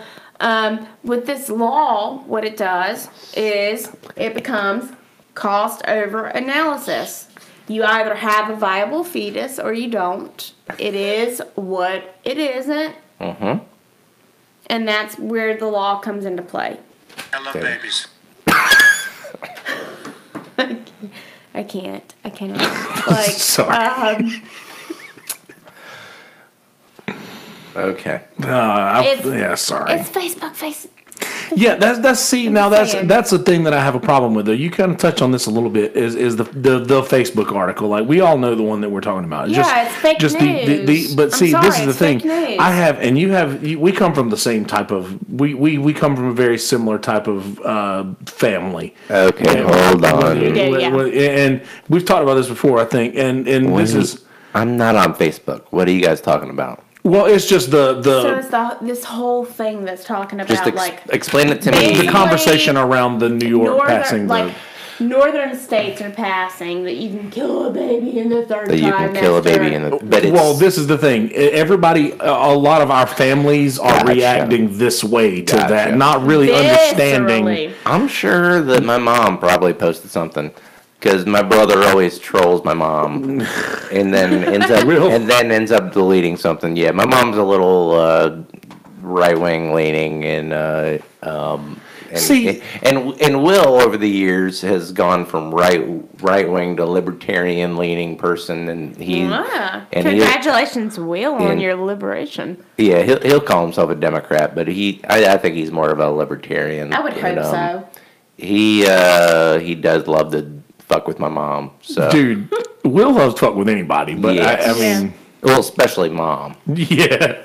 with this law, what it does is it becomes cost over analysis. You either have a viable fetus or you don't. It is what it isn't. Mm-hmm. And that's where the law comes into play. I love Okay. babies. I cannot. Like, Sorry. Okay. Yeah, sorry. It's Facebook. Yeah, that's see now saying. that's the thing that I have a problem with though. You kind of touch on this a little bit is the Facebook article. Like we all know the one that we're talking about. Yeah, it's fake news. But I'm see, sorry, this is the it's thing. fake news. I have and you have. We come from the same type of. We come from a very similar type of family. Okay, Yeah, hold on. do, yeah. And we've talked about this before, I think. And this is I'm not on Facebook. What are you guys talking about? well, it's just So it's this whole thing that's talking about Just like explain it to Basically, me. the conversation around the New York passing northern states are passing that you can kill a baby in the third That you can kill a baby in the. But it's, well, this is the thing. Everybody, a lot of our families are Gotcha. reacting this way to Gotcha. that, not really understanding. Viscerally. I'm sure that my mom probably posted something. Because my brother always trolls my mom, and then ends up deleting something. Yeah, my mom's a little right wing leaning, and See- and Will over the years has gone from right wing to libertarian leaning person, and he Ah, and congratulations, Will, on and- your liberation. he'll call himself a Democrat, but I think he's more of a libertarian. I would and, hope so. He does love to fuck with my mom. So Dude, Will loves to fuck with anybody, but Yes. I mean, well, especially mom. yeah.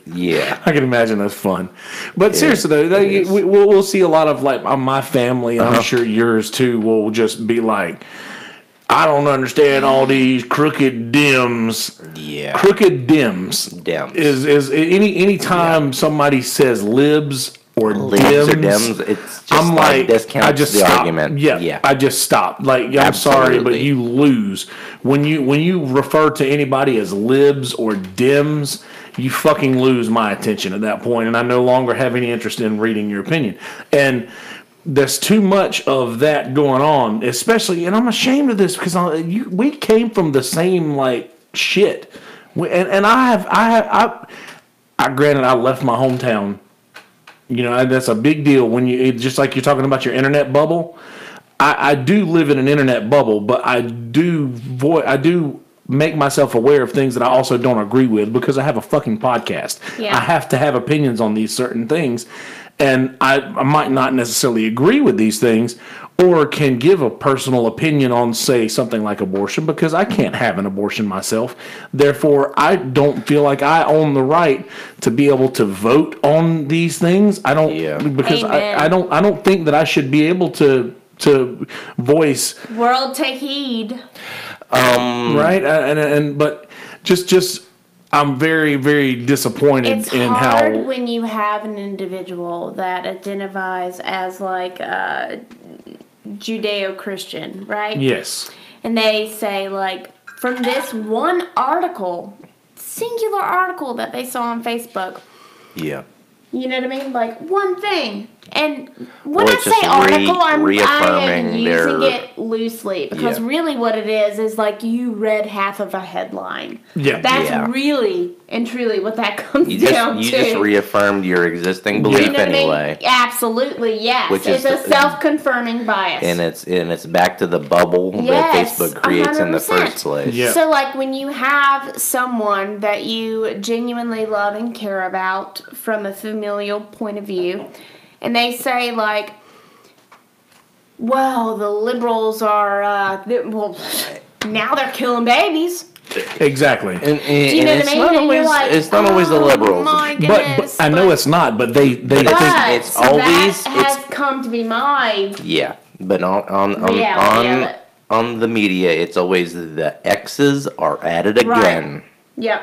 Yeah. I can imagine that's fun. But seriously though, it is. we'll see a lot of like my family, and Uh-huh. I'm sure yours too, will just be like, I don't understand all these crooked Dems. Yeah. Crooked Dems. Dems. Is any time somebody says libs or Libs Dems, or Dems, it's just I'm like, discounts I just the stop. argument. Yeah, I just stop. Like, I'm sorry, but Absolutely. you lose when you refer to anybody as libs or Dems. You fucking lose my attention at that point, and I no longer have any interest in reading your opinion. And there's too much of that going on, especially. And I'm ashamed of this because we came from the same like shit. And I granted I left my hometown. You know, that's a big deal when just like you're talking about your internet bubble. I do live in an internet bubble, but I do make myself aware of things that I also don't agree with because I have a fucking podcast. Yeah. I have to have opinions on these certain things. and I might not necessarily agree with these things, or can give a personal opinion on, say, something like abortion, because I can't have an abortion myself. Therefore, I don't feel like I own the right to be able to vote on these things. I don't, because I don't think that I should be able to voice. World, take heed. Right, but just. I'm very, very disappointed it's in hard how when you have an individual that identifies as like Judeo-Christian, right? Yes. And they say like from this one article, singular article that they saw on Facebook. Yeah. You know what I mean? Like one thing. And when Well, I it's say just article, I am reaffirming using it loosely because Yeah. really what it is like you read half of a headline. Yeah. That's Yeah. really and truly what that comes You down just to. you just reaffirmed your existing belief You know what I mean? anyway. Absolutely, yes. Which it's is a self-confirming bias. And it's back to the bubble Yes, that Facebook creates in the 100%. first place. Yeah. So, like, when you have someone that you genuinely love and care about from a familial point of view, and they say, like, well, the liberals are, now they're killing babies. Exactly. And you know what I it's mean? not And you're always like, it's not always the oh liberals. my But goodness, I know it's not. But they think it's always- that has come to be my Yeah, but on reality of it. on the media, it's always the X's are at it Right. again. Yep.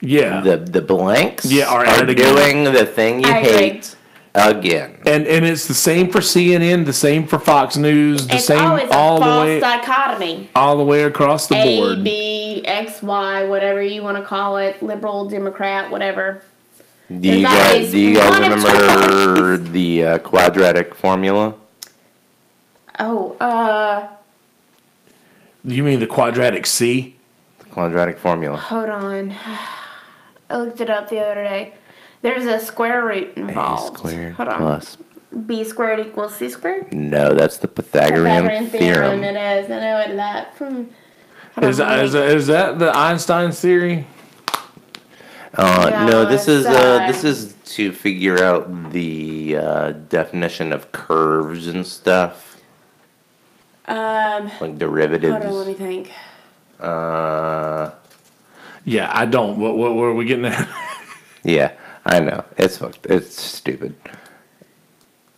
yeah. The blanks Are at it again. doing the thing you I agree. hate again. And it's the same for CNN, the same for Fox News, the It's same always a all the false way dichotomy. all the way across the A, board. B, X, Y, whatever you want to call it, liberal, Democrat, whatever. Do you There's guys always one of remember the quadratic formula? Oh, You mean the quadratic C? The quadratic formula. hold on. I looked it up the other day. There's a square root A involved. squared Hold on. plus. B squared equals C squared? No, that's the Pythagorean theorem. It is. I know it that from. hold Is on, let me- is that the Einstein theory? No, No, this it's, is to figure out the definition of curves and stuff, like derivatives. Hold on, let me think. Yeah, I don't. What were we getting at? Yeah, I know. It's fucked. It's stupid.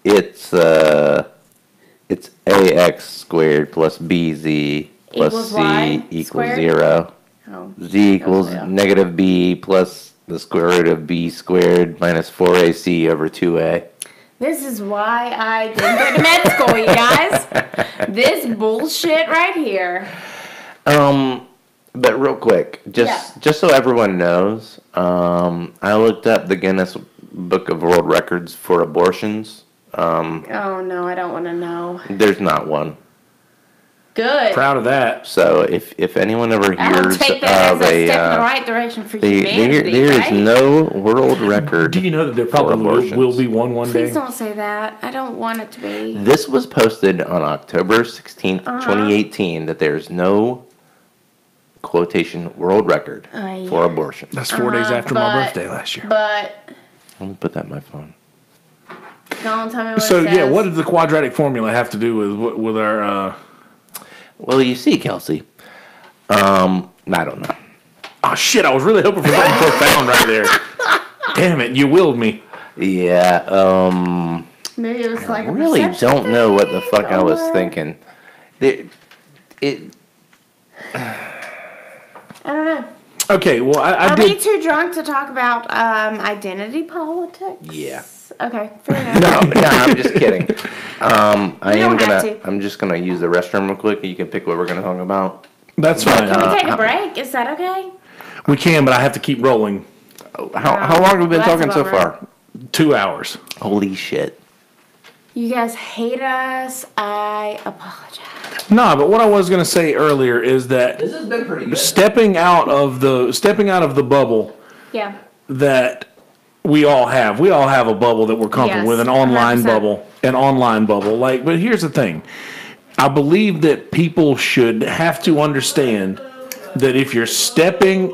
It's ax squared plus bz plus Equals c y equals squared? 0. Oh. Z equals yeah. negative b plus the square root of b squared minus 4ac over 2a. This is why I didn't go to med school, you guys. This bullshit right here. But real quick, just so everyone knows, I looked up the Guinness Book of World Records for abortions. Oh no, I don't want to know. There's not one. Good. Proud of that. So if anyone ever I'll hears take that of as a a, step in the right direction for there humanity, is right? no world record. Do you know that there for probably abortions. will be one Please day? don't say that. I don't want it to be. This was posted on October 16th, 2018, that there's no quotation world record yeah. for abortion. That's 4 days after my but- birthday last year. But Let me put that in my phone. don't tell me what So it says. yeah, what does the quadratic formula have to do with our? Well, you see, Kelsey, I don't know. Oh shit! I was really hoping for something profound right there. Damn it! You willed me. Yeah, Maybe it was like I a really perception don't know what the thing, fuck I was or- thinking. I don't know. Okay, well I Are we did. too drunk to talk about identity politics? Yeah. Okay, fair enough. No, I'm just kidding. to. I'm just gonna use the restroom real quick. You can pick what we're gonna talk about. That's fine. Can we take a break? Is that okay? We can, but I have to keep rolling. How long have we been That's talking so about right. far? 2 hours. Holy shit! You guys hate us. I apologize. Nah, but what I was gonna say earlier is that This has been pretty good. stepping out of the bubble Yeah. that we all have a bubble that we're comfortable Yes, with, an online 100%. bubble. Like, but here's the thing. I believe that people should have to understand that if you're stepping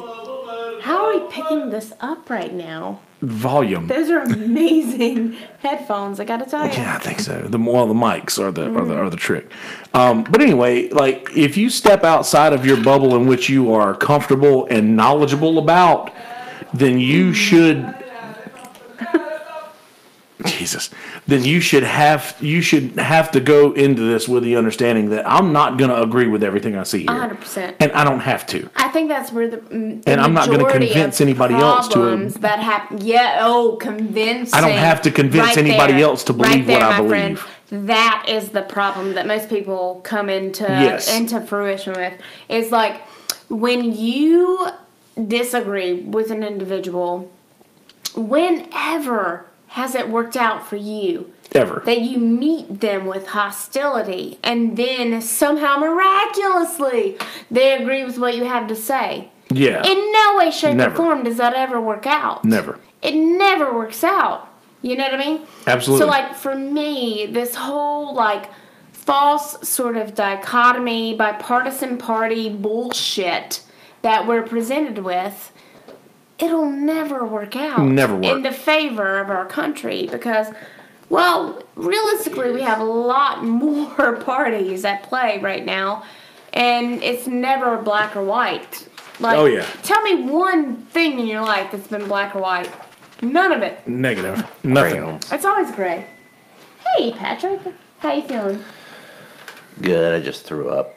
How are really picking this up right now. Volume. Those are amazing headphones, I gotta tell you. Yeah, I think so. The mics are the trick. But anyway, like if you step outside of your bubble in which you are comfortable and knowledgeable about, then you should. Jesus. Then you should have to go into this with the understanding that I'm not going to agree with everything I see here. 100%. And I don't have to. I think that's where the and I'm not going to convince anybody else to. That happen. Yeah. Oh, convincing. I don't have to convince anybody else to believe what I believe. Friend, that is the problem that most people come into fruition with. Is like when you disagree with an individual, whenever has it worked out for you? Ever. That you meet them with hostility and then somehow miraculously they agree with what you have to say. Yeah. In no way, shape, or form does that ever work out. Never. It never works out. You know what I mean? Absolutely. So, like, for me, this whole, like, false sort of dichotomy, bipartisan party bullshit that we're presented with, it'll never work out. Never work. In the favor of our country because, well, realistically, we have a lot more parties at play right now, and it's never black or white. Like, oh, yeah. Tell me one thing in your life that's been black or white. None of it. Negative. Nothing. It's always gray. Hey, Patrick. How you feeling? Good, I just threw up.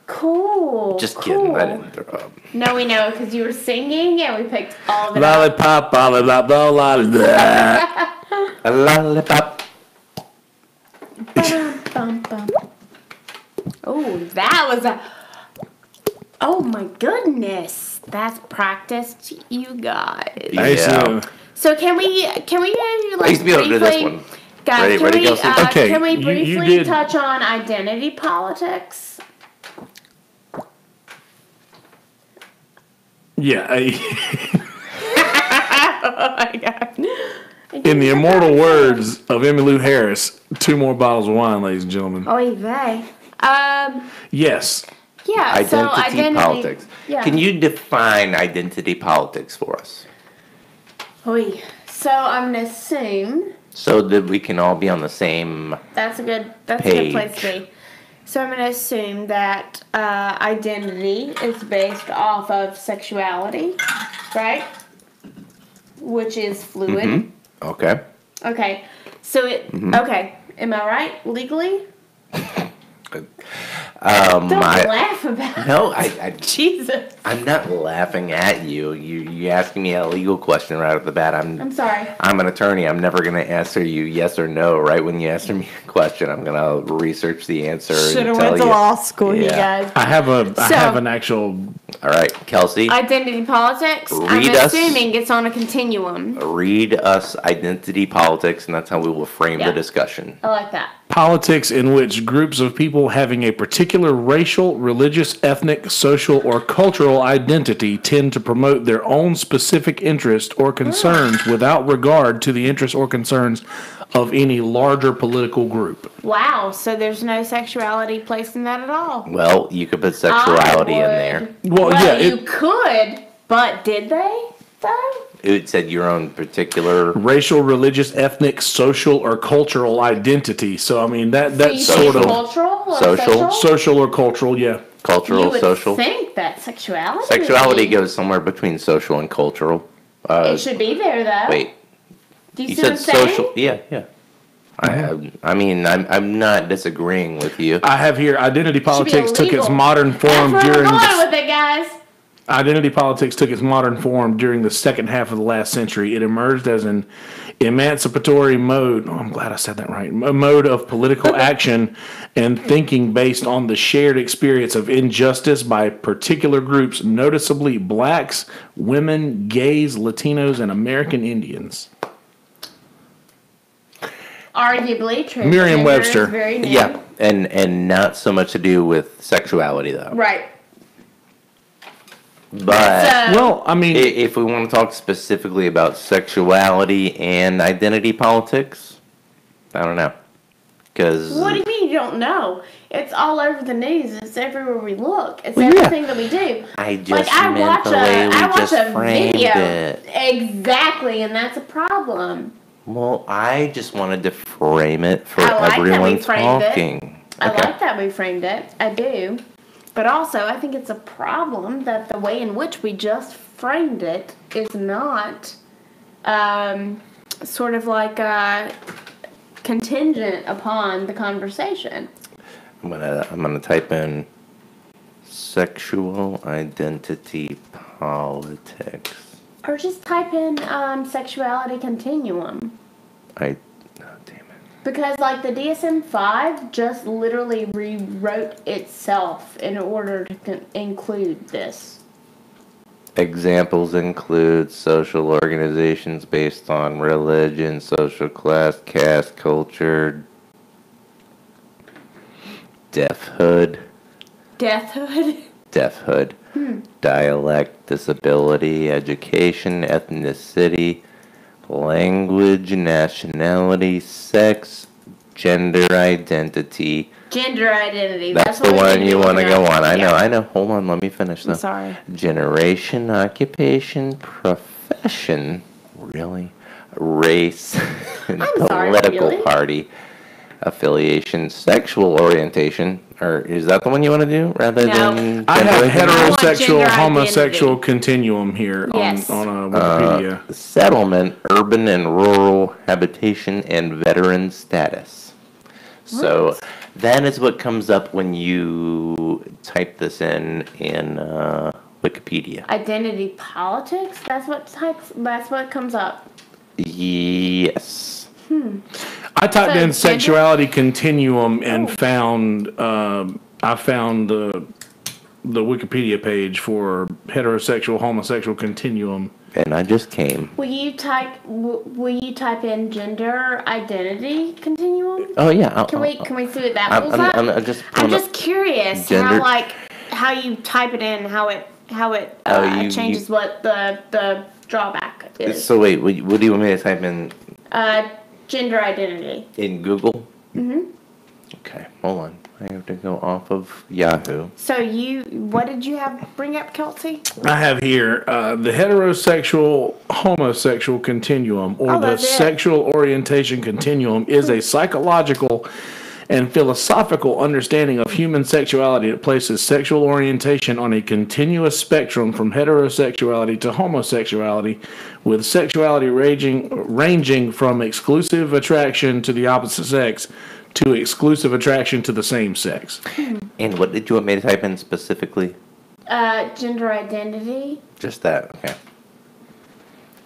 Cool. Just kidding, I didn't throw up. No, we know, because you were singing, and we picked all of it Lollipop, lollipop, lollipop. A lollipop. Oh, that was a... Oh, my goodness. That's practiced, you guys. Yeah. So can we like, I used to be able to do this one. Guys, Ready, Kelsey? Okay, can we you briefly did- touch on identity politics? Yeah. Oh my god. In the immortal words of Emmylou Harris, 2 more bottles of wine, ladies and gentlemen. Oy vey. Yes. Yeah, Identity politics. Yeah. Can you define identity politics for us? Oy. So I'm gonna assume So that we can all be on the same... that's a good Page. place to be. So I'm gonna assume that identity is based off of sexuality, right? Which is fluid. Okay. Okay. So okay. Am I right legally? Don't laugh about it. No, I Jesus. I'm not laughing at you. You asking me a legal question right off the bat. I'm sorry. I'm an attorney. I'm never going to answer you yes or no. Right when you answer me a question, I'm going to research the answer. Should have and tell went to you. law school, you Yeah. guys. I have an actual. All right, Kelsey. Identity politics. I'm Read us. assuming it's on a continuum. Read us identity politics, and that's how we will frame the Yeah. discussion. I like that. Politics in which groups of people having a particular racial, religious, ethnic, social, or cultural identity tend to promote their own specific interest or concerns without regard to the interests or concerns of any larger political group. Wow. So there's no sexuality placed in that at all. Well, you could put sexuality in there. Well, yeah, you could, but did they though? It said your own particular. racial, religious, ethnic, social, or cultural identity. So I mean So that's you sort think of cultural or Social? social or cultural, yeah. Cultural, You would social. think that sexuality. Sexuality would be- goes somewhere between social and cultural. It should be there though. Wait, Do you you see what I'm said saying? social? Yeah, yeah. I mean, I'm not disagreeing with you. I have here identity Should be politics took its illegal. modern form That's where during I'm going the, with it, guys. identity politics took its modern form during the second half of the last century. It emerged as an emancipatory mode. Oh, I'm glad I said that right. A mode of political action and thinking based on the shared experience of injustice by particular groups, noticeably blacks, women, gays, Latinos, and American Indians. Arguably true. Merriam-Webster. Very new. Yeah, and not so much to do with sexuality though. Right. But So, Well, I mean, if we want to talk specifically about sexuality and identity politics, I don't know. because... What do you mean you don't know? It's all over the news. It's everywhere we look. It's Well, yeah. everything that we do. I just meant the way we just framed it. Exactly, and that's a problem. Well, I just wanted to frame it for I like that we everyone framed it. talking. I like that we framed it. I do. But also, I think it's a problem that the way in which we just framed it is not sort of like contingent upon the conversation. I'm gonna type in sexual identity politics. Or just type in sexuality continuum. Oh, damn it. Because, like, the DSM-5 just literally rewrote itself in order to include this. Examples include social organizations based on religion, social class, caste, culture, deafhood, dialect, disability, education, ethnicity, language, nationality, sex, gender identity. Gender identity. That's the one you want to go on. I Yeah. know. Hold on, let me finish though. I'm sorry. Generation, occupation, profession, really? Race, and political party, affiliation, sexual orientation, or is that the one you want to do rather than... I have gender? heterosexual, gender homosexual identity. continuum here Yes. on Wikipedia. Settlement, urban and rural habitation, and veteran status. So that is what comes up when you type this in Wikipedia. Identity politics? That's what comes up. Yes. I typed So in gender- sexuality continuum and found I found the Wikipedia page for heterosexual, homosexual continuum. And I just came. Will you type in gender identity continuum? Oh yeah. Can we see what that pulls I'm up? just I'm pulling up just curious gender- how you type it in, how it changes what the drawback is. So wait, what do you want me to type in Gender identity. in Google? Okay, hold on. I have to go off of Yahoo. So what did you bring up, Kelsey? I have here the heterosexual, homosexual continuum, or the that's it. sexual orientation continuum, is a psychological and philosophical understanding of human sexuality that places sexual orientation on a continuous spectrum from heterosexuality to homosexuality, with sexuality ranging from exclusive attraction to the opposite sex to exclusive attraction to the same sex. And what did you want me to type in specifically? Gender identity. Just that, okay.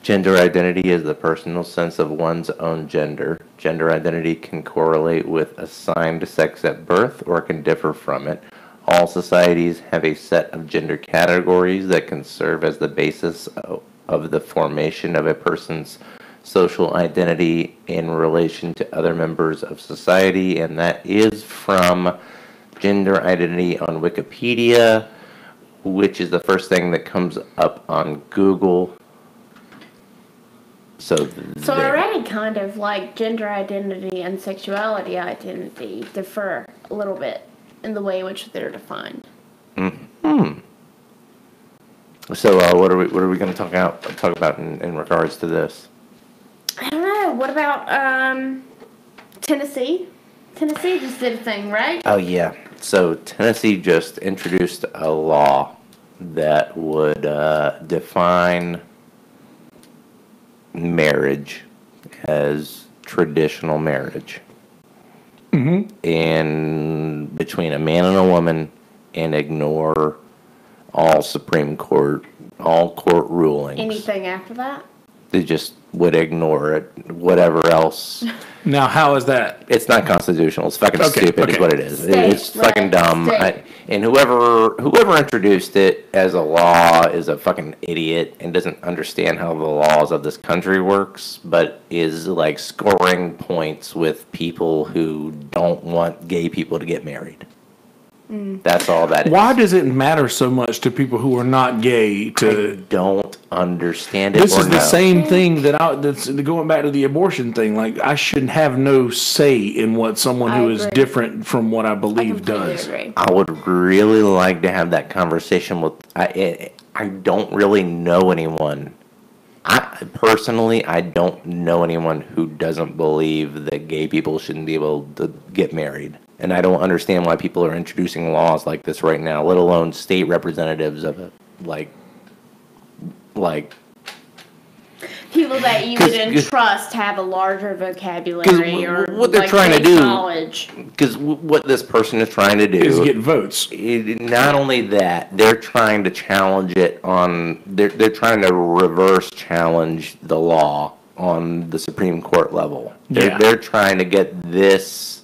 Gender identity is the personal sense of one's own gender. Gender identity can correlate with assigned sex at birth or can differ from it. All societies have a set of gender categories that can serve as the basis of the formation of a person's social identity in relation to other members of society, and that is from gender identity on Wikipedia, which is the first thing that comes up on Google. So Already kind of like gender identity and sexuality identity differ a little bit in the way in which they're defined. So what are we going to talk about in regards to this? I don't know. What about Tennessee? Tennessee just did a thing, right? Oh yeah. So Tennessee just introduced a law that would define marriage as traditional marriage. And between a man and a woman, and ignore all court rulings. Anything after that? They just would ignore it. Whatever else. Now, how is that? It's not constitutional. It's fucking stupid is what it is. It's fucking dumb. And whoever introduced it as a law is a fucking idiot and doesn't understand how the laws of this country works, but is like scoring points with people who don't want gay people to get married. That's all that is. Why does it matter so much to people who are not gay? I don't understand it. This is the know. same thing that's going back to the abortion thing. Like, I should have no say in what someone who is agree. different from what I believe completely does. agree. I would really like to have that conversation with. I don't really know anyone. Personally, I don't know anyone who doesn't believe that gay people shouldn't be able to get married. And I don't understand why people are introducing laws like this right now, let alone state representatives of it. Like People that you 'Cause- would entrust have a larger vocabulary 'Cause or what they're like, trying to base do- knowledge. because what this person is trying to do Is get votes. not only that, they're trying to challenge it on. They're trying to reverse challenge the law on the Supreme Court level. Yeah. They're trying to get this.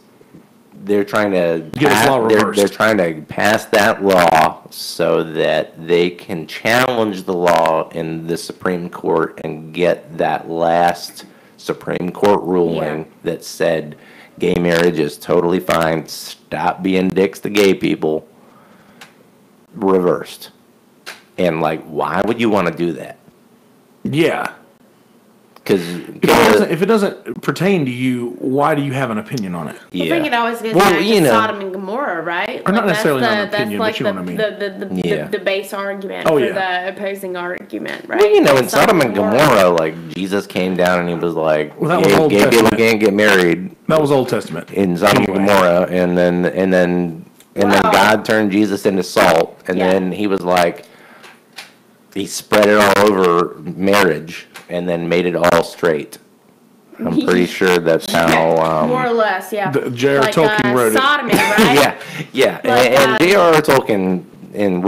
They're trying to Get this law they're reversed. trying to pass that law so that they can challenge the law in the Supreme Court and get that last Supreme Court ruling that said gay marriage is totally fine. Stop being dicks to gay people. Reversed. And like, why would you want to do that? Yeah. Because If it doesn't pertain to you, why do you have an opinion on it? I think it always goes Well, back you to know. Sodom and Gomorrah, right? Or not Like, necessarily that's not an opinion, that's but you know what I mean. Yeah. The base argument Oh, for yeah. the opposing argument, right? Well, you know, Like in Sodom and Gomorrah, like Jesus came down and he was like, Well, that was Old gay people Testament. can't get married That was Old Testament. in Sodom and Anyway. Gomorrah, and then Wow. God turned Jesus into salt, and Yeah. then he was like, he spread it all over marriage, and then made it all straight. I'm pretty sure that's how. more or less, yeah. J.R. Tolkien wrote it. Sodomy, right? Yeah, Like, and J.R.R. Tolkien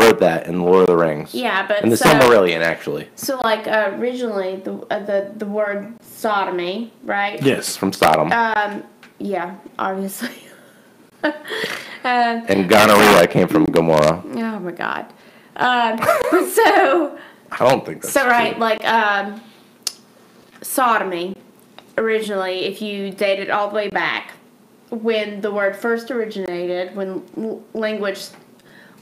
wrote that in Lord of the Rings. Yeah, but in the so- Silmarillion, actually, So, like, originally, the word sodomy, right? Yes. from Sodom, Yeah, obviously. and gonorrhea came from Gomorrah. Oh my god. So I don't think that's right, true. like sodomy originally, if you date it all the way back, when the word first originated, when languagists,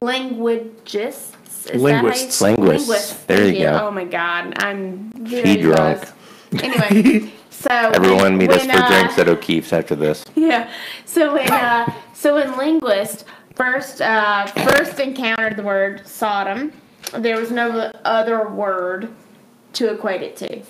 is Linguists. that how you, Linguists. There thank you go. Oh my god, I'm She very drunk. buzzed. Anyway, so Everyone meet us when, for drinks at O'Keefe's after this. Yeah. So when linguists first encountered the word Sodom, there was no other word to equate it to.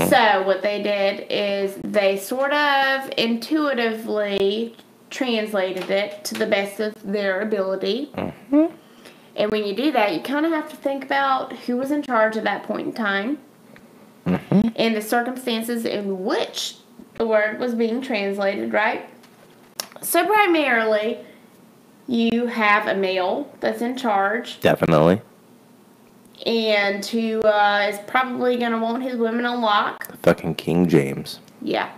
So what they did is they sort of intuitively translated it to the best of their ability. And when you do that, you kind of have to think about who was in charge at that point in time and the circumstances in which the word was being translated, right? So primarily, you have a male that's in charge Definitely. and who is probably going to want his women on lock. Fucking King James. Yeah.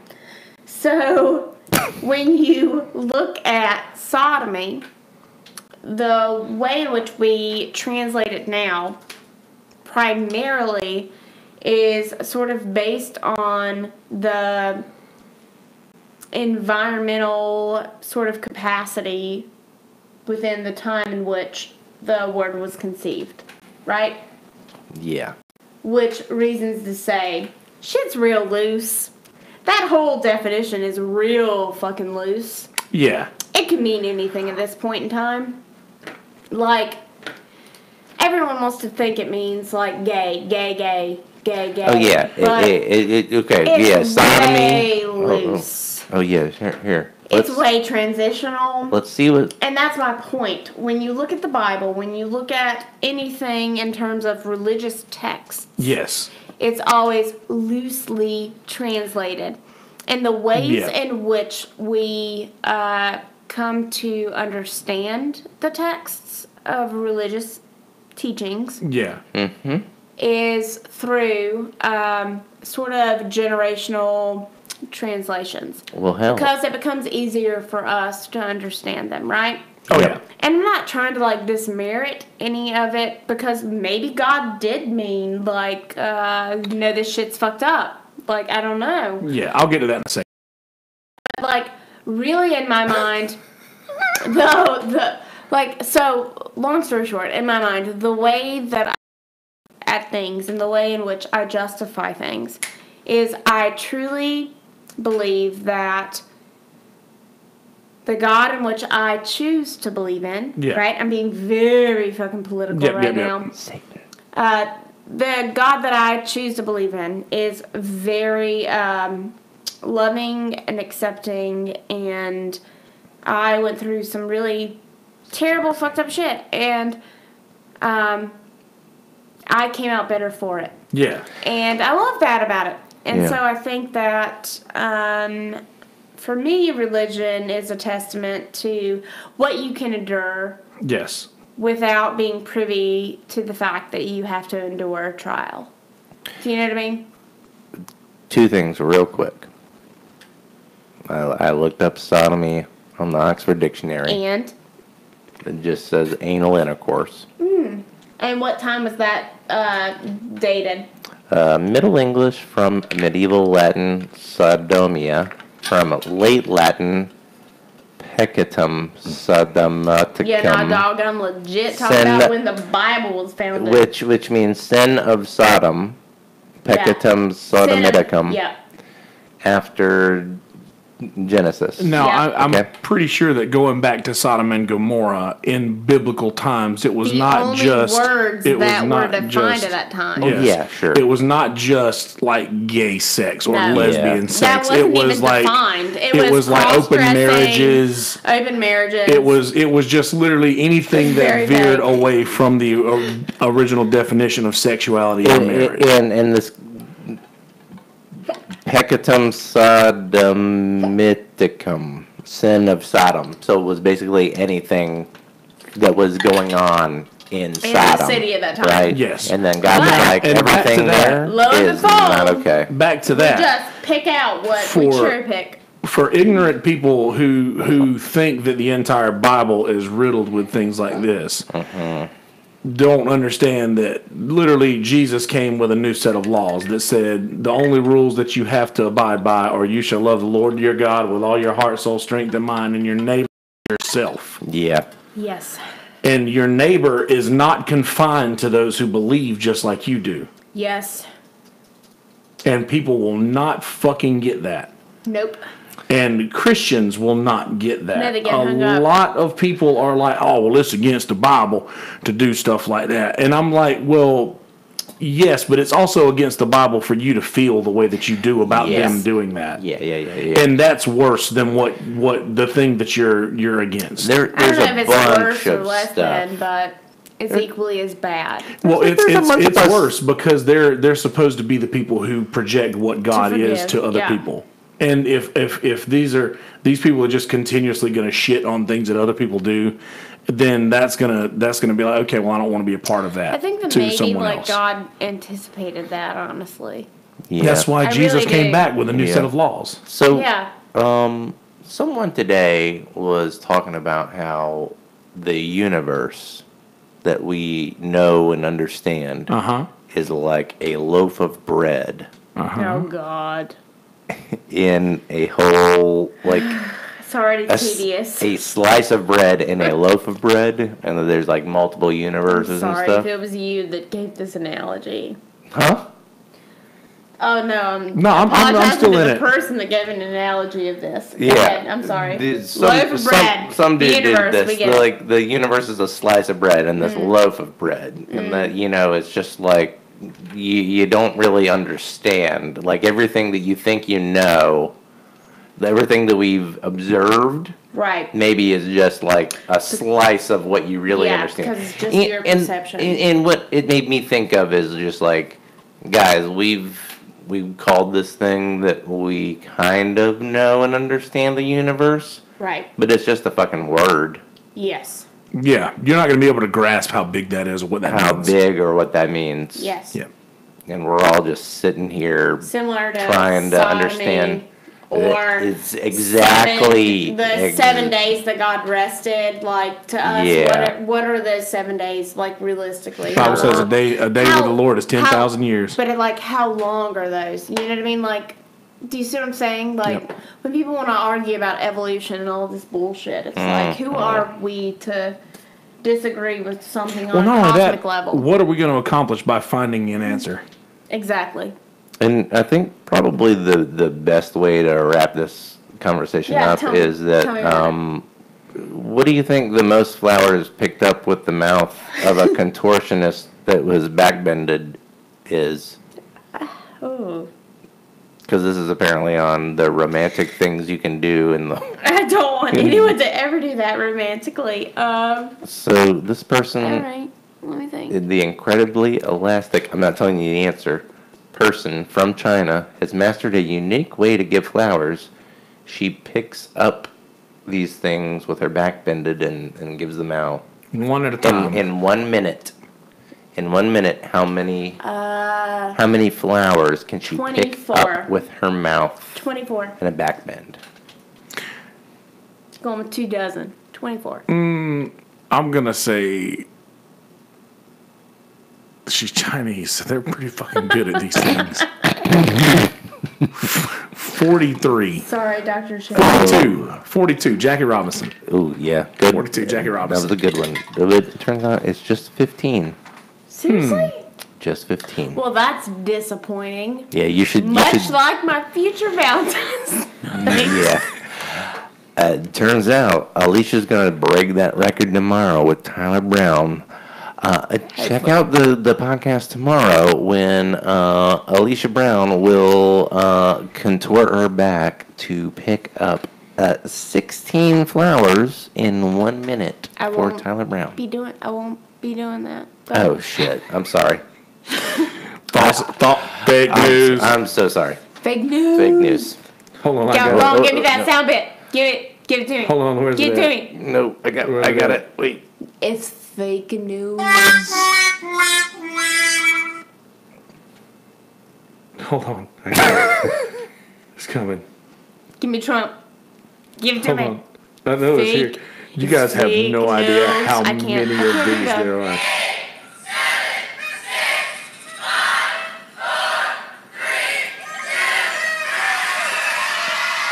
So when you look at sodomy, the way in which we translate it now primarily is sort of based on the environmental sort of capacity within the time in which the word was conceived, right? Yeah. Which reasons to say, shit's real loose. That whole definition is real fucking loose. Yeah. It can mean anything at this point in time. Like, everyone wants to think it means like gay. Oh yeah. But Okay. it's Yeah. way Sodomy. loose. Oh yeah. Here. It's way transitional. Let's see what. And that's my point. When you look at the Bible, when you look at anything in terms of religious texts, Yes. it's always loosely translated. And the ways Yeah. in which we come to understand the texts of religious teachings Yeah. is through sort of generational translations. Well, hell. Because it becomes easier for us to understand them, right? Oh, Yep. yeah. And I'm not trying to like dismerit any of it because maybe God did mean like, this shit's fucked up. Like, I don't know. Yeah. I'll get to that in a second. Like, really in my mind, Like, so, long story short, in my mind, the way that I at things and the way in which I justify things is I truly believe that the God in which I choose to believe in, right? I'm being very fucking political now. The God that I choose to believe in is very loving and accepting, and I went through some really terrible, fucked up shit, and I came out better for it. Yeah. And I love that about it. And so I think that for me, religion is a testament to what you can endure. Yes. Without being privy to the fact that you have to endure a trial. Do you know what I mean? Two things real quick. I looked up sodomy on the Oxford Dictionary. And? It just says anal intercourse. And what time was that dated? Middle English from Medieval Latin sodomia, from Late Latin peccatum sodomaticum. Yeah, no, dog, I'm legit talking about when the Bible was founded. Which means sin of Sodom, peccatum sodomaticum. Yeah. After Genesis. Now, I'm pretty sure that going back to Sodom and Gomorrah in biblical times, it was not just words it that was were not defined just at that time. yes, yeah, sure. It was not just like gay sex or No. lesbian That sex. wasn't It was even like defined. it was like open cross-dressing, marriages. Open marriages. It was just literally anything Very that veered vague. away from the original definition of sexuality and marriage. And this peccatum sodomiticum, sin of Sodom. So it was basically anything that was going on in Sodom. the city at that time. Right? Yes. And then God was But- like, And back to everything that, there lo and is behold, not okay. Back to We that. just pick out what we For- cherry pick. For ignorant people who think that the entire Bible is riddled with things like this, don't understand that literally Jesus came with a new set of laws that said the only rules that you have to abide by are you shall love the Lord your God with all your heart, soul, strength, and mind, and your neighbor yourself. Yeah. Yes. And your neighbor is not confined to those who believe just like you do. Yes. And people will not fucking get that. Nope. And Christians will not get that. No, they get a hung up. lot of people are like, oh, well, it's against the Bible to do stuff like that. And I'm like, well, yes, but it's also against the Bible for you to feel the way that you do about Yes. them doing that. Yeah. And that's worse than what the thing that you're against. I There's don't know a if it's bunch worse or of less stuff. than, but it's equally as bad. Well, there's a bunch it's of us- worse because they're supposed to be the people who project what God is forgive, to other yeah. people. And if these people are just continuously going to shit on things that other people do, then that's gonna be like, okay, well, I don't want to be a part of that. I think that to maybe someone like else. God anticipated that, honestly. Yeah. That's why I Jesus really came do. back with a new Yeah. set of laws. So, Yeah. someone today was talking about how the universe that we know and understand is like a loaf of bread Oh God. in a whole, like It's already a, tedious. a slice of bread in a loaf of bread, and then there's like multiple universes and Sorry stuff. if it was you that gave this analogy. Huh? Oh no, I'm apologizing still to in the it. person that gave an analogy of this. Go Yeah. ahead, I'm sorry. Loaf of bread. Some the dude did universe, this. we get it. Like the universe is a slice of bread and this loaf of bread, and that it's just like you don't really understand. Like everything that you think you know, everything that we've observed, Right. maybe is just like a slice of what you really Yeah, understand. 'cause it's just your perception. And what it made me think of is just like, guys, we've called this thing that we kind of know and understand the universe, Right. but it's just a fucking word. Yes. Yeah, you're not going to be able to grasp how big that is or what that How means. big or what that means. Yes. Yeah. And we're all just sitting here Similar to trying to sodomy, understand. or It's exactly the 7 days that God rested. Like to us, Yeah. what are those 7 days like realistically? The Bible How says a long? day with How- the Lord is 10,000 years. But like, how long are those? You know what I mean? Like, do you see what I'm saying? Like, when people want to argue about evolution and all this bullshit, it's like, who are we to disagree with something Well, on a not only cosmic that, level. what are we going to accomplish by finding an answer? Exactly. And I think probably the best way to wrap this conversation Yeah, up tell me- is that tell me about what do you think the most flowers picked up with the mouth of a contortionist that was backbended is? Oh. Because this is apparently on the romantic things you can do in the. I don't want anyone to ever do that romantically. So this person, All right. Let me think. the incredibly elastic, I'm not telling you the answer, person from China has mastered a unique way to give flowers. She picks up these things with her back bended and gives them out. One at a time. In 1 minute. In 1 minute, how many flowers can she pick 24. up with her mouth 24. and a back bend? Going with 2 dozen. 24. I'm going to say she's Chinese, so they're pretty fucking good at these things. 43. Sorry, Dr. Shay. 42. Jackie Robinson. Ooh, yeah. Good. 42, Jackie That Robinson. was a good one. But it turns out it's just 15. Seriously? Just 15. Well, that's disappointing. Yeah, you should. Much like my future Valentines. Yeah. Turns out Alicia's gonna break that record tomorrow with Tyler Brown. Check out the podcast tomorrow when Alisha Brown will contort her back to pick up 16 flowers in 1 minute I for won't Tyler Brown. I won't be doing that. But Oh shit! I'm sorry. Fake news. I'm so sorry. Fake news. Fake news. Hold on, I Go, got go it. on, give me that sound bit. Give it to me. Hold on, where's Give it it to at? me. No, I got it. Wait. It's fake news. Hold on. I got it. It's coming. Give me Trump. Give it to Hold me. on. I know it's here. Fake- You guys have fake no idea news. how I can't- many I of can't these go. there are.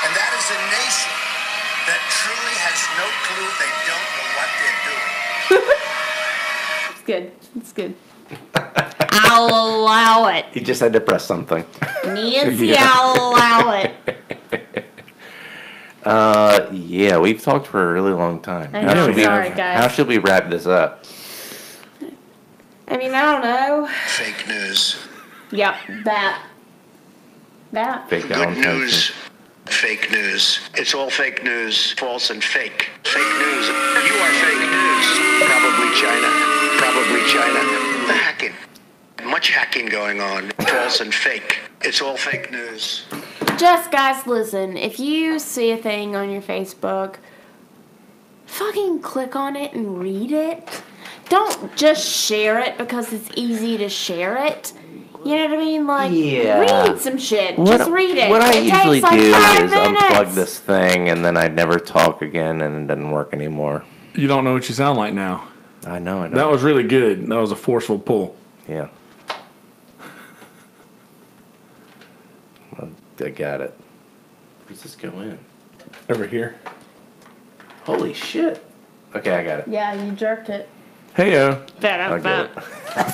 And that is a nation that truly has no clue. They don't know what they're doing. It's good. It's good. I'll allow it. He just had to press something. Nancy, I'll allow it. Yeah, we've talked for a really long time. I know, should we- sorry, guys. How should we wrap this up? I mean, I don't know. Fake news. Yep, that. Fake Good Valentine's. news. Fake news. It's all fake news. False and fake. Fake news. You are fake news. Probably China. Probably China. The hacking. Much hacking going on. False and fake. It's all fake news. Just guys, listen. If you see a thing on your Facebook, fucking click on it and read it. Don't just share it because it's easy to share it. You know what I mean? Like, Yeah. read some shit. Just read it. What I It usually takes like do 5 is minutes. unplug this thing and then I'd never talk again and it doesn't work anymore. You don't know what you sound like now. I know. That was really good. That was a forceful pull. Yeah. I got it. Where's this go in? Over here. Holy shit. Okay, I got it. Yeah, you jerked it. Heyo. I get it.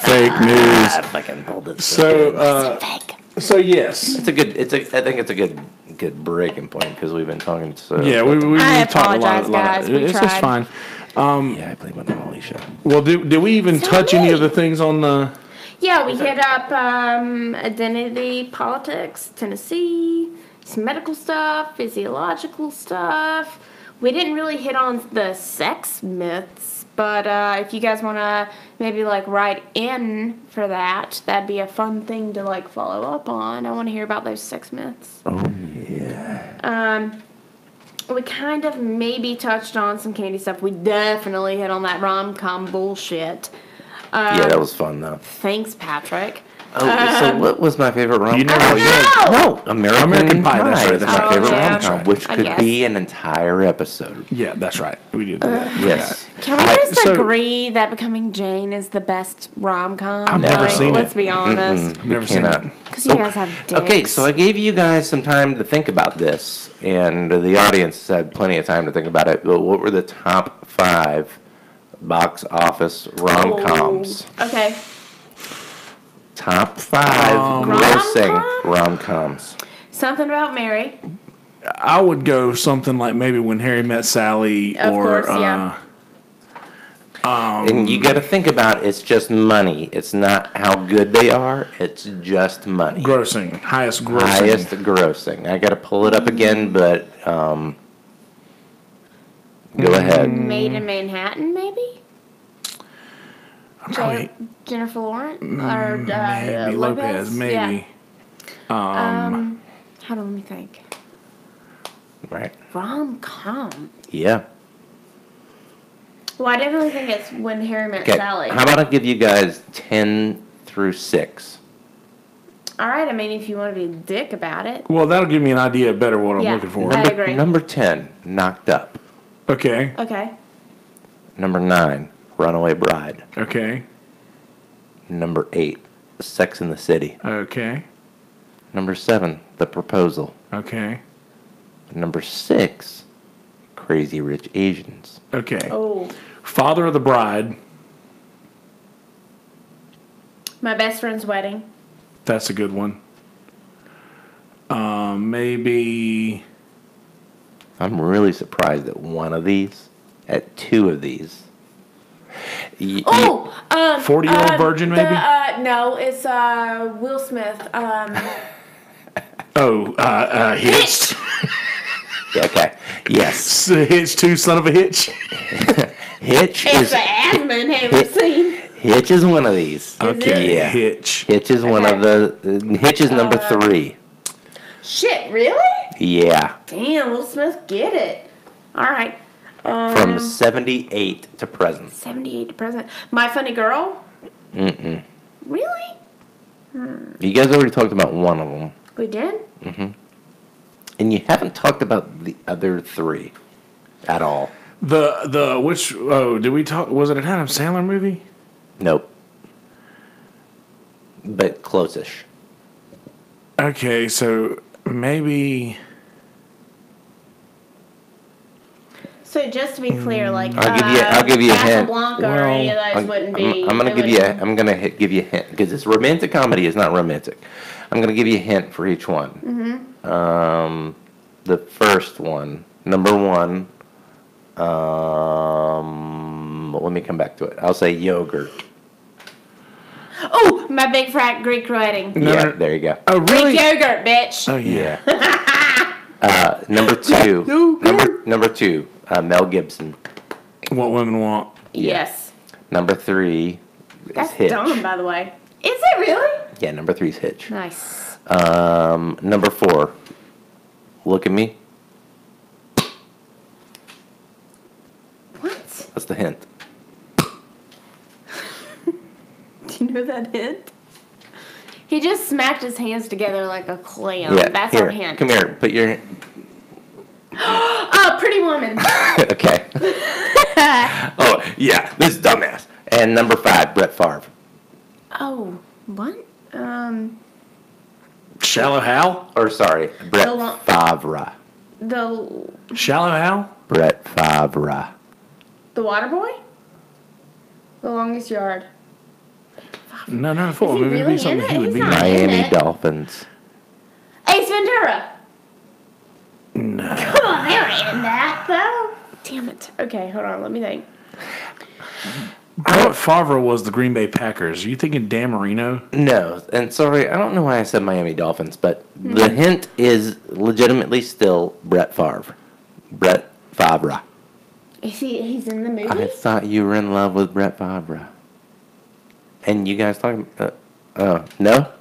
Fake news. I fucking pulled it. Fake. So yes. It's a good. I think it's a good breaking point because we've been talking so. Yeah, we I talked a lot. apologize, guys. We It's just tried. fine. Yeah, I blame it on Alicia. Well, did we even So touch any me. of the things on the? Yeah, we hit up identity politics, Tennessee, some medical stuff, physiological stuff. We didn't really hit on the sex myths, but if you guys want to maybe like write in for that, that'd be a fun thing to like follow up on. I want to hear about those sex myths. Oh yeah. We kind of maybe touched on some candy stuff. We definitely hit on that rom-com bullshit. Yeah, that was fun though. Thanks, Patrick. Oh, so what was my favorite rom-com? You know I what? don't know. No, American Pie, that's right, is that's my right. favorite Oh, yeah. rom-com, which I could guess. be an entire episode. Yeah, that's right. We did that. Yes. Can we just so- agree that Becoming Jane is the best rom-com? I've never seen Let's it. be honest. Never seen Cannot. it. Because you guys have dicks. Okay, so I gave you guys some time to think about this, and the audience had plenty of time to think about it. But what were the top 5 box office rom-coms. Oh, okay. Top 5 grossing rom-coms. Something About Mary. I would go something like maybe When Harry Met Sally, Of or course, yeah. And you got to think about it's just money. It's not how good they are. It's just money. grossing, highest grossing. Highest grossing. I got to pull it up again, but go ahead. Made in Manhattan, maybe? Probably Jennifer Lawrence? Or maybe Lopez, maybe. Yeah. How do let me think? Right. Rom-com. Yeah. Well, I definitely think it's When Harry Met Okay. Sally. How about I give you guys 10 through 6? All right, I mean, if you want to be a dick about it. Well, that'll give me an idea better what I'm Yeah. looking for. I agree. Number 10, Knocked Up. Okay. Okay. Number 9, Runaway Bride. Okay. Number 8, Sex in the City. Okay. Number 7, The Proposal. Okay. Number 6, Crazy Rich Asians. Okay. Oh. Father of the Bride. My Best Friend's Wedding. That's a good one. Maybe. I'm really surprised at one of these, at 2 of these. Oh! 40-Year-Old Virgin, maybe? No, it's Will Smith. Hitch. Okay. Yes. Hitch 2, Son of a Hitch. Hitch It's is the asthma inhaler scene. Hitch is one of these. Okay. Yeah. Hitch. Hitch is one of the. Hitch is number 3. Shit, really? Yeah. Damn, Will Smith, get it. All right. From 78 to present. 78 to present. My Funny Girl? Mm-mm. Really? You guys already talked about one of them, We did? and you haven't talked about the other 3 at all. Did we talk? Was it an Adam Sandler movie? Nope. But close-ish. Okay, so maybe. So just to be clear, like I'll give you a hint. Casablanca or any of those wouldn't be. I'm gonna give you. I'm gonna give you a hint because it's romantic comedy. Is not romantic. I'm gonna give you a hint for each one. The first one, number 1. Let me come back to it. I'll say yogurt. Oh, My Big Fat Greek Wedding. Yeah, there you go. Oh, really? Greek yogurt, bitch. Oh, yeah. Number 2. number 2. Mel Gibson. What Women Want. Yes. Number 3 is That's Hitch. dumb, by the way. Is it really? Yeah, number 3 is Hitch. Nice. Number 4. Look at Me. What? That's the hint. Do you know that hint? He just smacked his hands together like a clam. Yeah, That's here, our hint. come here. Put your. Oh, Pretty Woman. Okay. Oh yeah, this dumbass. And number 5, Brett Favre. Oh, what? Shallow Hal? Or sorry, Brett The lo- Favre. The Shallow Hal? Brett Favre. Water Boy? The Longest Yard. No, not a football Is he movie. It'd really be something in he it? would He's be not in. Miami it. Dolphins. Ace Ventura. No. Come on, they were in that though. Damn it. Okay, hold on. Let me think. Brett Favre was the Green Bay Packers. Are you thinking Dan Marino? No, and sorry, I don't know why I said Miami Dolphins, but the hint is legitimately still Brett Favre. Brett Favre. Is he's in the movie? I thought you were in love with Brett Favre. And you guys talking? No?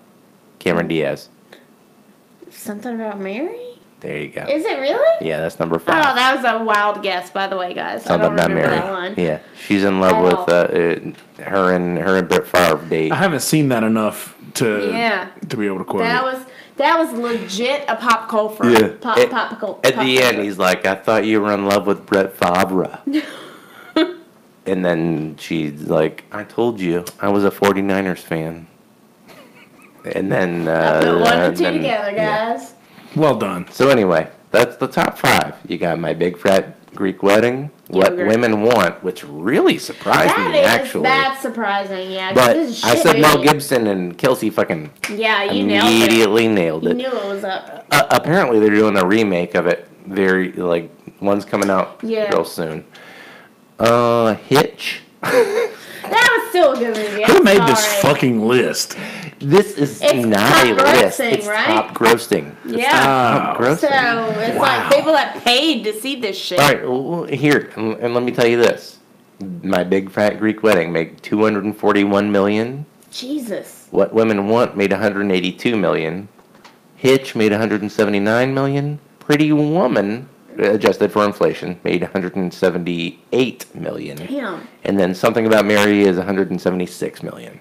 Cameron Diaz. Something About Mary? There you go. Is it really? Yeah, that's number Oh, 5. that was a wild guess, by the way, guys. I Something don't about remember Mary. that one. Yeah, she's in love with her and Brett Favre date. I haven't seen that enough to be able to quote it. That was legit a pop culture. Yeah. Pop At the end, he's like, "I thought you were in love with Brett Favre." And then she's like, "I told you, I was a 49ers fan." And then put 1 and 2 then- together, yeah. guys. Well done. So anyway, that's the top 5. You got My Big Fat Greek wedding, What Yogurt. Women Want, which really surprised me, actually. That's surprising, yeah. But this is I shit said Mel movie. Gibson and Kelsey fucking Yeah, you nailed it. immediately nailed You it. knew it was up. Apparently, they're doing a remake of it. One's coming out Yeah. real soon. Hitch. That was still a good movie. Who I'm made this sorry. fucking list? This is It's not top a list. grossing, It's right? top grossing. It's Yeah. top grossing. So it's Wow. like people that paid to see this shit. All right, well, here, and let me tell you this. My Big Fat Greek Wedding made $241 million. Jesus. What Women Want made $182 million. Hitch made $179 million. Pretty Woman, adjusted for inflation, made $178 million. Damn. And then Something About Mary is $176 million.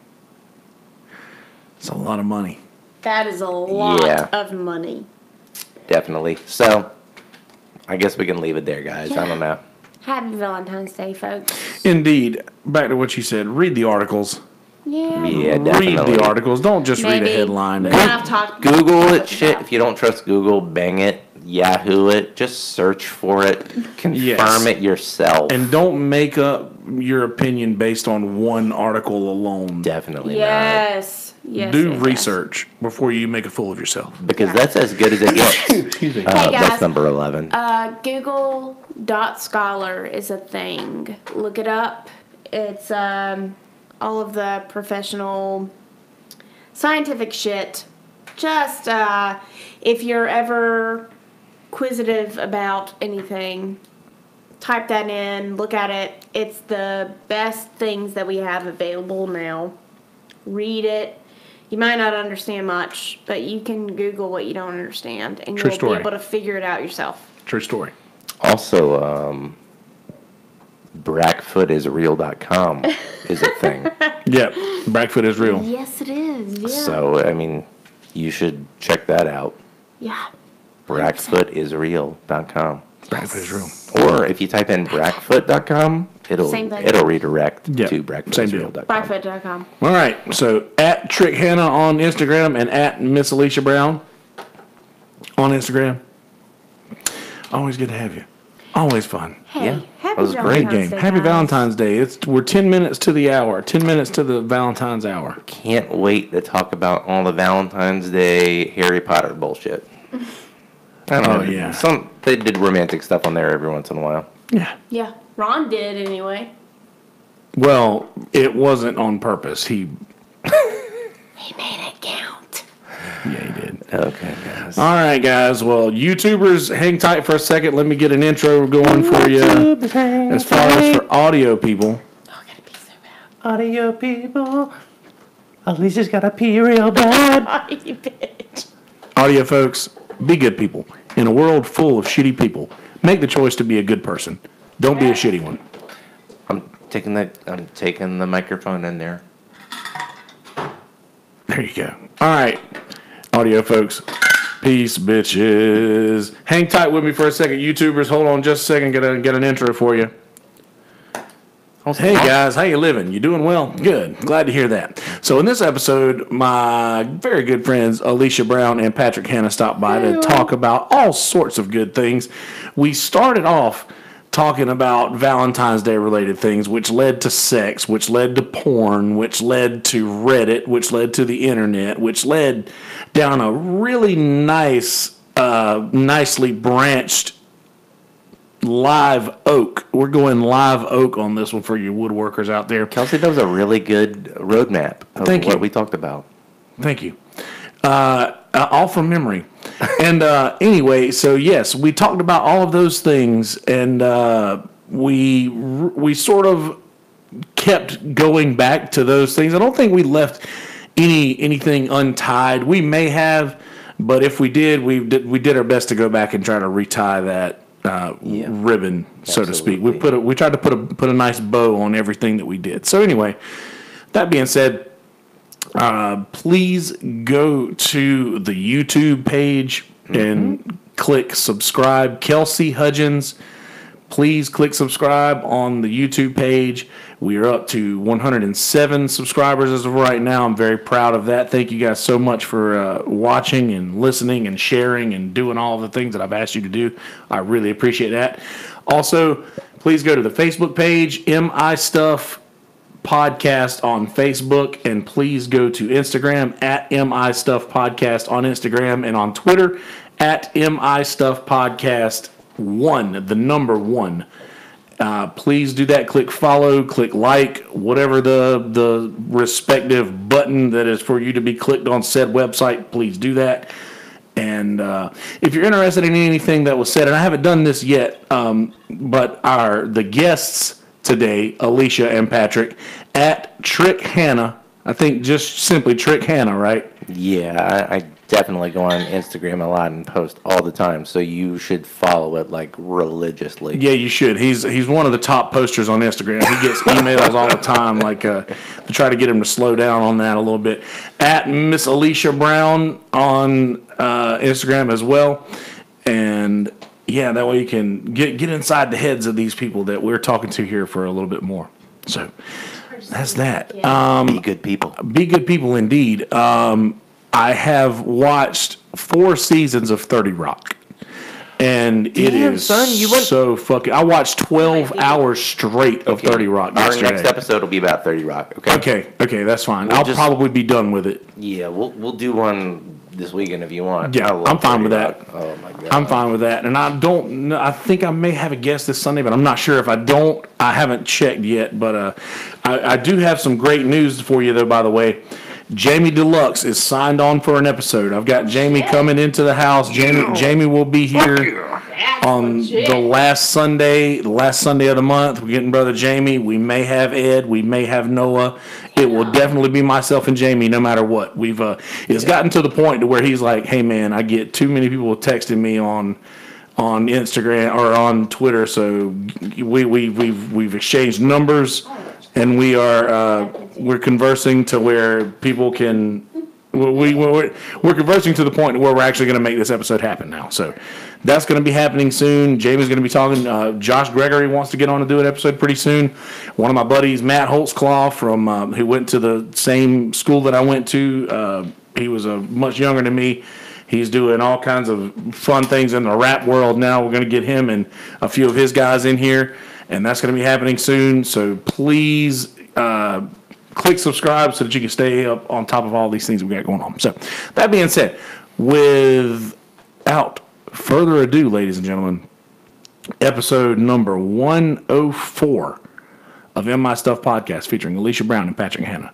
It's a lot of money. That is a lot Yeah. of money. Definitely. So, I guess we can leave it there, guys. I don't know. Happy Valentine's Day, folks. Indeed. Back to what you said. Read the articles. Yeah. Yeah, Read definitely. the articles. Don't just read a Maybe. headline. Maybe I've talked Google about it, shit. If you don't trust Google, bang it, Yahoo it. Just search for it. Confirm Yes. it yourself. And don't make up your opinion based on one article alone. Definitely Yes. Yes. Do yes, research before you make a fool of yourself. not. Because that's as good as it gets. Excuse me. Hey, That's guys. number 11. Google.scholar is a thing. Look it up. It's all of the professional scientific shit. Just if you're ever quizzitive about anything, type that in, look at it. It's the best things that we have available now. Read it. You might not understand much, but you can Google what you don't understand, and True you'll story. be able to figure it out yourself. True story. Also, brackfootisreal.com is a thing. Yep. Backfoot is real. Yes, it is. Yeah. So, I mean, you should check that out. Yeah. brackfootisreal.com. Backfoot is real. Or if you type in brackfoot.com, Same thing. it'll redirect Yep, to same deal. brackfootisreal.com. Blackfoot.com. All right. So at Trick Hannah on Instagram and at Miss Alisha Brown on Instagram. Always good to have you. Always fun. Hey, Yeah, happy that was a Great Valentine's game. Day, Happy guys. Valentine's Day. We're 10 minutes to the hour. 10 minutes to the Valentine's hour. Can't wait to talk about all the Valentine's Day Harry Potter bullshit. I don't know. Oh, yeah. They did romantic stuff on there every once in a while. Yeah. Yeah, Ron did anyway. Well, it wasn't on purpose. He made it count. Yeah, he did. Okay, guys. All right, guys. Well, YouTubers, hang tight for a second. Let me get an intro going for you. As far as for audio people, Oh, I gotta be so Audio people. Alicia's got to pee real bad. bad. You bitch. audio folks, be good people. In a world full of shitty people, make the choice to be a good person. Don't be a shitty one. I'm taking the microphone in there. There you go. All right, audio folks. Peace, bitches. Hang tight with me for a second, YouTubers. Hold on just a second. Get an intro for you. Hey guys, how you living? You doing well? Good. Glad to hear that. So in this episode, my very good friends Alisha Brown and Patrick Hanna stopped by to talk about all sorts of good things. We started off talking about Valentine's Day related things, which led to sex, which led to porn, which led to Reddit, which led to the internet, which led down a really nice, nicely branched live oak. We're going live oak on this one for you woodworkers out there. Kelsey does a really good roadmap of Thank what you. we talked about. Thank you. All from memory. And anyway, so yes, we talked about all of those things, and we sort of kept going back to those things. I don't think we left anything untied. We may have, but if we did, we did our best to go back and try to retie that ribbon, so to speak. We tried to put a nice bow on everything that we did. So anyway, that being said, please go to the YouTube page and click subscribe. Kelsey Hudgens, please click subscribe on the YouTube page. We are up to 107 subscribers as of right now. I'm very proud of that. Thank you guys so much for watching and listening and sharing and doing all the things that I've asked you to do. I really appreciate that. Also, please go to the Facebook page, MI Stuff Podcast on Facebook, and please go to Instagram at MI Stuff Podcast on Instagram, and on Twitter at MI Stuff Podcast 1, the number 1. Please do that. Click follow, click like, whatever the respective button that is for you to be clicked on said website. Please do that. And if you're interested in anything that was said, and I haven't done this yet, but the guests today, Alisha and Patrick, at Trick Hanna. I think just simply Trick Hanna, right? Yeah, I definitely go on Instagram a lot and post all the time, so you should follow it like religiously. Yeah, you should. He's one of the top posters on Instagram. He gets emails all the time, like to try to get him to slow down on that a little bit. At Miss Alisha Brown on Instagram as well, and yeah, that way you can get inside the heads of these people that we're talking to here for a little bit more. So that's that. Be good people. Be good people indeed. I have watched 4 seasons of 30 Rock. And it is so fucking... I watched 12 hours straight of 30 Rock yesterday. Our next episode will be about 30 Rock, okay? Okay, that's fine. I'll probably be done with it. Yeah, we'll do one this weekend if you want. Yeah, I'm fine with that. Oh, my God. I'm fine with that. And I think I may have a guest this Sunday, but I'm not sure. If I don't, I haven't checked yet. But I do have some great news for you, though, by the way. Jamie Deluxe is signed on for an episode. I've got Jamie coming into the house. Jamie will be here on the last Sunday of the month. We're getting Brother Jamie. We may have Ed. We may have Noah. It will definitely be myself and Jamie no matter what. It's gotten to the point to where he's like, hey, man, I get too many people texting me on Instagram or on Twitter, so we've exchanged numbers. And we're conversing to where people can. We're conversing to the point where we're actually going to make this episode happen now. So that's going to be happening soon. Jamie's going to be talking. Josh Gregory wants to get on to do an episode pretty soon. One of my buddies, Matt Holtzclaw, from who went to the same school that I went to. He was much younger than me. He's doing all kinds of fun things in the rap world now. We're going to get him and a few of his guys in here. And that's going to be happening soon. So please click subscribe so that you can stay up on top of all these things we got going on. So that being said, without further ado, ladies and gentlemen, episode number 104 of My Stuff Podcast featuring Alisha Brown and Patrick Hanna.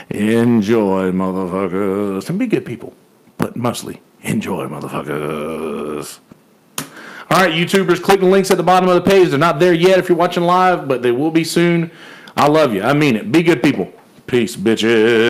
Enjoy, motherfuckers. And be good people, but mostly enjoy, motherfuckers. All right, YouTubers, click the links at the bottom of the page. They're not there yet if you're watching live, but they will be soon. I love you. I mean it. Be good people. Peace, bitches.